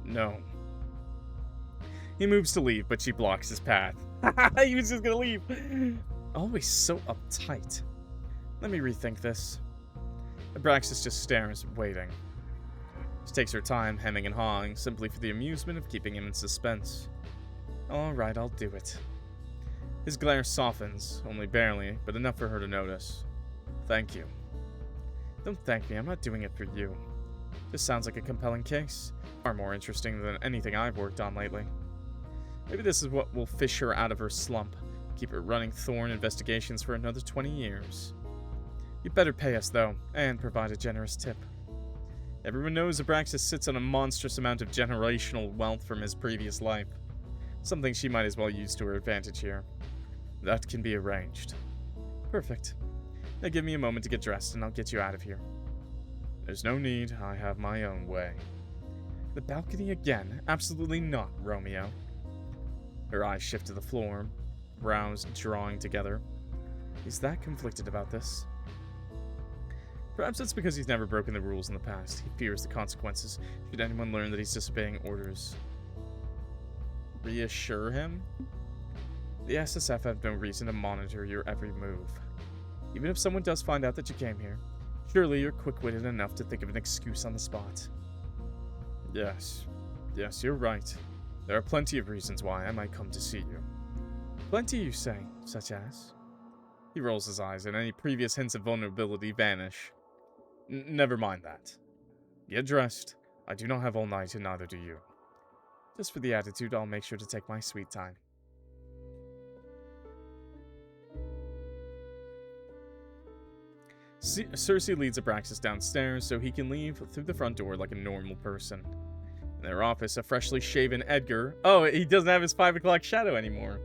No. He moves to leave, but she blocks his path. He was just gonna leave. Always so uptight. Let me rethink this. Abraxas just stares, waiting. She takes her time, hemming and hawing, simply for the amusement of keeping him in suspense. Alright, I'll do it. His glare softens, only barely, but enough for her to notice. Thank you. Don't thank me, I'm not doing it for you. This sounds like a compelling case. Far more interesting than anything I've worked on lately. Maybe this is what will fish her out of her slump. Keep her running Thorn investigations for another 20 years. You better pay us, though, and provide a generous tip. Everyone knows Abraxas sits on a monstrous amount of generational wealth from his previous life. Something she might as well use to her advantage here. That can be arranged. Perfect. Now give me a moment to get dressed and I'll get you out of here. There's no need, I have my own way. The balcony again? Absolutely not, Romeo. Her eyes shift to the floor, brows drawing together. He's that conflicted about this. Perhaps it's because he's never broken the rules in the past. He fears the consequences should anyone learn that he's disobeying orders. Reassure him? The SSF have no reason to monitor your every move. Even if someone does find out that you came here, surely you're quick-witted enough to think of an excuse on the spot. Yes, you're right. There are plenty of reasons why I might come to see you. Plenty, you say, such as? He rolls his eyes, and any previous hints of vulnerability vanish. Never mind that. Get dressed. I do not have all night, and neither do you. Just for the attitude, I'll make sure to take my sweet time. Circe leads Abraxas downstairs so he can leave through the front door like a normal person. In their office, a freshly shaven Edgar... Oh, he doesn't have his 5 o'clock shadow anymore.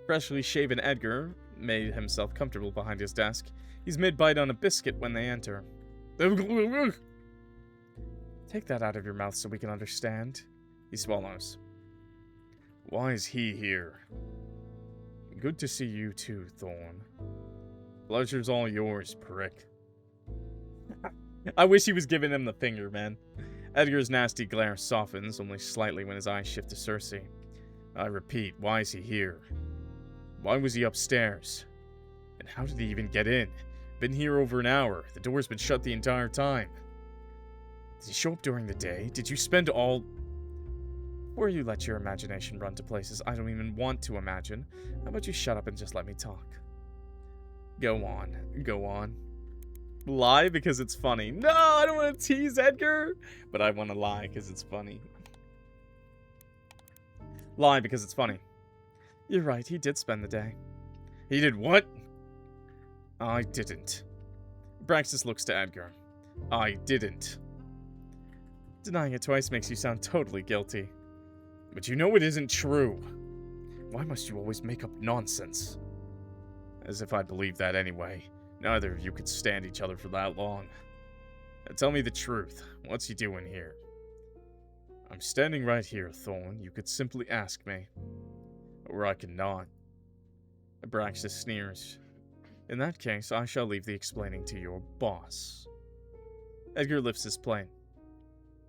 Freshly shaven Edgar made himself comfortable behind his desk. He's mid-bite on a biscuit when they enter. Take that out of your mouth so we can understand. He swallows. Why is he here? Good to see you too, Thorn. Pleasure's all yours, prick. I wish he was giving him the finger, man. Edgar's nasty glare softens only slightly when his eyes shift to Circe. I repeat, why is he here? Why was he upstairs? And how did he even get in? Been here over an hour. The door's been shut the entire time. Did he show up during the day? Did you spend all... Or you let your imagination run to places I don't even want to imagine? How about you shut up and just let me talk? Go on. Go on. Lie because it's funny. No, I don't want to tease Edgar. But I want to lie because it's funny. Lie because it's funny. You're right, he did spend the day. He did what? I didn't. Abraxas looks to Edgar. I didn't. Denying it twice makes you sound totally guilty. But you know it isn't true. Why must you always make up nonsense? As if I'd believe that anyway. Neither of you could stand each other for that long. Now tell me the truth. What's you doing here? I'm standing right here, Thorn. You could simply ask me. Or I cannot. Abraxas sneers. In that case, I shall leave the explaining to your boss. Edgar lifts his plane.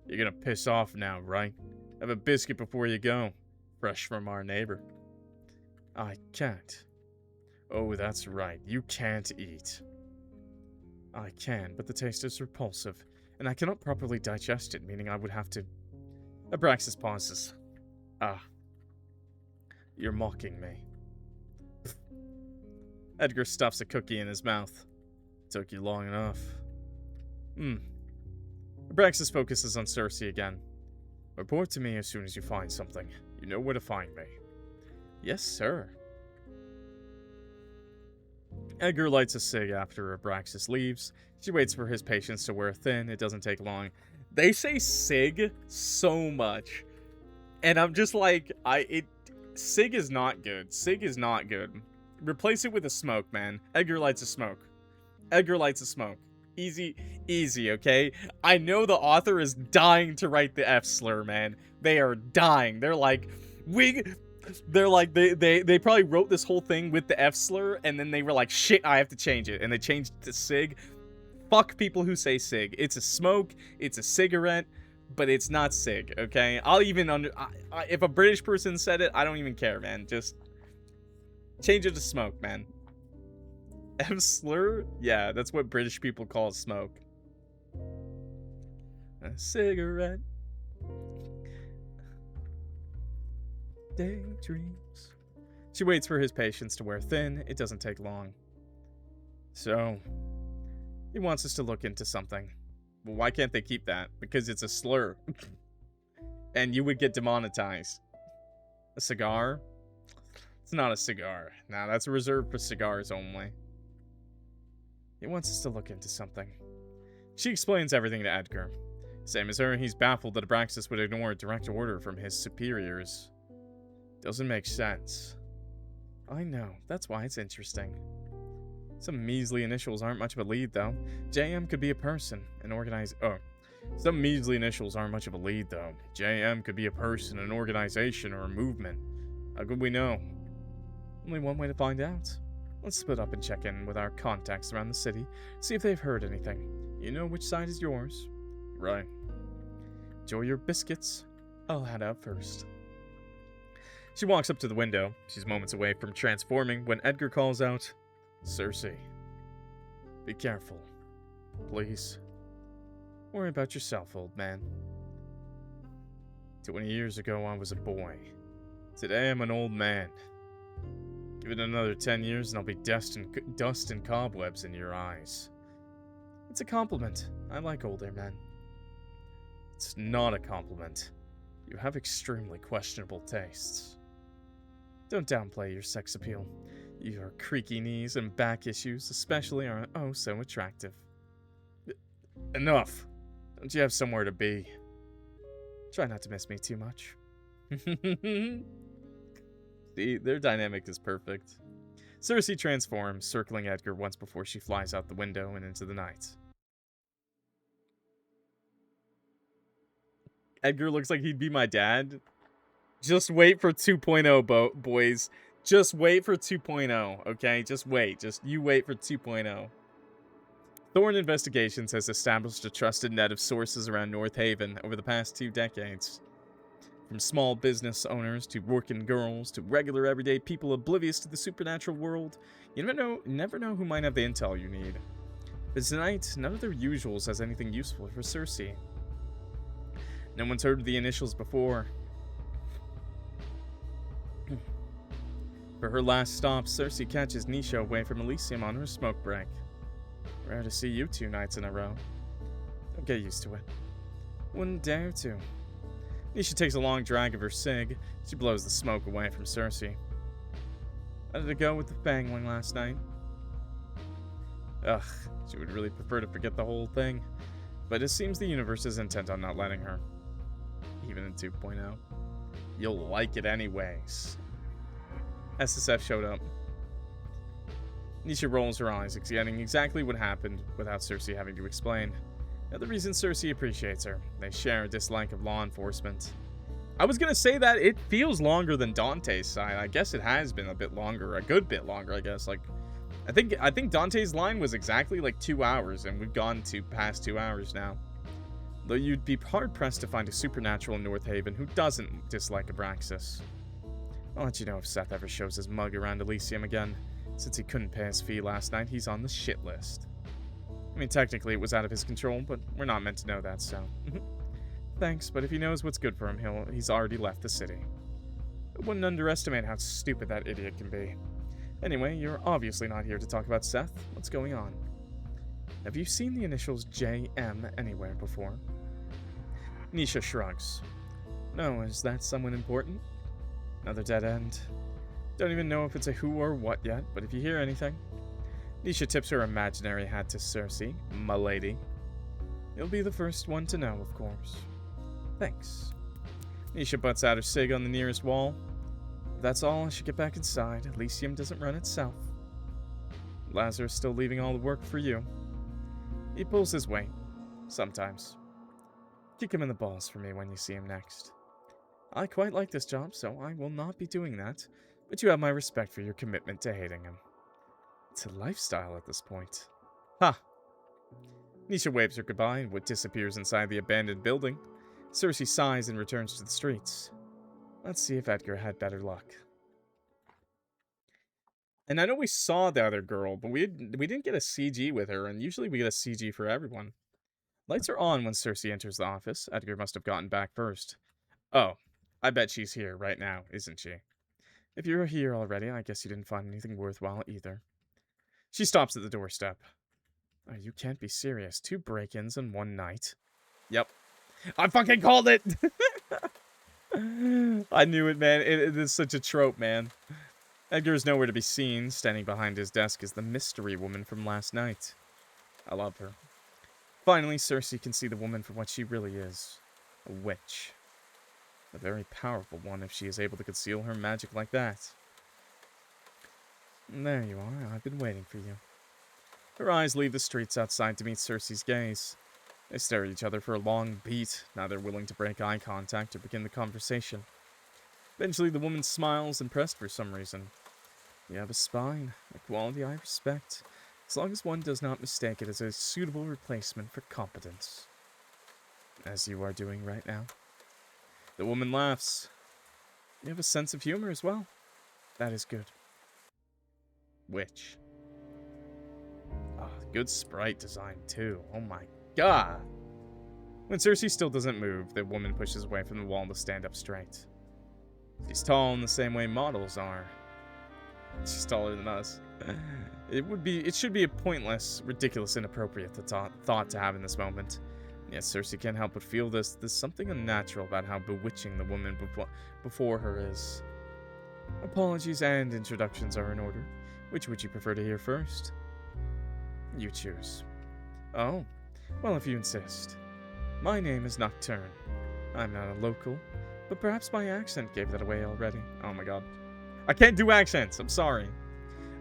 You're gonna piss off now, right? Have a biscuit before you go. Fresh from our neighbor. I can't. Oh, that's right. You can't eat. I can, but the taste is repulsive, and I cannot properly digest it, meaning I would have to... Abraxas pauses. Ah. You're mocking me. Edgar stuffs a cookie in his mouth. Took you long enough. Abraxas focuses on Circe again. Report to me as soon as you find something. You know where to find me. Yes, sir. Edgar lights a cig after Abraxas leaves. She waits for his patience to wear thin. It doesn't take long. They say cig so much. And I'm just like, cig is not good. Cig is not good. Replace it with a smoke, man. Edgar lights a smoke. Edgar lights a smoke. Easy, easy, okay? I know the author is dying to write the F slur, man. They are dying. They're like, they probably wrote this whole thing with the F slur, and then they were like, shit, I have to change it. And they changed it to cig. Fuck people who say cig. It's a smoke, it's a cigarette, but it's not cig, okay? I'll even if a British person said it, I don't even care, man. Just change it to smoke, man. F slur? Yeah, that's what British people call smoke. A cigarette. Daydreams. She waits for his patience to wear thin. It doesn't take long. So, he wants us to look into something. Well, why can't they keep that? Because it's a slur. And you would get demonetized. A cigar? It's not a cigar. Nah, that's reserved for cigars only. He wants us to look into something. She explains everything to Edgar. Same as her, he's baffled that Abraxas would ignore a direct order from his superiors. Doesn't make sense. I know, that's why it's interesting. Some measly initials aren't much of a lead, though. JM could be a person, some measly initials aren't much of a lead, though. JM could be a person, an organization, or a movement. How could we know? Only one way to find out. Let's split up and check in with our contacts around the city, see if they've heard anything. You know which side is yours. Right. Enjoy your biscuits. I'll head out first. She walks up to the window. She's moments away from transforming when Edgar calls out, Circe. Be careful. Please. Worry about yourself, old man. 20 years ago, I was a boy. Today, I'm an old man. Give it another 10 years and I'll be dust and cobwebs in your eyes. It's a compliment. I like older men. It's not a compliment. You have extremely questionable tastes. Don't downplay your sex appeal. Your creaky knees and back issues especially are oh so attractive. Enough. Don't you have somewhere to be? Try not to miss me too much. See, their dynamic is perfect. Circe transforms, circling Edgar once before she flies out the window and into the night. Edgar looks like he'd be my dad. Just wait for 2.0, boys. Just wait for 2.0, okay? Just wait. You wait for 2.0. Thorne Investigations has established a trusted net of sources around North Haven over the past 2 decades. From small business owners to working girls to regular everyday people oblivious to the supernatural world, you never know who might have the intel you need. But tonight, none of their usuals has anything useful for Circe. No one's heard of the initials before. For her last stop, Circe catches Nisha away from Elysium on her smoke break. Rare to see you 2 nights in a row. Don't get used to it. Wouldn't dare to. Nisha takes a long drag of her cig. She blows the smoke away from Circe. How did it go with the fangling last night? Ugh, she would really prefer to forget the whole thing. But it seems the universe is intent on not letting her. Even in 2.0. You'll like it anyways. SSF showed up. Nisha rolls her eyes, getting exactly what happened without Circe having to explain. Another reason Circe appreciates her. They share a dislike of law enforcement. I was gonna say that it feels longer than Dante's side. I guess it has been a bit longer, a good bit longer, I guess. Like, I think Dante's line was exactly like 2 hours, and we've gone to past 2 hours now. Though you'd be hard-pressed to find a supernatural in North Haven who doesn't dislike Abraxas. I'll let you know if Seth ever shows his mug around Elysium again. Since he couldn't pay his fee last night, he's on the shit list. I mean, technically it was out of his control, but we're not meant to know that, so... Thanks, but if he knows what's good for him, he's already left the city. I wouldn't underestimate how stupid that idiot can be. Anyway, you're obviously not here to talk about Seth. What's going on? Have you seen the initials JM anywhere before? Nisha shrugs. No, is that someone important? Another dead end. Don't even know if it's a who or what yet, but if you hear anything... Nisha tips her imaginary hat to Circe, my lady. You'll be the first one to know, of course. Thanks. Nisha butts out her cig on the nearest wall. If that's all, I should get back inside. Elysium doesn't run itself. Lazarus still leaving all the work for you. He pulls his weight. Sometimes. Kick him in the balls for me when you see him next. I quite like this job, so I will not be doing that, but you have my respect for your commitment to hating him. It's a lifestyle at this point. Ha! Nisha waves her goodbye and disappears inside the abandoned building. Circe sighs and returns to the streets. Let's see if Edgar had better luck. And I know we saw the other girl, but we didn't get a CG with her, and usually we get a CG for everyone. Lights are on when Circe enters the office. Edgar must have gotten back first. Oh, I bet she's here right now, isn't she? If you're here already, I guess you didn't find anything worthwhile either. She stops at the doorstep. Oh, you can't be serious. 2 break-ins in 1 night. Yep. I fucking called it! I knew it, man. It is such a trope, man. Edgar is nowhere to be seen. Standing behind his desk is the mystery woman from last night. I love her. Finally, Circe can see the woman for what she really is. A witch. A very powerful one if she is able to conceal her magic like that. There you are. I've been waiting for you. Her eyes leave the streets outside to meet Circe's gaze. They stare at each other for a long beat, neither willing to break eye contact or begin the conversation. Eventually, the woman smiles, impressed for some reason. You have a spine, a quality I respect, as long as one does not mistake it as a suitable replacement for competence. As you are doing right now. The woman laughs. You have a sense of humor as well. That is good. Witch. Oh, good sprite design too. Oh my god. When Circe still doesn't move, the woman pushes away from the wall to stand up straight. She's tall in the same way models are. She's taller than us. It should be a pointless, ridiculous, inappropriate thought to have in this moment. Yet Circe can't help but feel there's something unnatural about how bewitching the woman before her is. Apologies and introductions are in order. Which would you prefer to hear first? You choose. Oh, well, if you insist. My name is Nocturne. I'm not a local, but perhaps my accent gave that away already. Oh my god. I can't do accents, I'm sorry.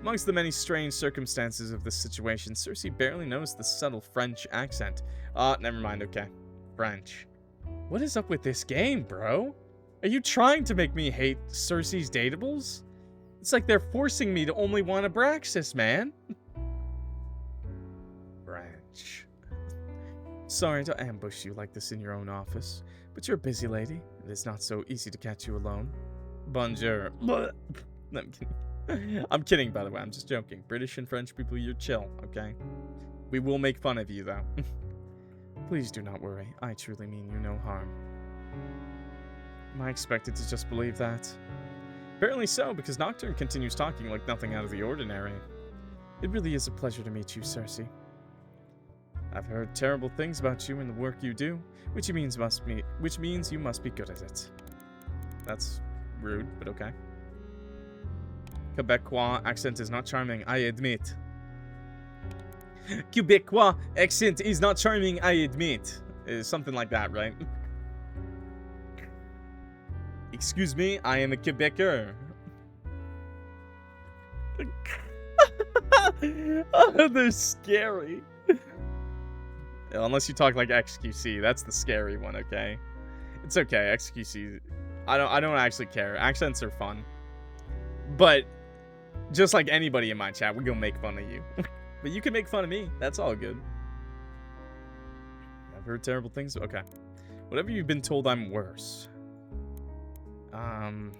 Amongst the many strange circumstances of this situation, Circe barely knows the subtle French accent. Never mind, okay. French. What is up with this game, bro? Are you trying to make me hate Circe's dateables? It's like they're forcing me to only want Abraxas, man. French. Sorry to ambush you like this in your own office, but you're a busy lady. It is not so easy to catch you alone. Bonjour. I'm kidding. I'm kidding, by the way. I'm just joking. British and French people, you're chill, okay? We will make fun of you, though. Please do not worry. I truly mean you no harm. Am I expected to just believe that? Apparently so, because Nocturne continues talking like nothing out of the ordinary. It really is a pleasure to meet you, Circe. I've heard terrible things about you and the work you do, which means you must be good at it. That's rude, but okay. Quebecois accent is not charming, I admit. Quebecois accent is not charming, I admit. Something like that, right? Excuse me, I am a Quebecer. Oh, they're scary. Unless you talk like XQC, that's the scary one, okay? It's okay, XQC. I don't actually care. Accents are fun. But just like anybody in my chat, we're gonna make fun of you. But you can make fun of me. That's all good. I've heard terrible things. Okay. Whatever you've been told, I'm worse. I'm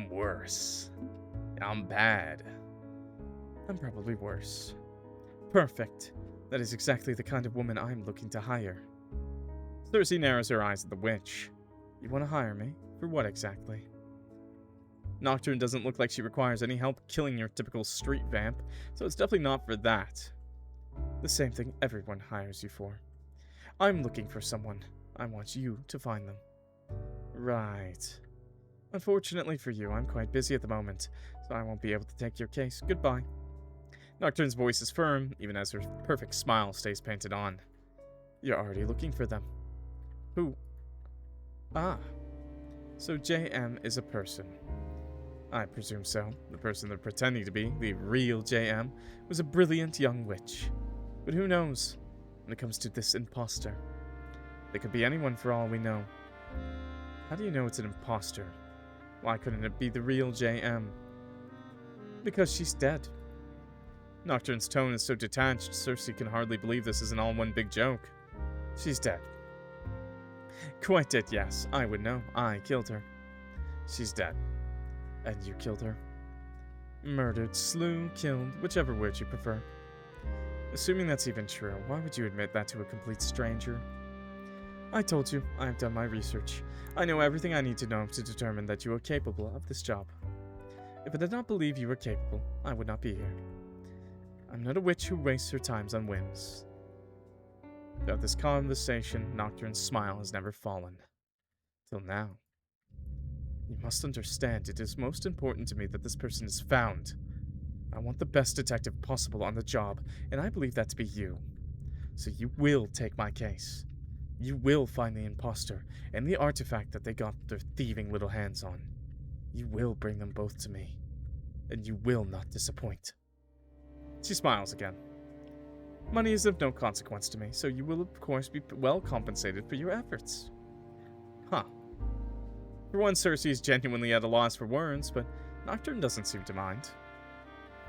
worse. I'm bad. I'm probably worse. Perfect. That is exactly the kind of woman I'm looking to hire. Circe narrows her eyes at the witch. You want to hire me? For what exactly? Nocturne doesn't look like she requires any help killing your typical street vamp, so it's definitely not for that. The same thing everyone hires you for. I'm looking for someone. I want you to find them. Right. Unfortunately for you, I'm quite busy at the moment, so I won't be able to take your case. Goodbye. Nocturne's voice is firm, even as her perfect smile stays painted on. You're already looking for them. Who? Ah. So JM is a person. I presume so. The person they're pretending to be, the real JM, was a brilliant young witch. But who knows, when it comes to this imposter? They could be anyone for all we know. How do you know it's an imposter? Why couldn't it be the real JM? Because she's dead. Nocturne's tone is so detached, Circe can hardly believe this isn't all one big joke. She's dead. Quite dead, yes. I would know. I killed her. She's dead. And you killed her. Murdered, slew, killed, whichever word you prefer. Assuming that's even true, why would you admit that to a complete stranger? I told you, I have done my research. I know everything I need to know to determine that you are capable of this job. If I did not believe you were capable, I would not be here. I'm not a witch who wastes her times on whims. Throughout this conversation, Nocturne's smile has never fallen. Till now. You must understand, it is most important to me that this person is found. I want the best detective possible on the job, and I believe that to be you. So you will take my case. You will find the imposter, and the artifact that they got their thieving little hands on. You will bring them both to me, and you will not disappoint. She smiles again. Money is of no consequence to me, so you will of course be well compensated for your efforts. Huh. For one, Circe is genuinely at a loss for words, but Nocturne doesn't seem to mind.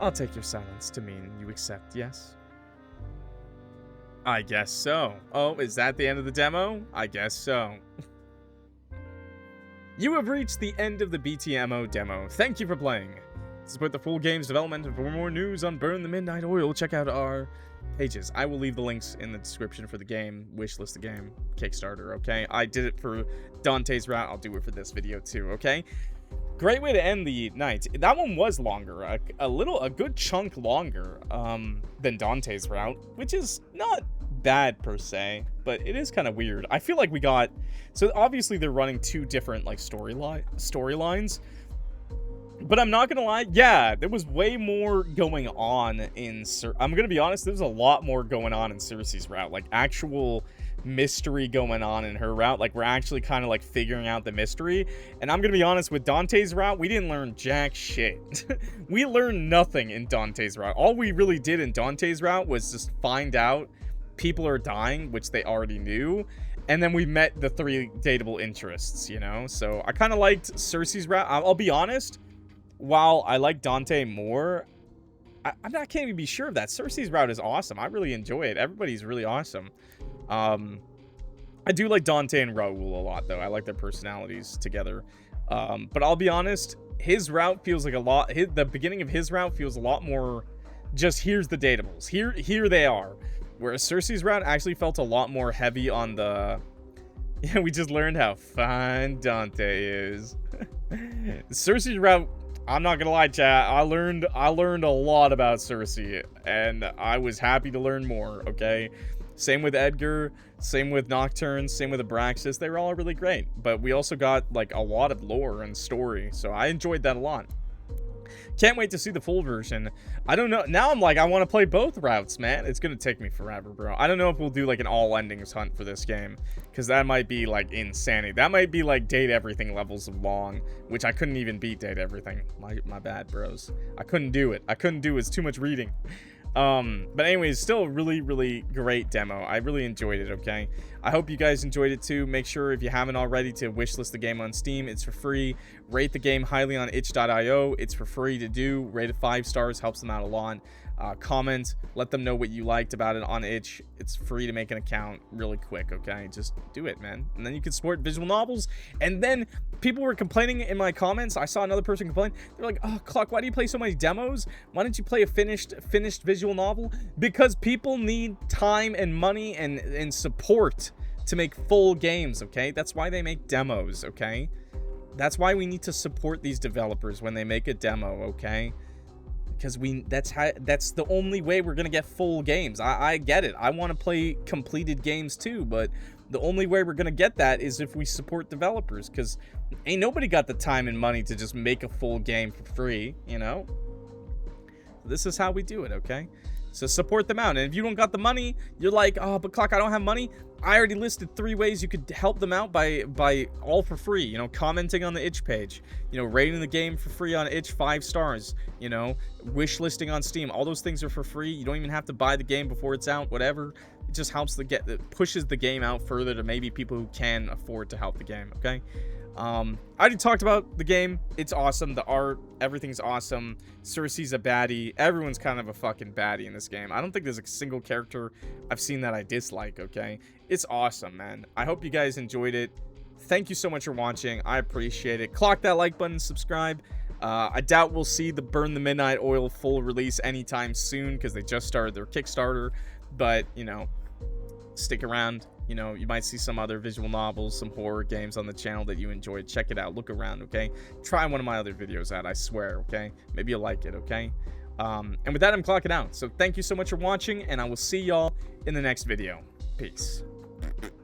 I'll take your silence to mean you accept, yes? I guess so. Oh, is that the end of the demo? I guess so. You have reached the end of the BTMO demo. Thank you for playing. To support the full game's development and for more news on Burn the Midnight Oil, check out our pages. I will leave the links in the description for the game, wishlist the game, Kickstarter, okay? I did it for Dante's Route. I'll do it for this video too, okay? Great way to end the night. That one was longer, a good chunk longer than Dante's Route, which is not bad per se, but it is kind of weird. I feel like we got, so obviously they're running two different like storylines. But I'm not gonna lie, yeah, there was way more going on in I'm gonna be honest, there's a lot more going on in Circe's route, like actual mystery going on in her route. Like we're actually kind of like figuring out the mystery. And I'm gonna be honest, with Dante's route, we didn't learn jack shit. We learned nothing in Dante's route. All we really did in Dante's route was just find out people are dying, which they already knew. And then we met the 3 dateable interests, you know? So I kind of liked Circe's route. I'll be honest, while I like Dante more, I can't even be sure of that. Circe's route is awesome. I really enjoy it. Everybody's really awesome. I do like Dante and Raul a lot, though. I like their personalities together. But I'll be honest, his route feels like a lot... the beginning of his route feels a lot more just, here's the datables. Here they are. Whereas Circe's route actually felt a lot more heavy on the... Yeah, we just learned how fine Dante is. Circe's route... I'm not gonna lie, chat. I learned a lot about Circe, and I was happy to learn more, okay? Same with Edgar, same with Nocturne, same with Abraxas. They were all really great. But we also got, like, a lot of lore and story, so I enjoyed that a lot. Can't wait to see the full version. I don't know. Now I'm like, I want to play both routes, man. It's going to take me forever, bro. I don't know if we'll do, like, an all endings hunt for this game, because that might be, like, insanity. That might be, like, date everything levels of long, which I couldn't even beat date everything. My bad, bros. I couldn't do it. It's too much reading. But anyways, still a really, really great demo. I really enjoyed it, okay? I hope you guys enjoyed it too. Make sure, if you haven't already, to wishlist the game on Steam. It's for free. Rate the game highly on itch.io. It's for free to do. Rate it 5 stars. Helps them out a lot. Comment. Let them know what you liked about it on itch. It's free to make an account really quick, okay? Just do it, man. And then you can support visual novels. And then people were complaining in my comments. I saw another person complain. They're like, oh, Clock, why do you play so many demos? Why don't you play a finished visual novel? Because people need time and money and support to make full games, okay? That's why they make demos, okay? That's why we need to support these developers when they make a demo, okay? Because that's the only way we're gonna get full games. I get it. I want to play completed games too, but the only way we're gonna get that is if we support developers, because ain't nobody got the time and money to just make a full game for free, you know? This is how we do it, okay? So support them out. And if you don't got the money, you're like, oh, but Clock, I don't have money. I already listed 3 ways you could help them out by all for free. You know, commenting on the itch page, you know, rating the game for free on itch 5 stars, you know, wish listing on Steam. All those things are for free. You don't even have to buy the game before it's out, whatever. It just helps it pushes the game out further to maybe people who can afford to help the game, okay? I already talked about the game. It's awesome. The art, everything's awesome. Circe's a baddie. Everyone's kind of a fucking baddie in this game. I don't think there's a single character I've seen that I dislike, okay? It's awesome, man. I hope you guys enjoyed it. Thank you so much for watching. I appreciate it. Clock that like button, subscribe. I doubt we'll see the Burn the Midnight Oil full release anytime soon, because they just started their Kickstarter. But, you know, stick around. You know, you might see some other visual novels, some horror games on the channel that you enjoyed. Check it out. Look around, okay? Try one of my other videos out, I swear, okay? Maybe you'll like it, okay? And with that, I'm clocking out. So thank you so much for watching, and I will see y'all in the next video. Peace.